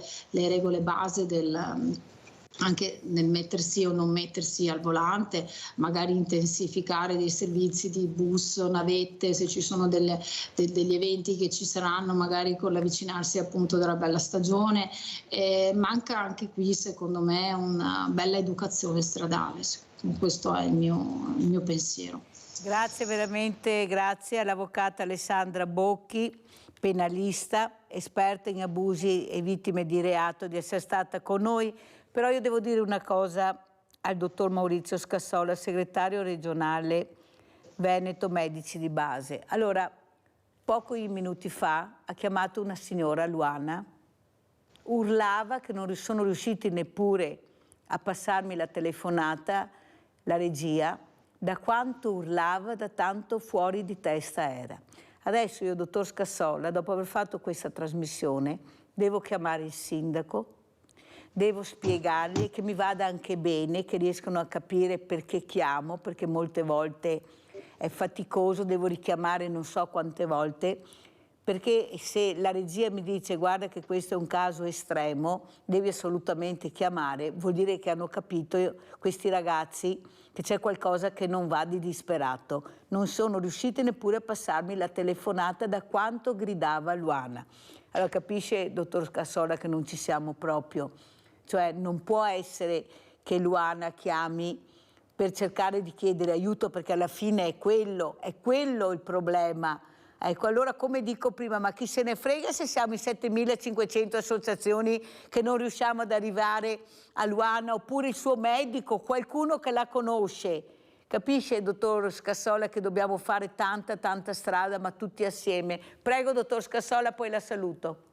base anche nel mettersi o non mettersi al volante, magari intensificare dei servizi di bus o navette se ci sono degli eventi che ci saranno, magari con l'avvicinarsi appunto della bella stagione. Manca anche qui, secondo me, una bella educazione stradale. Questo è il mio pensiero. Grazie, veramente grazie all'avvocata Alessandra Bocchi, penalista, esperta in abusi e vittime di reato, di essere stata con noi. Però io devo dire una cosa al dottor Maurizio Scassola, segretario regionale Veneto Medici di Base. Allora, pochi minuti fa ha chiamato una signora, Luana, urlava che non sono riusciti neppure a passarmi la telefonata, la regia, da quanto urlava, da tanto fuori di testa era. Adesso io, dottor Scassola, dopo aver fatto questa trasmissione, devo chiamare il sindaco, devo spiegargli che mi vada anche bene, che riescano a capire perché chiamo, perché molte volte è faticoso, devo richiamare non so quante volte, perché se la regia mi dice guarda che questo è un caso estremo, devi assolutamente chiamare, vuol dire che hanno capito questi ragazzi che c'è qualcosa che non va di disperato. Non sono riusciti neppure a passarmi la telefonata da quanto gridava Luana. Allora capisce, dottor Scassola, che non ci siamo proprio. Cioè non può essere che Luana chiami per cercare di chiedere aiuto, perché alla fine è quello il problema. Ecco, allora come dico prima, ma chi se ne frega se siamo in 7.500 associazioni che non riusciamo ad arrivare a Luana, oppure il suo medico, qualcuno che la conosce. Capisce, dottor Scassola, che dobbiamo fare tanta strada, ma tutti assieme. Prego, dottor Scassola, poi la saluto.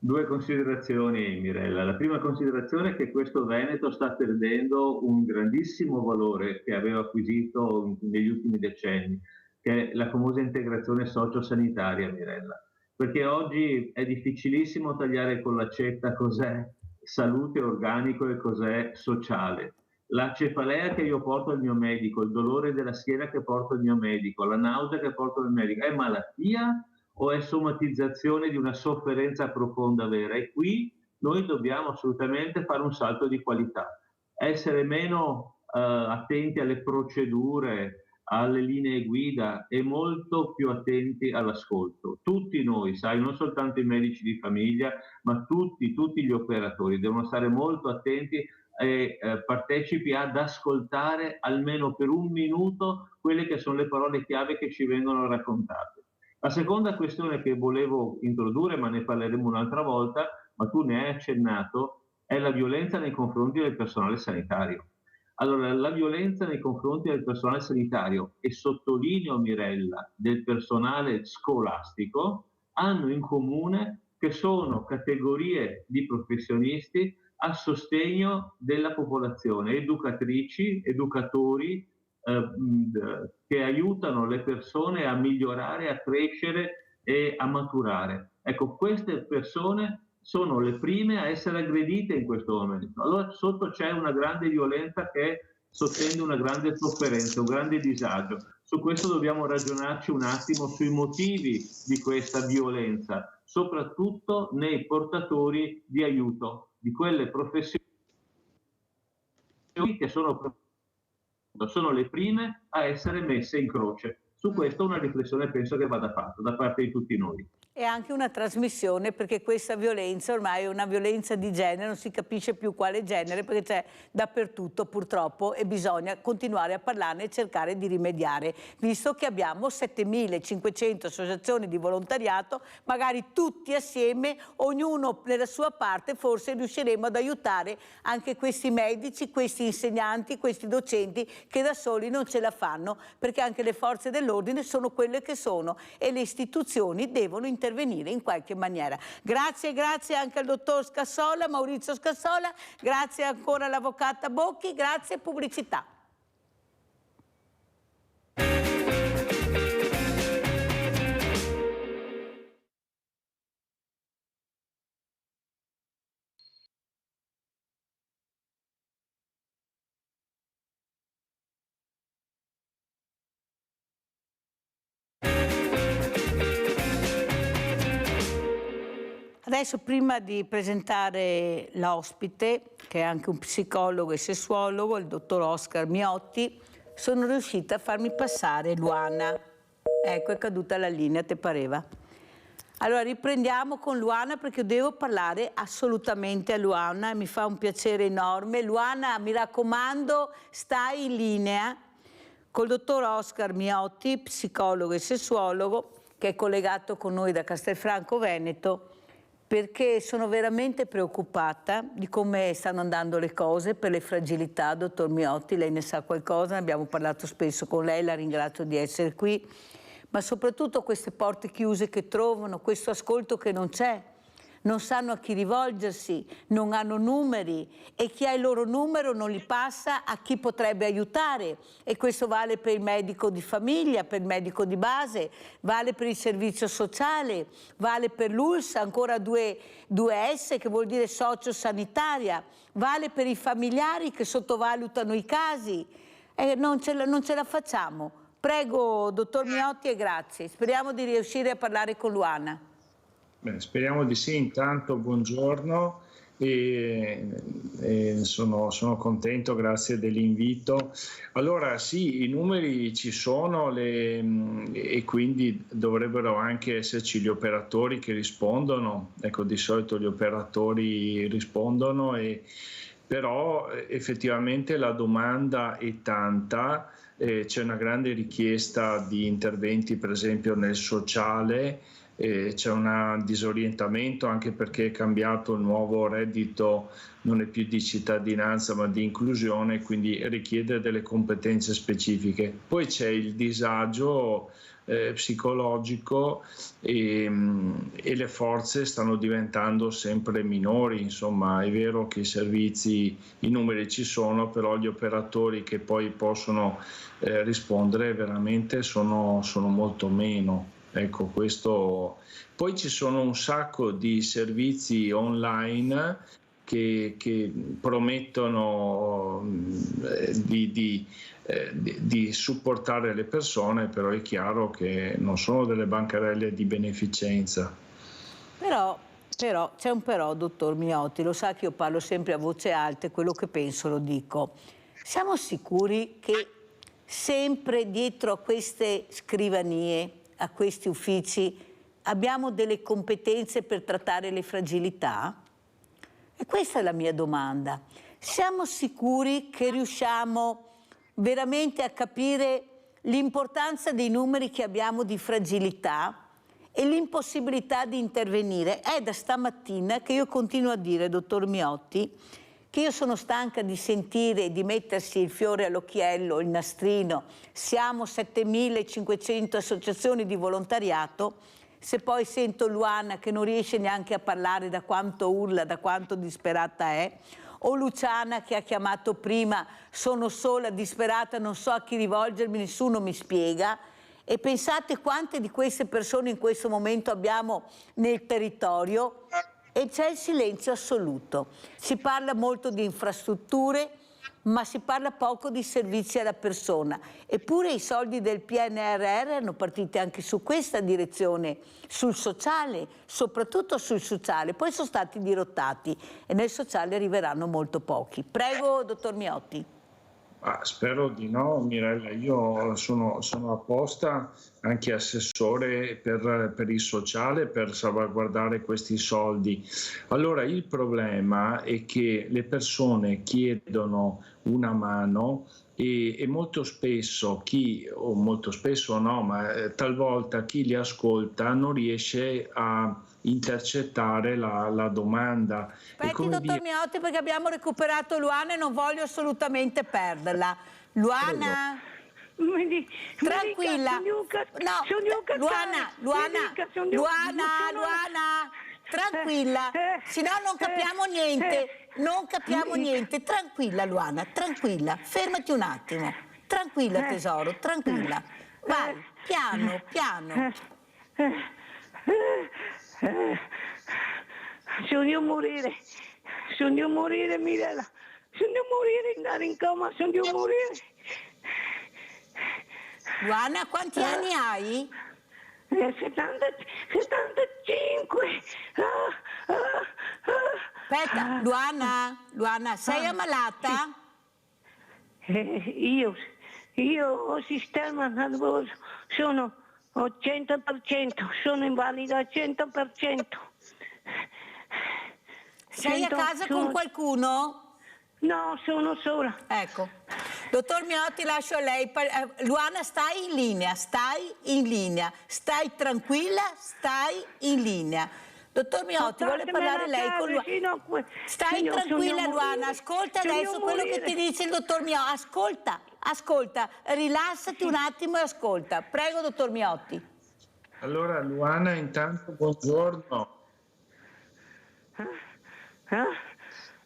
Due considerazioni, Mirella. La prima considerazione è che questo Veneto sta perdendo un grandissimo valore che aveva acquisito negli ultimi decenni, che è la famosa integrazione sociosanitaria, Mirella. Perché oggi è difficilissimo tagliare con l'accetta cos'è salute organico e cos'è sociale. La cefalea che io porto al mio medico, il dolore della schiena che porto al mio medico, la nausea che porto al medico, è malattia o è somatizzazione di una sofferenza profonda vera? E qui noi dobbiamo assolutamente fare un salto di qualità, essere meno attenti alle procedure, alle linee guida e molto più attenti all'ascolto. Tutti noi, sai, non soltanto i medici di famiglia, ma tutti gli operatori devono stare molto attenti e partecipi ad ascoltare almeno per un minuto quelle che sono le parole chiave che ci vengono raccontate. La seconda questione che volevo introdurre, ma ne parleremo un'altra volta, ma tu ne hai accennato, è la violenza nei confronti del personale sanitario. Allora, la violenza nei confronti del personale sanitario, e sottolineo, Mirella, del personale scolastico, hanno in comune che sono categorie di professionisti a sostegno della popolazione, educatrici, educatori, che aiutano le persone a migliorare, a crescere e a maturare. Ecco, queste persone sono le prime a essere aggredite in questo momento. Allora sotto c'è una grande violenza che sottende una grande sofferenza, un grande disagio. Su questo dobbiamo ragionarci un attimo sui motivi di questa violenza, soprattutto nei portatori di aiuto, di quelle professioni che sono le prime a essere messe in croce. Su questo una riflessione penso che vada fatta da parte di tutti noi. è anche una trasmissione, perché questa violenza ormai è una violenza di genere, non si capisce più quale genere, perché c'è dappertutto purtroppo e bisogna continuare a parlarne e cercare di rimediare, visto che abbiamo 7.500 associazioni di volontariato, magari tutti assieme, ognuno nella sua parte, forse riusciremo ad aiutare anche questi medici, questi insegnanti, questi docenti che da soli non ce la fanno, perché anche le forze dell'ordine sono quelle che sono e le istituzioni devono intervenire in qualche maniera. Grazie anche al dottor Scassola, Maurizio Scassola, grazie ancora all'avvocata Bocchi, grazie pubblicità. Adesso, prima di presentare l'ospite, che è anche un psicologo e sessuologo, il dottor Oscar Miotti, sono riuscita a farmi passare Luana. Ecco, è caduta la linea, te pareva? Allora, riprendiamo con Luana, perché devo parlare assolutamente a Luana e mi fa un piacere enorme. Luana, mi raccomando, stai in linea col dottor Oscar Miotti, psicologo e sessuologo, che è collegato con noi da Castelfranco Veneto, perché sono veramente preoccupata di come stanno andando le cose per le fragilità. Dottor Miotti, lei ne sa qualcosa, ne abbiamo parlato spesso con lei, la ringrazio di essere qui, ma soprattutto queste porte chiuse che trovano, questo ascolto che non c'è, non sanno a chi rivolgersi, non hanno numeri e chi ha il loro numero non li passa a chi potrebbe aiutare, e questo vale per il medico di famiglia, per il medico di base, vale per il servizio sociale, vale per l'ULS, ancora 2S che vuol dire sociosanitaria, vale per i familiari che sottovalutano i casi, non ce la facciamo. Prego, dottor Miotti, e grazie. Speriamo di riuscire a parlare con Luana. Beh, speriamo di sì. Intanto buongiorno e sono contento, grazie dell'invito. Allora sì, i numeri ci sono e quindi dovrebbero anche esserci gli operatori che rispondono. Ecco, di solito gli operatori rispondono, però effettivamente la domanda è tanta, c'è una grande richiesta di interventi per esempio nel sociale. C'è un disorientamento anche perché è cambiato il nuovo reddito, non è più di cittadinanza ma di inclusione, quindi richiede delle competenze specifiche. Poi c'è il disagio psicologico e le forze stanno diventando sempre minori. Insomma, è vero che i servizi, i numeri ci sono, però gli operatori che poi possono rispondere veramente sono molto meno. Ecco, questo. Poi ci sono un sacco di servizi online che promettono di supportare le persone, però è chiaro che non sono delle bancarelle di beneficenza. Però c'è un però, dottor Miotti, lo sa che io parlo sempre a voce alta e quello che penso lo dico. Siamo sicuri che sempre dietro a queste scrivanie, a questi uffici, abbiamo delle competenze per trattare le fragilità? E questa è la mia domanda. Siamo sicuri che riusciamo veramente a capire l'importanza dei numeri che abbiamo di fragilità e l'impossibilità di intervenire? È da stamattina che io continuo a dire, dottor Miotti, che io sono stanca di sentire e di mettersi il fiore all'occhiello, il nastrino. Siamo 7.500 associazioni di volontariato, se poi sento Luana che non riesce neanche a parlare da quanto urla, da quanto disperata è, o Luciana che ha chiamato prima, sono sola, disperata, non so a chi rivolgermi, nessuno mi spiega. E pensate quante di queste persone in questo momento abbiamo nel territorio. E c'è il silenzio assoluto. Si parla molto di infrastrutture, ma si parla poco di servizi alla persona. Eppure i soldi del PNRR erano partiti anche su questa direzione, sul sociale, soprattutto sul sociale. Poi sono stati dirottati e nel sociale arriveranno molto pochi. Prego, dottor Miotti. Spero di no, Mirella. Io sono apposta anche assessore per il sociale per salvaguardare questi soldi. Allora, il problema è che le persone chiedono una mano e molto spesso talvolta chi li ascolta non riesce a intercettare la domanda. Aspetti, dottor Miotti, perché abbiamo recuperato Luana e non voglio assolutamente perderla. Luana? Tranquilla. Luana, tranquilla. Se no non capiamo niente. Non capiamo niente. Tranquilla, Luana, tranquilla. Fermati un attimo. Tranquilla, tesoro, tranquilla. Vai, piano, piano. Sogno morire, Mirella, sogno morire, andare in coma, sogno morire. Luana, quanti anni hai? 75. Aspetta, Luana, sei ammalata? Io ho sistema nervoso, sono al 100%, sono invalida al 100%. Sei a casa con qualcuno? No, sono sola. Ecco. Dottor Miotti, lascio a lei. Luana, stai in linea, stai tranquilla, stai in linea. Dottor Miotti, vuole parlare lei con Luana? Stai tranquilla, Luana, ascolta adesso quello che ti dice il dottor Miotti. Ascolta, rilassati un attimo e ascolta. Prego, dottor Miotti. Allora, Luana, intanto buongiorno.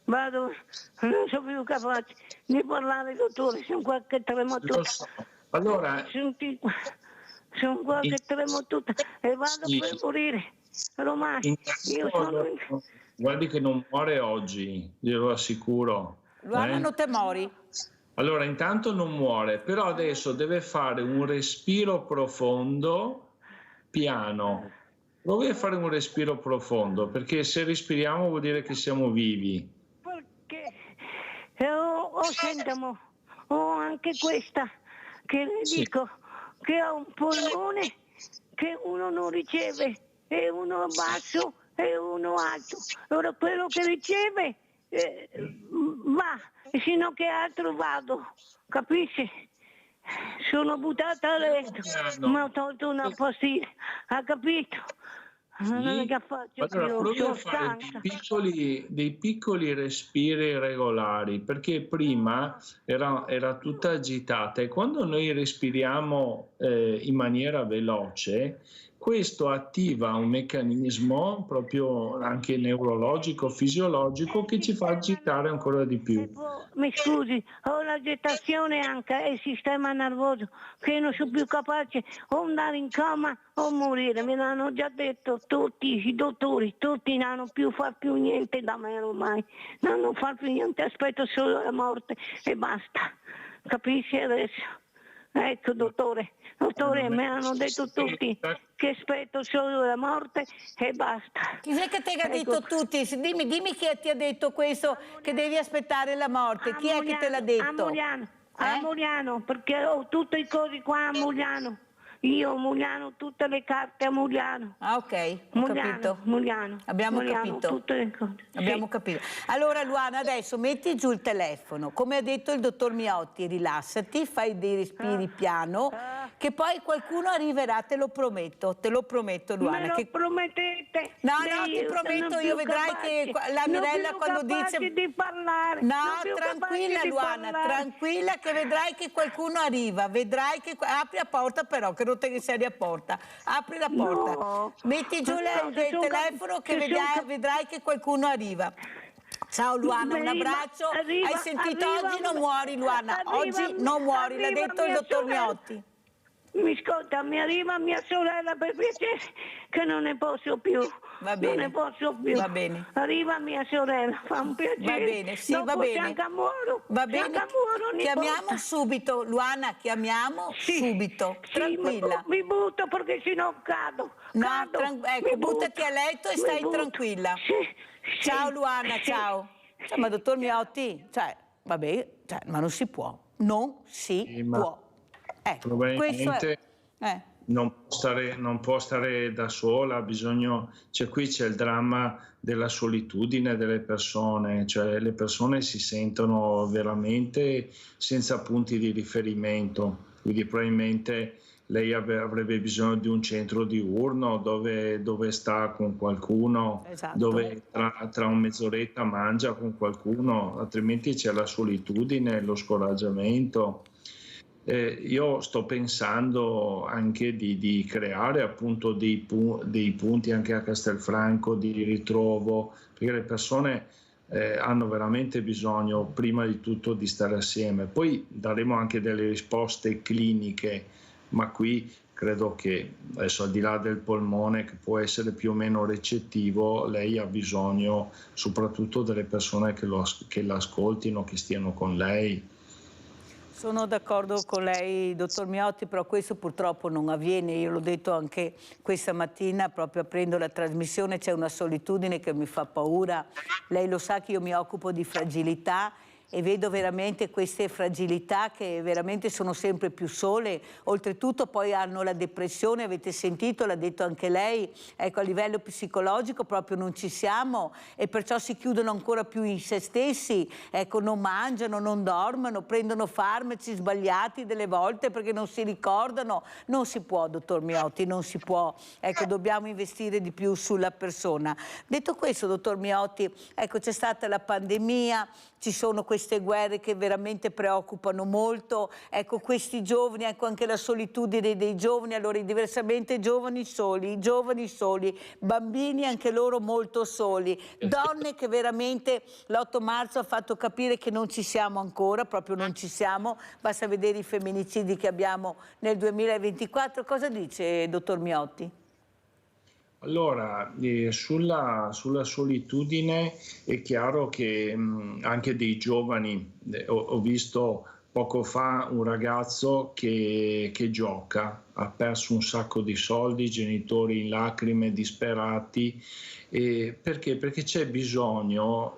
Vado, non sono più capace di parlare, dottore, sono qualche tremotuta. Lo so. Allora, sono qualche tremotuta e vado per morire. Ormai io sono... Guardi che non muore oggi, glielo assicuro. Luana, non te mori. Allora, intanto non muore, però adesso deve fare un respiro profondo, piano. Provi a fare un respiro profondo, perché se respiriamo vuol dire che siamo vivi. Perché ho sintomo, ho anche questa, che le dico, che ho un polmone che uno non riceve, e uno basso e uno alto. Allora quello che riceve va, e sino che altro vado, capisci? Sono buttata a letto, mi ho tolto una pastiglia, ha capito? Non è che faccio allora, più, provi a sono fare stanca. dei piccoli respiri regolari, perché prima era tutta agitata e quando noi respiriamo in maniera veloce, questo attiva un meccanismo proprio anche neurologico, fisiologico, che ci fa agitare ancora di più. Mi scusi, ho l'agitazione anche e il sistema nervoso, che non sono più capace o andare in coma o morire. Me l'hanno già detto tutti i dottori, tutti non più far più niente da me ormai, non far più niente, aspetto solo la morte e basta. Capisci adesso? Ecco, dottore, mi hanno detto tutti che aspetto solo la morte e basta. Chi è che te l'ha detto tutti? Dimmi chi ti ha detto questo, che devi aspettare la morte. Chi è che te l'ha detto? A Mugliano, perché ho tutte le cose qua a Mugliano. Io a Mugliano, tutte le carte a Mugliano. Ah, ok, ho capito. Abbiamo capito. Tutte le cose. Abbiamo capito. Allora, Luana, adesso metti giù il telefono. Come ha detto il dottor Miotti, rilassati, fai dei respiri piano, che poi qualcuno arriverà, te lo prometto, Luana. Me lo promettete? No, ti prometto, io vedrai che la Mirella quando dice... di parlare. No, tranquilla Luana, tranquilla che vedrai che qualcuno arriva, vedrai che... Apri la porta però, che non te ne sei a porta. Apri la porta. No. Metti giù il telefono che vedrai che qualcuno arriva. Ciao Luana, un abbraccio. Hai sentito? Oggi non muori Luana, oggi non muori, l'ha detto il dottor Miotti. Mi ascolta, mi arriva mia sorella per piacere, che non ne posso più. Va bene. Non ne posso più. Va bene. Arriva mia sorella, fa un piacere. Va bene, sì, dopo va bene. Va bene. Chiamiamo subito, Luana, subito. Tranquilla. Mi butto perché sennò cado. Ecco, buttati a letto e stai tranquilla. Ciao Luana, ciao. Ma dottor Miotti, vabbè, ma non si può. non si può. Probabilmente non può stare da sola, qui c'è il dramma della solitudine delle persone, cioè le persone si sentono veramente senza punti di riferimento, quindi probabilmente lei avrebbe bisogno di un centro diurno dove sta con qualcuno, dove tra un mezz'oretta mangia con qualcuno, altrimenti c'è la solitudine, lo scoraggiamento. Io sto pensando anche di creare appunto dei punti anche a Castelfranco di ritrovo, perché le persone hanno veramente bisogno prima di tutto di stare assieme. Poi daremo anche delle risposte cliniche, ma qui credo che adesso, al di là del polmone che può essere più o meno recettivo, lei ha bisogno soprattutto delle persone che l'ascoltino, che stiano con lei. Sono d'accordo con lei, dottor Miotti, però questo purtroppo non avviene. Io l'ho detto anche questa mattina, proprio aprendo la trasmissione, c'è una solitudine che mi fa paura. Lei lo sa che io mi occupo di fragilità e vedo veramente queste fragilità che veramente sono sempre più sole, oltretutto poi hanno la depressione, avete sentito, l'ha detto anche lei, ecco, a livello psicologico proprio non ci siamo e perciò si chiudono ancora più in se stessi, ecco, non mangiano, non dormono, prendono farmaci sbagliati delle volte perché non si ricordano. Non si può, dottor Miotti, non si può, ecco, dobbiamo investire di più sulla persona. Detto questo, dottor Miotti, ecco, c'è stata la pandemia, ci sono queste guerre che veramente preoccupano molto, ecco, questi giovani, ecco anche la solitudine dei giovani, allora diversamente giovani soli, bambini anche loro molto soli, donne che veramente l'8 marzo ha fatto capire che non ci siamo ancora, proprio non ci siamo, basta vedere i femminicidi che abbiamo nel 2024. Cosa dice, dottor Miotti? Allora, sulla solitudine è chiaro che anche dei giovani, ho visto poco fa un ragazzo che gioca, ha perso un sacco di soldi, genitori in lacrime, disperati. Perché? Perché c'è bisogno,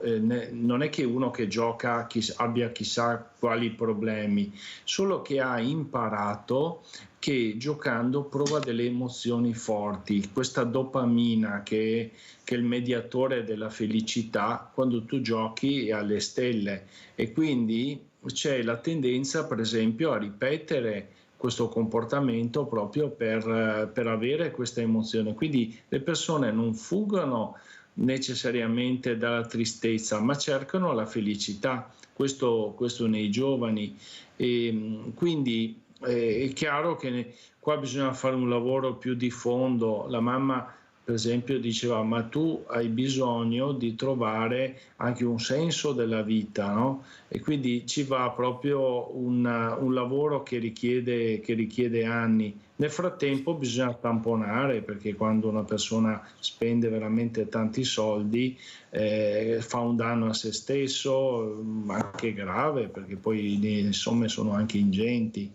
non è che uno che gioca abbia chissà quali problemi, solo che ha imparato che giocando prova delle emozioni forti, questa dopamina che è il mediatore della felicità, quando tu giochi è alle stelle e quindi c'è la tendenza per esempio a ripetere questo comportamento proprio per avere questa emozione. Quindi le persone non fuggono necessariamente dalla tristezza, ma cercano la felicità, questo nei giovani. E quindi è chiaro che qua bisogna fare un lavoro più di fondo. La mamma per esempio diceva: ma tu hai bisogno di trovare anche un senso della vita, no? E quindi ci va proprio un lavoro che richiede anni. Nel frattempo bisogna tamponare, perché quando una persona spende veramente tanti soldi fa un danno a se stesso, anche grave, perché poi le somme sono anche ingenti.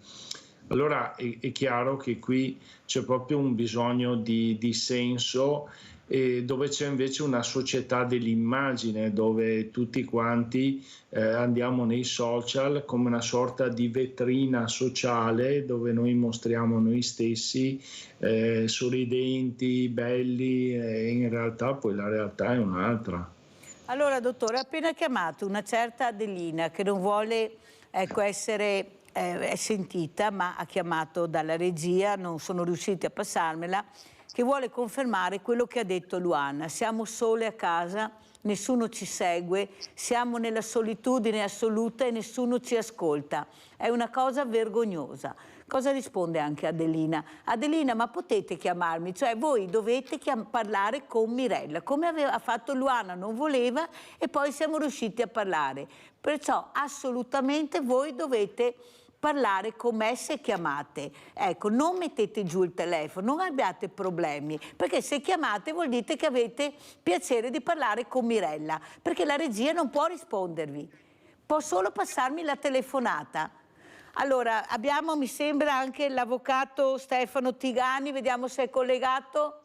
Allora è chiaro che qui c'è proprio un bisogno di senso, dove c'è invece una società dell'immagine, dove tutti quanti andiamo nei social come una sorta di vetrina sociale, dove noi mostriamo noi stessi sorridenti, belli, e in realtà poi la realtà è un'altra. Allora, dottore, ha appena chiamato una certa Adelina che non vuole essere è sentita, ma ha chiamato dalla regia, non sono riusciti a passarmela, che vuole confermare quello che ha detto Luana. Siamo sole a casa, nessuno ci segue, siamo nella solitudine assoluta e nessuno ci ascolta. È una cosa vergognosa. Cosa risponde anche Adelina? Adelina, ma potete chiamarmi? Cioè voi dovete parlare con Mirella, come aveva fatto Luana, non voleva e poi siamo riusciti a parlare. Perciò assolutamente voi dovete parlare con me se chiamate. Ecco, non mettete giù il telefono, non abbiate problemi, perché se chiamate vuol dire che avete piacere di parlare con Mirella, perché la regia non può rispondervi, può solo passarmi la telefonata. Allora, abbiamo, mi sembra, anche l'avvocato Stefano Tigani, vediamo se è collegato.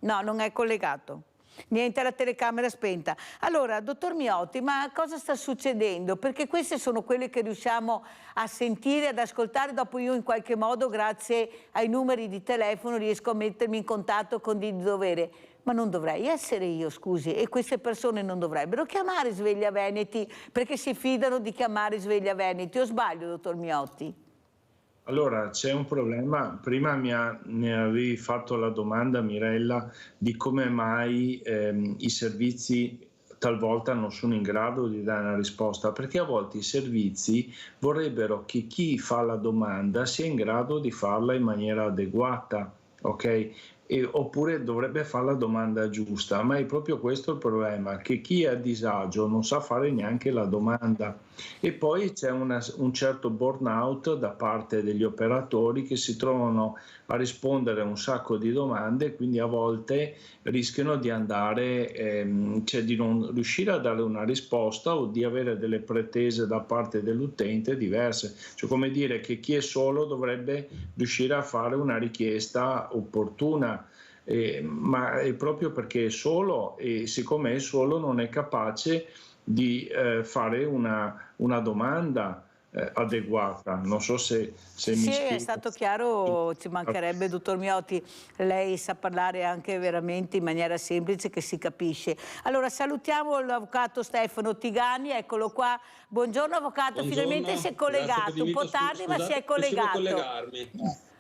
No, non è collegato. Niente, la telecamera spenta. Allora, dottor Miotti, ma cosa sta succedendo? Perché queste sono quelle che riusciamo a sentire, ad ascoltare, dopo io in qualche modo, grazie ai numeri di telefono, riesco a mettermi in contatto con di dovere. Ma non dovrei essere io, scusi, e queste persone non dovrebbero chiamare Sveglia Veneti perché si fidano di chiamare Sveglia Veneti. O sbaglio, dottor Miotti? Allora, c'è un problema. Prima mi avevi fatto la domanda, Mirella, di come mai i servizi talvolta non sono in grado di dare una risposta, perché a volte i servizi vorrebbero che chi fa la domanda sia in grado di farla in maniera adeguata, ok? Oppure dovrebbe fare la domanda giusta, ma è proprio questo il problema, che chi è a disagio non sa fare neanche la domanda. E poi c'è un certo burnout da parte degli operatori che si trovano a rispondere a un sacco di domande, quindi a volte rischiano di andare, cioè di non riuscire a dare una risposta o di avere delle pretese da parte dell'utente diverse. Cioè, come dire che chi è solo dovrebbe riuscire a fare una richiesta opportuna. Ma è proprio perché è solo, e siccome è solo non è capace di fare una domanda adeguata. Non so se mi Sì, spiego. è stato chiaro, ci mancherebbe, dottor Miotti, lei sa parlare anche veramente in maniera semplice che si capisce. Allora salutiamo l'avvocato Stefano Tigani, eccolo qua. Buongiorno avvocato, Buongiorno, finalmente si è collegato, un po' tardi ma si è collegato.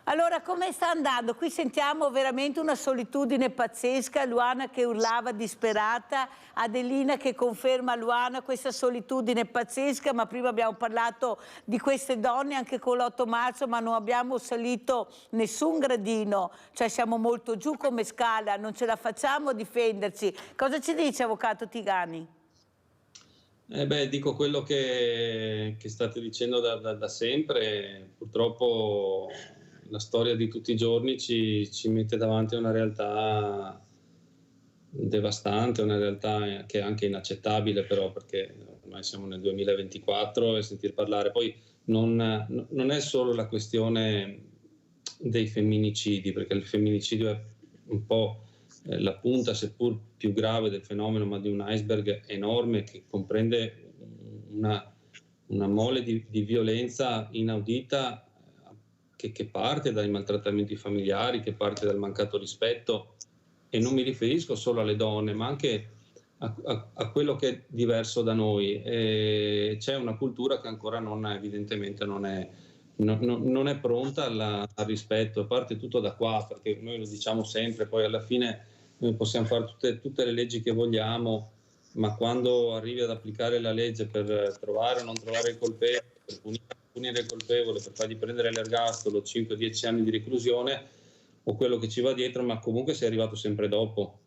Allora, come sta andando? Qui sentiamo veramente una solitudine pazzesca, Luana che urlava disperata, Adelina che conferma a Luana questa solitudine pazzesca, ma prima abbiamo parlato di queste donne anche con l'8 marzo, ma non abbiamo salito nessun gradino, cioè siamo molto giù come scala, non ce la facciamo a difenderci. Cosa ci dice avvocato Tigani? Dico quello che state dicendo da sempre. Purtroppo la storia di tutti i giorni ci mette davanti a una realtà devastante, una realtà che è anche inaccettabile, però, perché ormai siamo nel 2024 e sentir parlare. Poi non è solo la questione dei femminicidi, perché il femminicidio è un po' la punta, seppur più grave, del fenomeno, ma di un iceberg enorme che comprende una mole di violenza inaudita che parte dai maltrattamenti familiari, che parte dal mancato rispetto, e non mi riferisco solo alle donne, ma anche a quello che è diverso da noi. C'è una cultura che ancora evidentemente non è pronta al rispetto, e parte tutto da qua, perché noi lo diciamo sempre, poi alla fine noi possiamo fare tutte le leggi che vogliamo, ma quando arrivi ad applicare la legge per trovare o non trovare il colpevole, per punire il colpevole, per fargli prendere l'ergastolo, 5-10 anni di reclusione o quello che ci va dietro, ma comunque sei arrivato sempre dopo.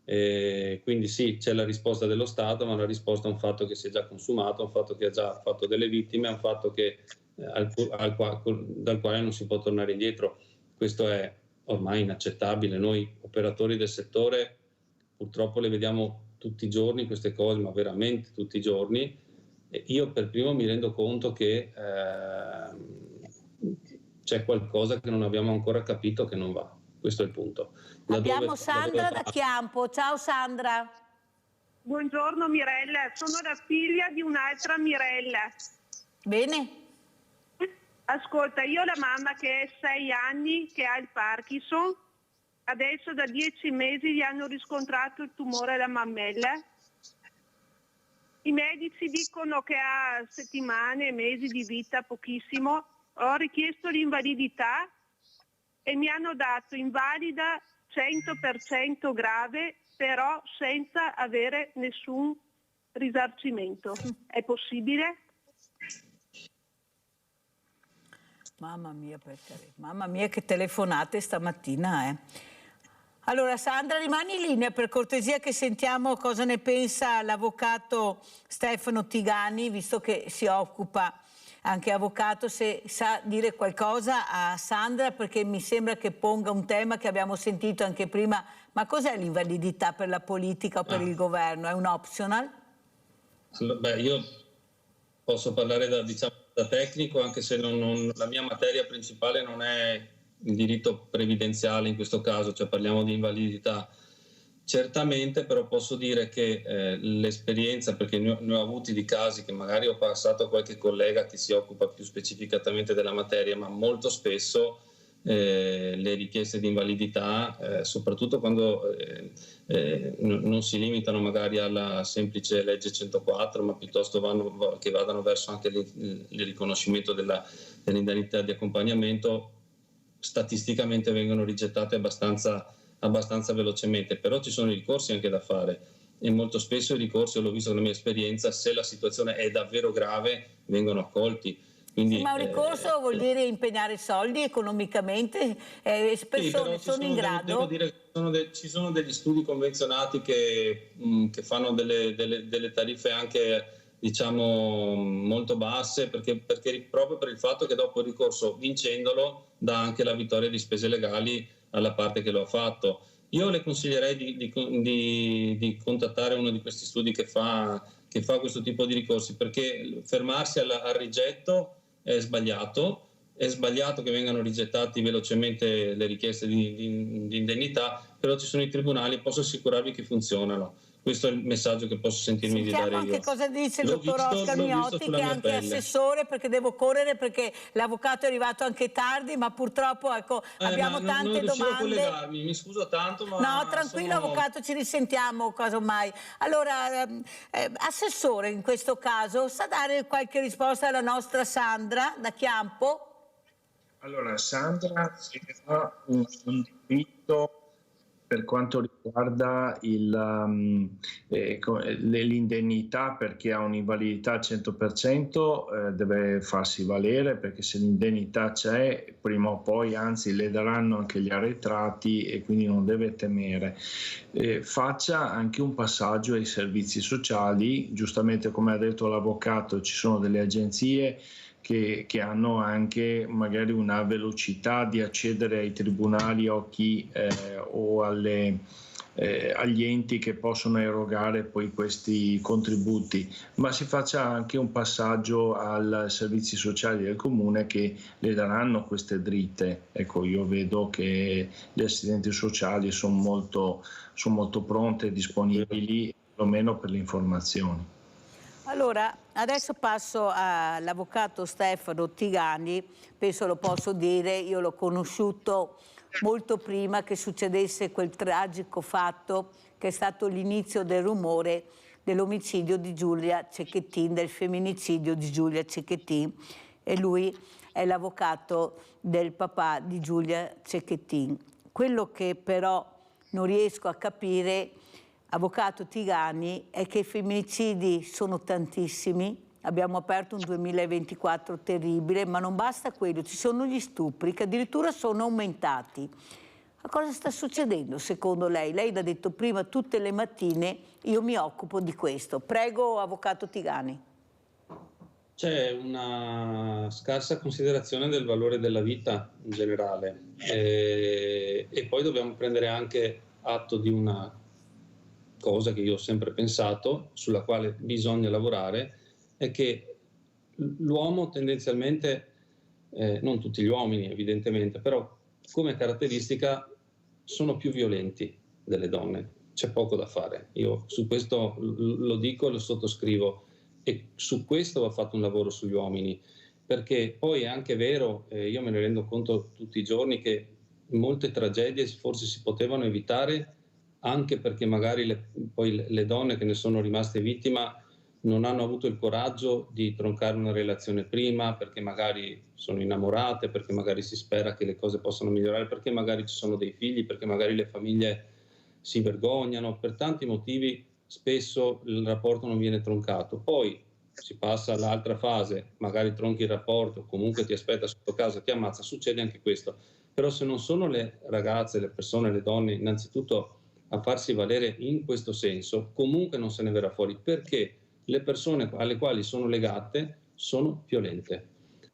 Quindi sì, c'è la risposta dello Stato, ma la risposta è un fatto che si è già consumato, un fatto che ha già fatto delle vittime, è un fatto che, dal quale non si può tornare indietro. Questo è ormai inaccettabile. Noi operatori del settore purtroppo le vediamo tutti i giorni queste cose, ma veramente tutti i giorni. Io per primo mi rendo conto che c'è qualcosa che non abbiamo ancora capito che non va. Questo è il punto. Abbiamo Sandra da Chiampo. Ciao Sandra. Buongiorno Mirella, sono la figlia di un'altra Mirella. Bene. Ascolta, io ho la mamma che è 6 anni, che ha il Parkinson. Adesso da 10 mesi gli hanno riscontrato il tumore alla mammella. I medici dicono che ha settimane e mesi di vita, pochissimo. Ho richiesto l'invalidità e mi hanno dato invalida 100% grave, però senza avere nessun risarcimento. È possibile? Mamma mia che telefonate stamattina, Allora Sandra, rimani in linea per cortesia che sentiamo cosa ne pensa l'avvocato Stefano Tigani, visto che si occupa anche avvocato, se sa dire qualcosa a Sandra, perché mi sembra che ponga un tema che abbiamo sentito anche prima. Ma cos'è l'invalidità per la politica o per il governo? È un optional? Io posso parlare da tecnico, anche se la mia materia principale non è il diritto previdenziale in questo caso, cioè parliamo di invalidità. Certamente, però posso dire che l'esperienza, perché ne ho avuti di casi che magari ho passato a qualche collega che si occupa più specificatamente della materia, ma molto spesso le richieste di invalidità, soprattutto quando non si limitano magari alla semplice legge 104, ma piuttosto che vadano verso anche il riconoscimento dell'indennità di accompagnamento, statisticamente vengono rigettate abbastanza velocemente, però ci sono i ricorsi anche da fare e molto spesso i ricorsi, l'ho visto nella mia esperienza, se la situazione è davvero grave vengono accolti. Quindi, sì, ma un ricorso vuol dire impegnare soldi economicamente, persone sono in grado... Devo dire che ci sono degli studi convenzionati che fanno delle tariffe anche, diciamo, molto basse, perché proprio per il fatto che dopo il ricorso, vincendolo, dà anche la vittoria di spese legali alla parte che lo ha fatto. Io le consiglierei di contattare uno di questi studi che fa questo tipo di ricorsi, perché fermarsi al rigetto è sbagliato che vengano rigettati velocemente le richieste di indennità, però ci sono i tribunali, posso assicurarvi che funzionano. Questo è il messaggio che posso sentirmi di dare io. Anche cosa dice il dottor Oscar Miotti, che è anche assessore, perché devo correre perché l'avvocato è arrivato anche tardi, ma purtroppo abbiamo tante domande. Non collegarmi, mi scuso tanto, ma... No, tranquillo avvocato, ci risentiamo casomai. Allora, assessore in questo caso, sa dare qualche risposta alla nostra Sandra da Chiampo? Allora, Sandra ha un diritto per quanto riguarda l'indennità, perché ha un'invalidità al 100%, deve farsi valere, perché se l'indennità c'è, prima o poi, anzi, le daranno anche gli arretrati e quindi non deve temere. Faccia anche un passaggio ai servizi sociali, giustamente come ha detto l'avvocato, ci sono delle agenzie che hanno anche magari una velocità di accedere ai tribunali o agli enti che possono erogare poi questi contributi, ma si faccia anche un passaggio ai servizi sociali del comune che le daranno queste dritte. Ecco, io vedo che gli assistenti sociali sono molto pronti e disponibili, perlomeno per le informazioni. Allora, adesso passo all'avvocato Stefano Tigani, penso lo posso dire, io l'ho conosciuto molto prima che succedesse quel tragico fatto che è stato l'inizio del rumore dell'omicidio di Giulia Cecchettin, del femminicidio di Giulia Cecchettin, e lui è l'avvocato del papà di Giulia Cecchettin. Quello che però non riesco a capire, avvocato Tigani, è che i femminicidi sono tantissimi, abbiamo aperto un 2024 terribile, ma non basta quello, ci sono gli stupri che addirittura sono aumentati. Ma cosa sta succedendo secondo lei? Lei l'ha detto prima, tutte le mattine io mi occupo di questo. Prego, avvocato Tigani. C'è una scarsa considerazione del valore della vita in generale e poi dobbiamo prendere anche atto di una cosa che io ho sempre pensato, sulla quale bisogna lavorare, è che l'uomo tendenzialmente, non tutti gli uomini evidentemente, però come caratteristica sono più violenti delle donne, c'è poco da fare. Io su questo lo dico e lo sottoscrivo, e su questo va fatto un lavoro sugli uomini, perché poi è anche vero, io me ne rendo conto tutti i giorni, che molte tragedie forse si potevano evitare anche perché magari le donne che ne sono rimaste vittima non hanno avuto il coraggio di troncare una relazione prima, perché magari sono innamorate, perché magari si spera che le cose possano migliorare, perché magari ci sono dei figli, perché magari le famiglie si vergognano, per tanti motivi spesso il rapporto non viene troncato. Poi si passa all'altra fase, magari tronchi il rapporto, comunque ti aspetta sotto casa, ti ammazza, succede anche questo. Però se non sono le ragazze, le persone, le donne innanzitutto a farsi valere in questo senso, comunque non se ne verrà fuori, perché le persone alle quali sono legate sono violente.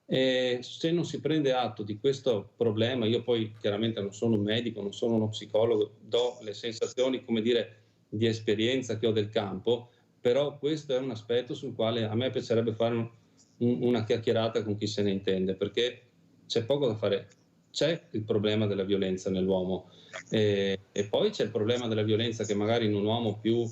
E se non si prende atto di questo problema, io poi chiaramente non sono un medico, non sono uno psicologo, do le sensazioni, come dire, di esperienza che ho del campo, però questo è un aspetto sul quale a me piacerebbe fare una chiacchierata con chi se ne intende, perché c'è poco da fare. c'è il problema della violenza nell'uomo e poi c'è il problema della violenza che magari in un uomo più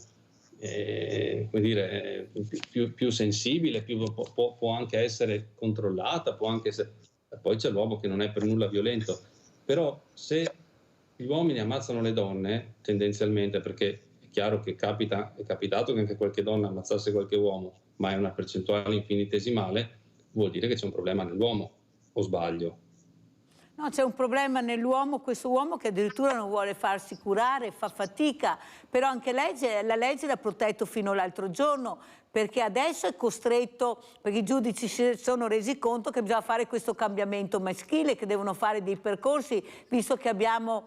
più sensibile, può anche essere controllata, può anche essere... Poi c'è l'uomo che non è per nulla violento, però se gli uomini ammazzano le donne tendenzialmente, perché è chiaro che è capitato che anche qualche donna ammazzasse qualche uomo, ma è una percentuale infinitesimale, vuol dire che c'è un problema nell'uomo, o sbaglio? No, c'è un problema nell'uomo, questo uomo che addirittura non vuole farsi curare, fa fatica, però anche la legge l'ha protetto fino all'altro giorno, perché adesso è costretto, perché i giudici si sono resi conto che bisogna fare questo cambiamento maschile, che devono fare dei percorsi, visto che abbiamo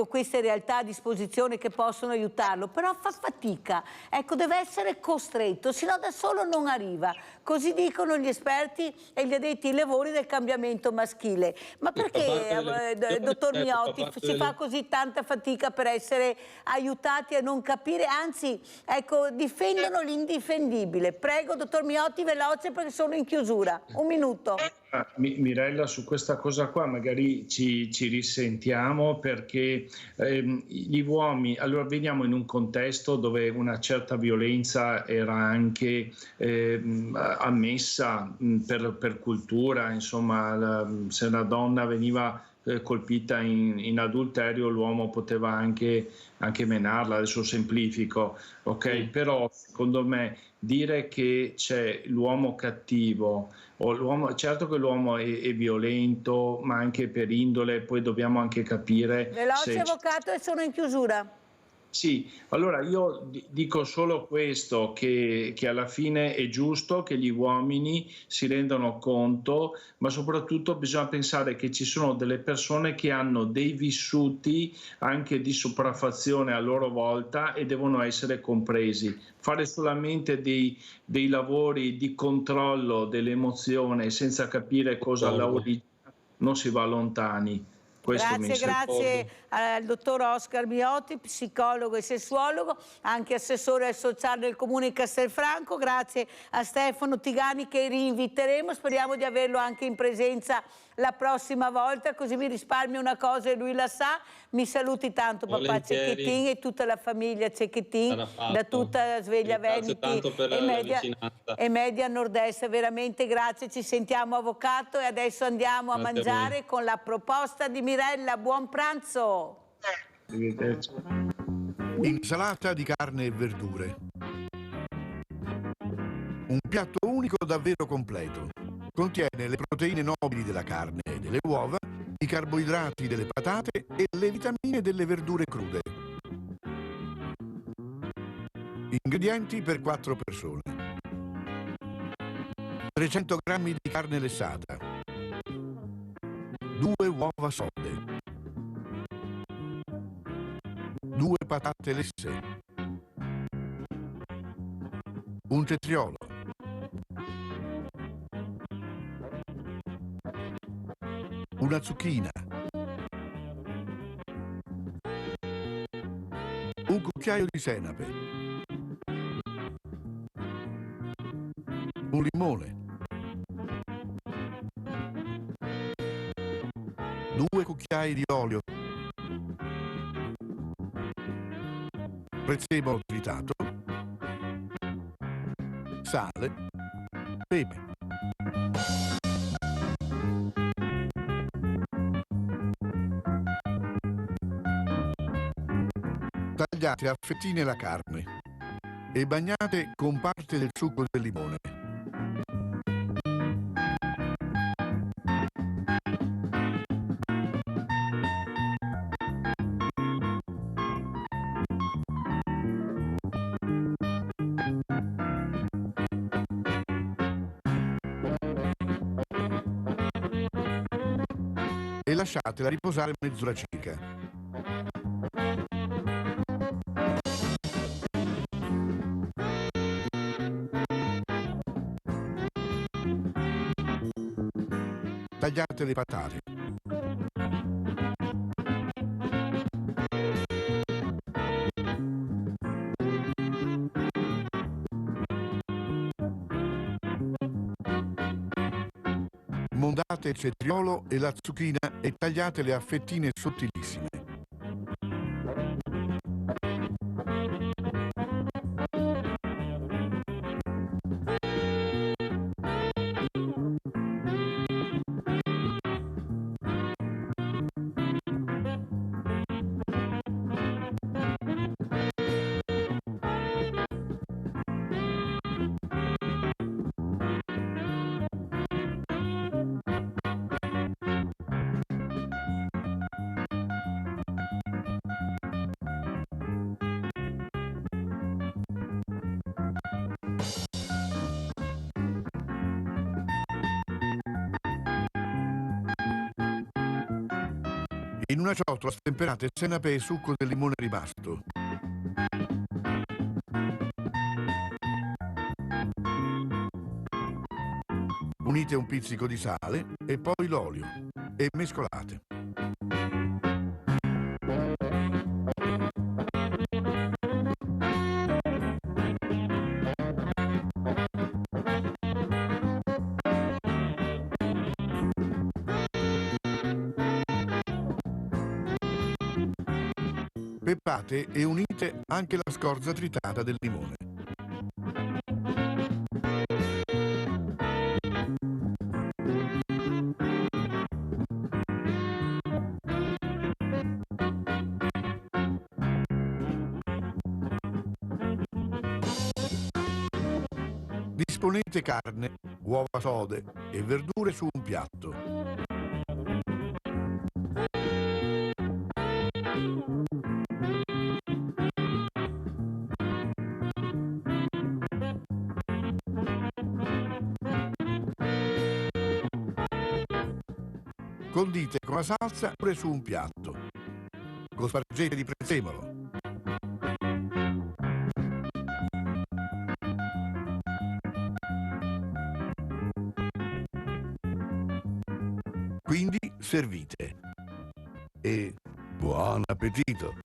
queste realtà a disposizione che possono aiutarlo, però fa fatica, deve essere costretto, sennò da solo non arriva, così dicono gli esperti e gli addetti ai lavori del cambiamento maschile. Ma perché, dottor Miotti, si fa così tanta fatica per essere aiutati a non capire, anzi, difendono l'indifendibile. Prego, dottor Miotti, veloce perché sono in chiusura. Un minuto. Mirella, su questa cosa qua magari ci risentiamo, perché gli uomini, allora veniamo in un contesto dove una certa violenza era anche ammessa per cultura, insomma, se una donna veniva colpita in adulterio, l'uomo poteva anche menarla, adesso semplifico, ok? Però secondo me dire che c'è l'uomo cattivo, certo che l'uomo è violento, ma anche per indole, poi dobbiamo anche capire... Veloce, avvocato, e sono in chiusura. Sì, allora io dico solo questo, che alla fine è giusto che gli uomini si rendano conto, ma soprattutto bisogna pensare che ci sono delle persone che hanno dei vissuti anche di sopraffazione a loro volta e devono essere compresi. Fare solamente dei lavori di controllo dell'emozione senza capire cosa la origina non si va lontani. Grazie al dottor Oscar Miotti, psicologo e sessuologo, anche assessore al sociale del comune di Castelfranco. Grazie a Stefano Tigani, che rinviteremo, speriamo di averlo anche in presenza la prossima volta, così mi risparmio una cosa e lui la sa. Mi saluti tanto papà Cecchettin e tutta la famiglia Cecchettin, da tutta Sveglia Veneti e Media Nord-Est. Veramente grazie, ci sentiamo avvocato, e adesso andiamo a mangiare con la proposta di Mirella. Buon pranzo! Insalata di carne e verdure. Un piatto unico davvero completo. Contiene le proteine nobili della carne e delle uova, i carboidrati delle patate e le vitamine delle verdure crude. Ingredienti per 4 persone. 300 g di carne lessata. 2 uova sode. 2 patate lesse. Un cetriolo. Una zucchina. Un cucchiaio di senape. Un limone. 2 cucchiai di olio. Prezzemolo tritato. Sale. Pepe. Tagliate a fettine la carne e bagnate con parte del succo del limone. E lasciatela riposare mezz'ora circa. Tagliate le patate. Mondate il cetriolo e la zucchina e tagliatele a fettine sottilissime. In una ciotola stemperate senape e succo del limone rimasto. Unite un pizzico di sale e poi l'olio e mescolate. Peppate e unite anche la scorza tritata del limone. Disponete carne, uova sode e verdure su un piatto. Condite con la salsa pure su un piatto, con spargete di prezzemolo. Quindi servite. E buon appetito!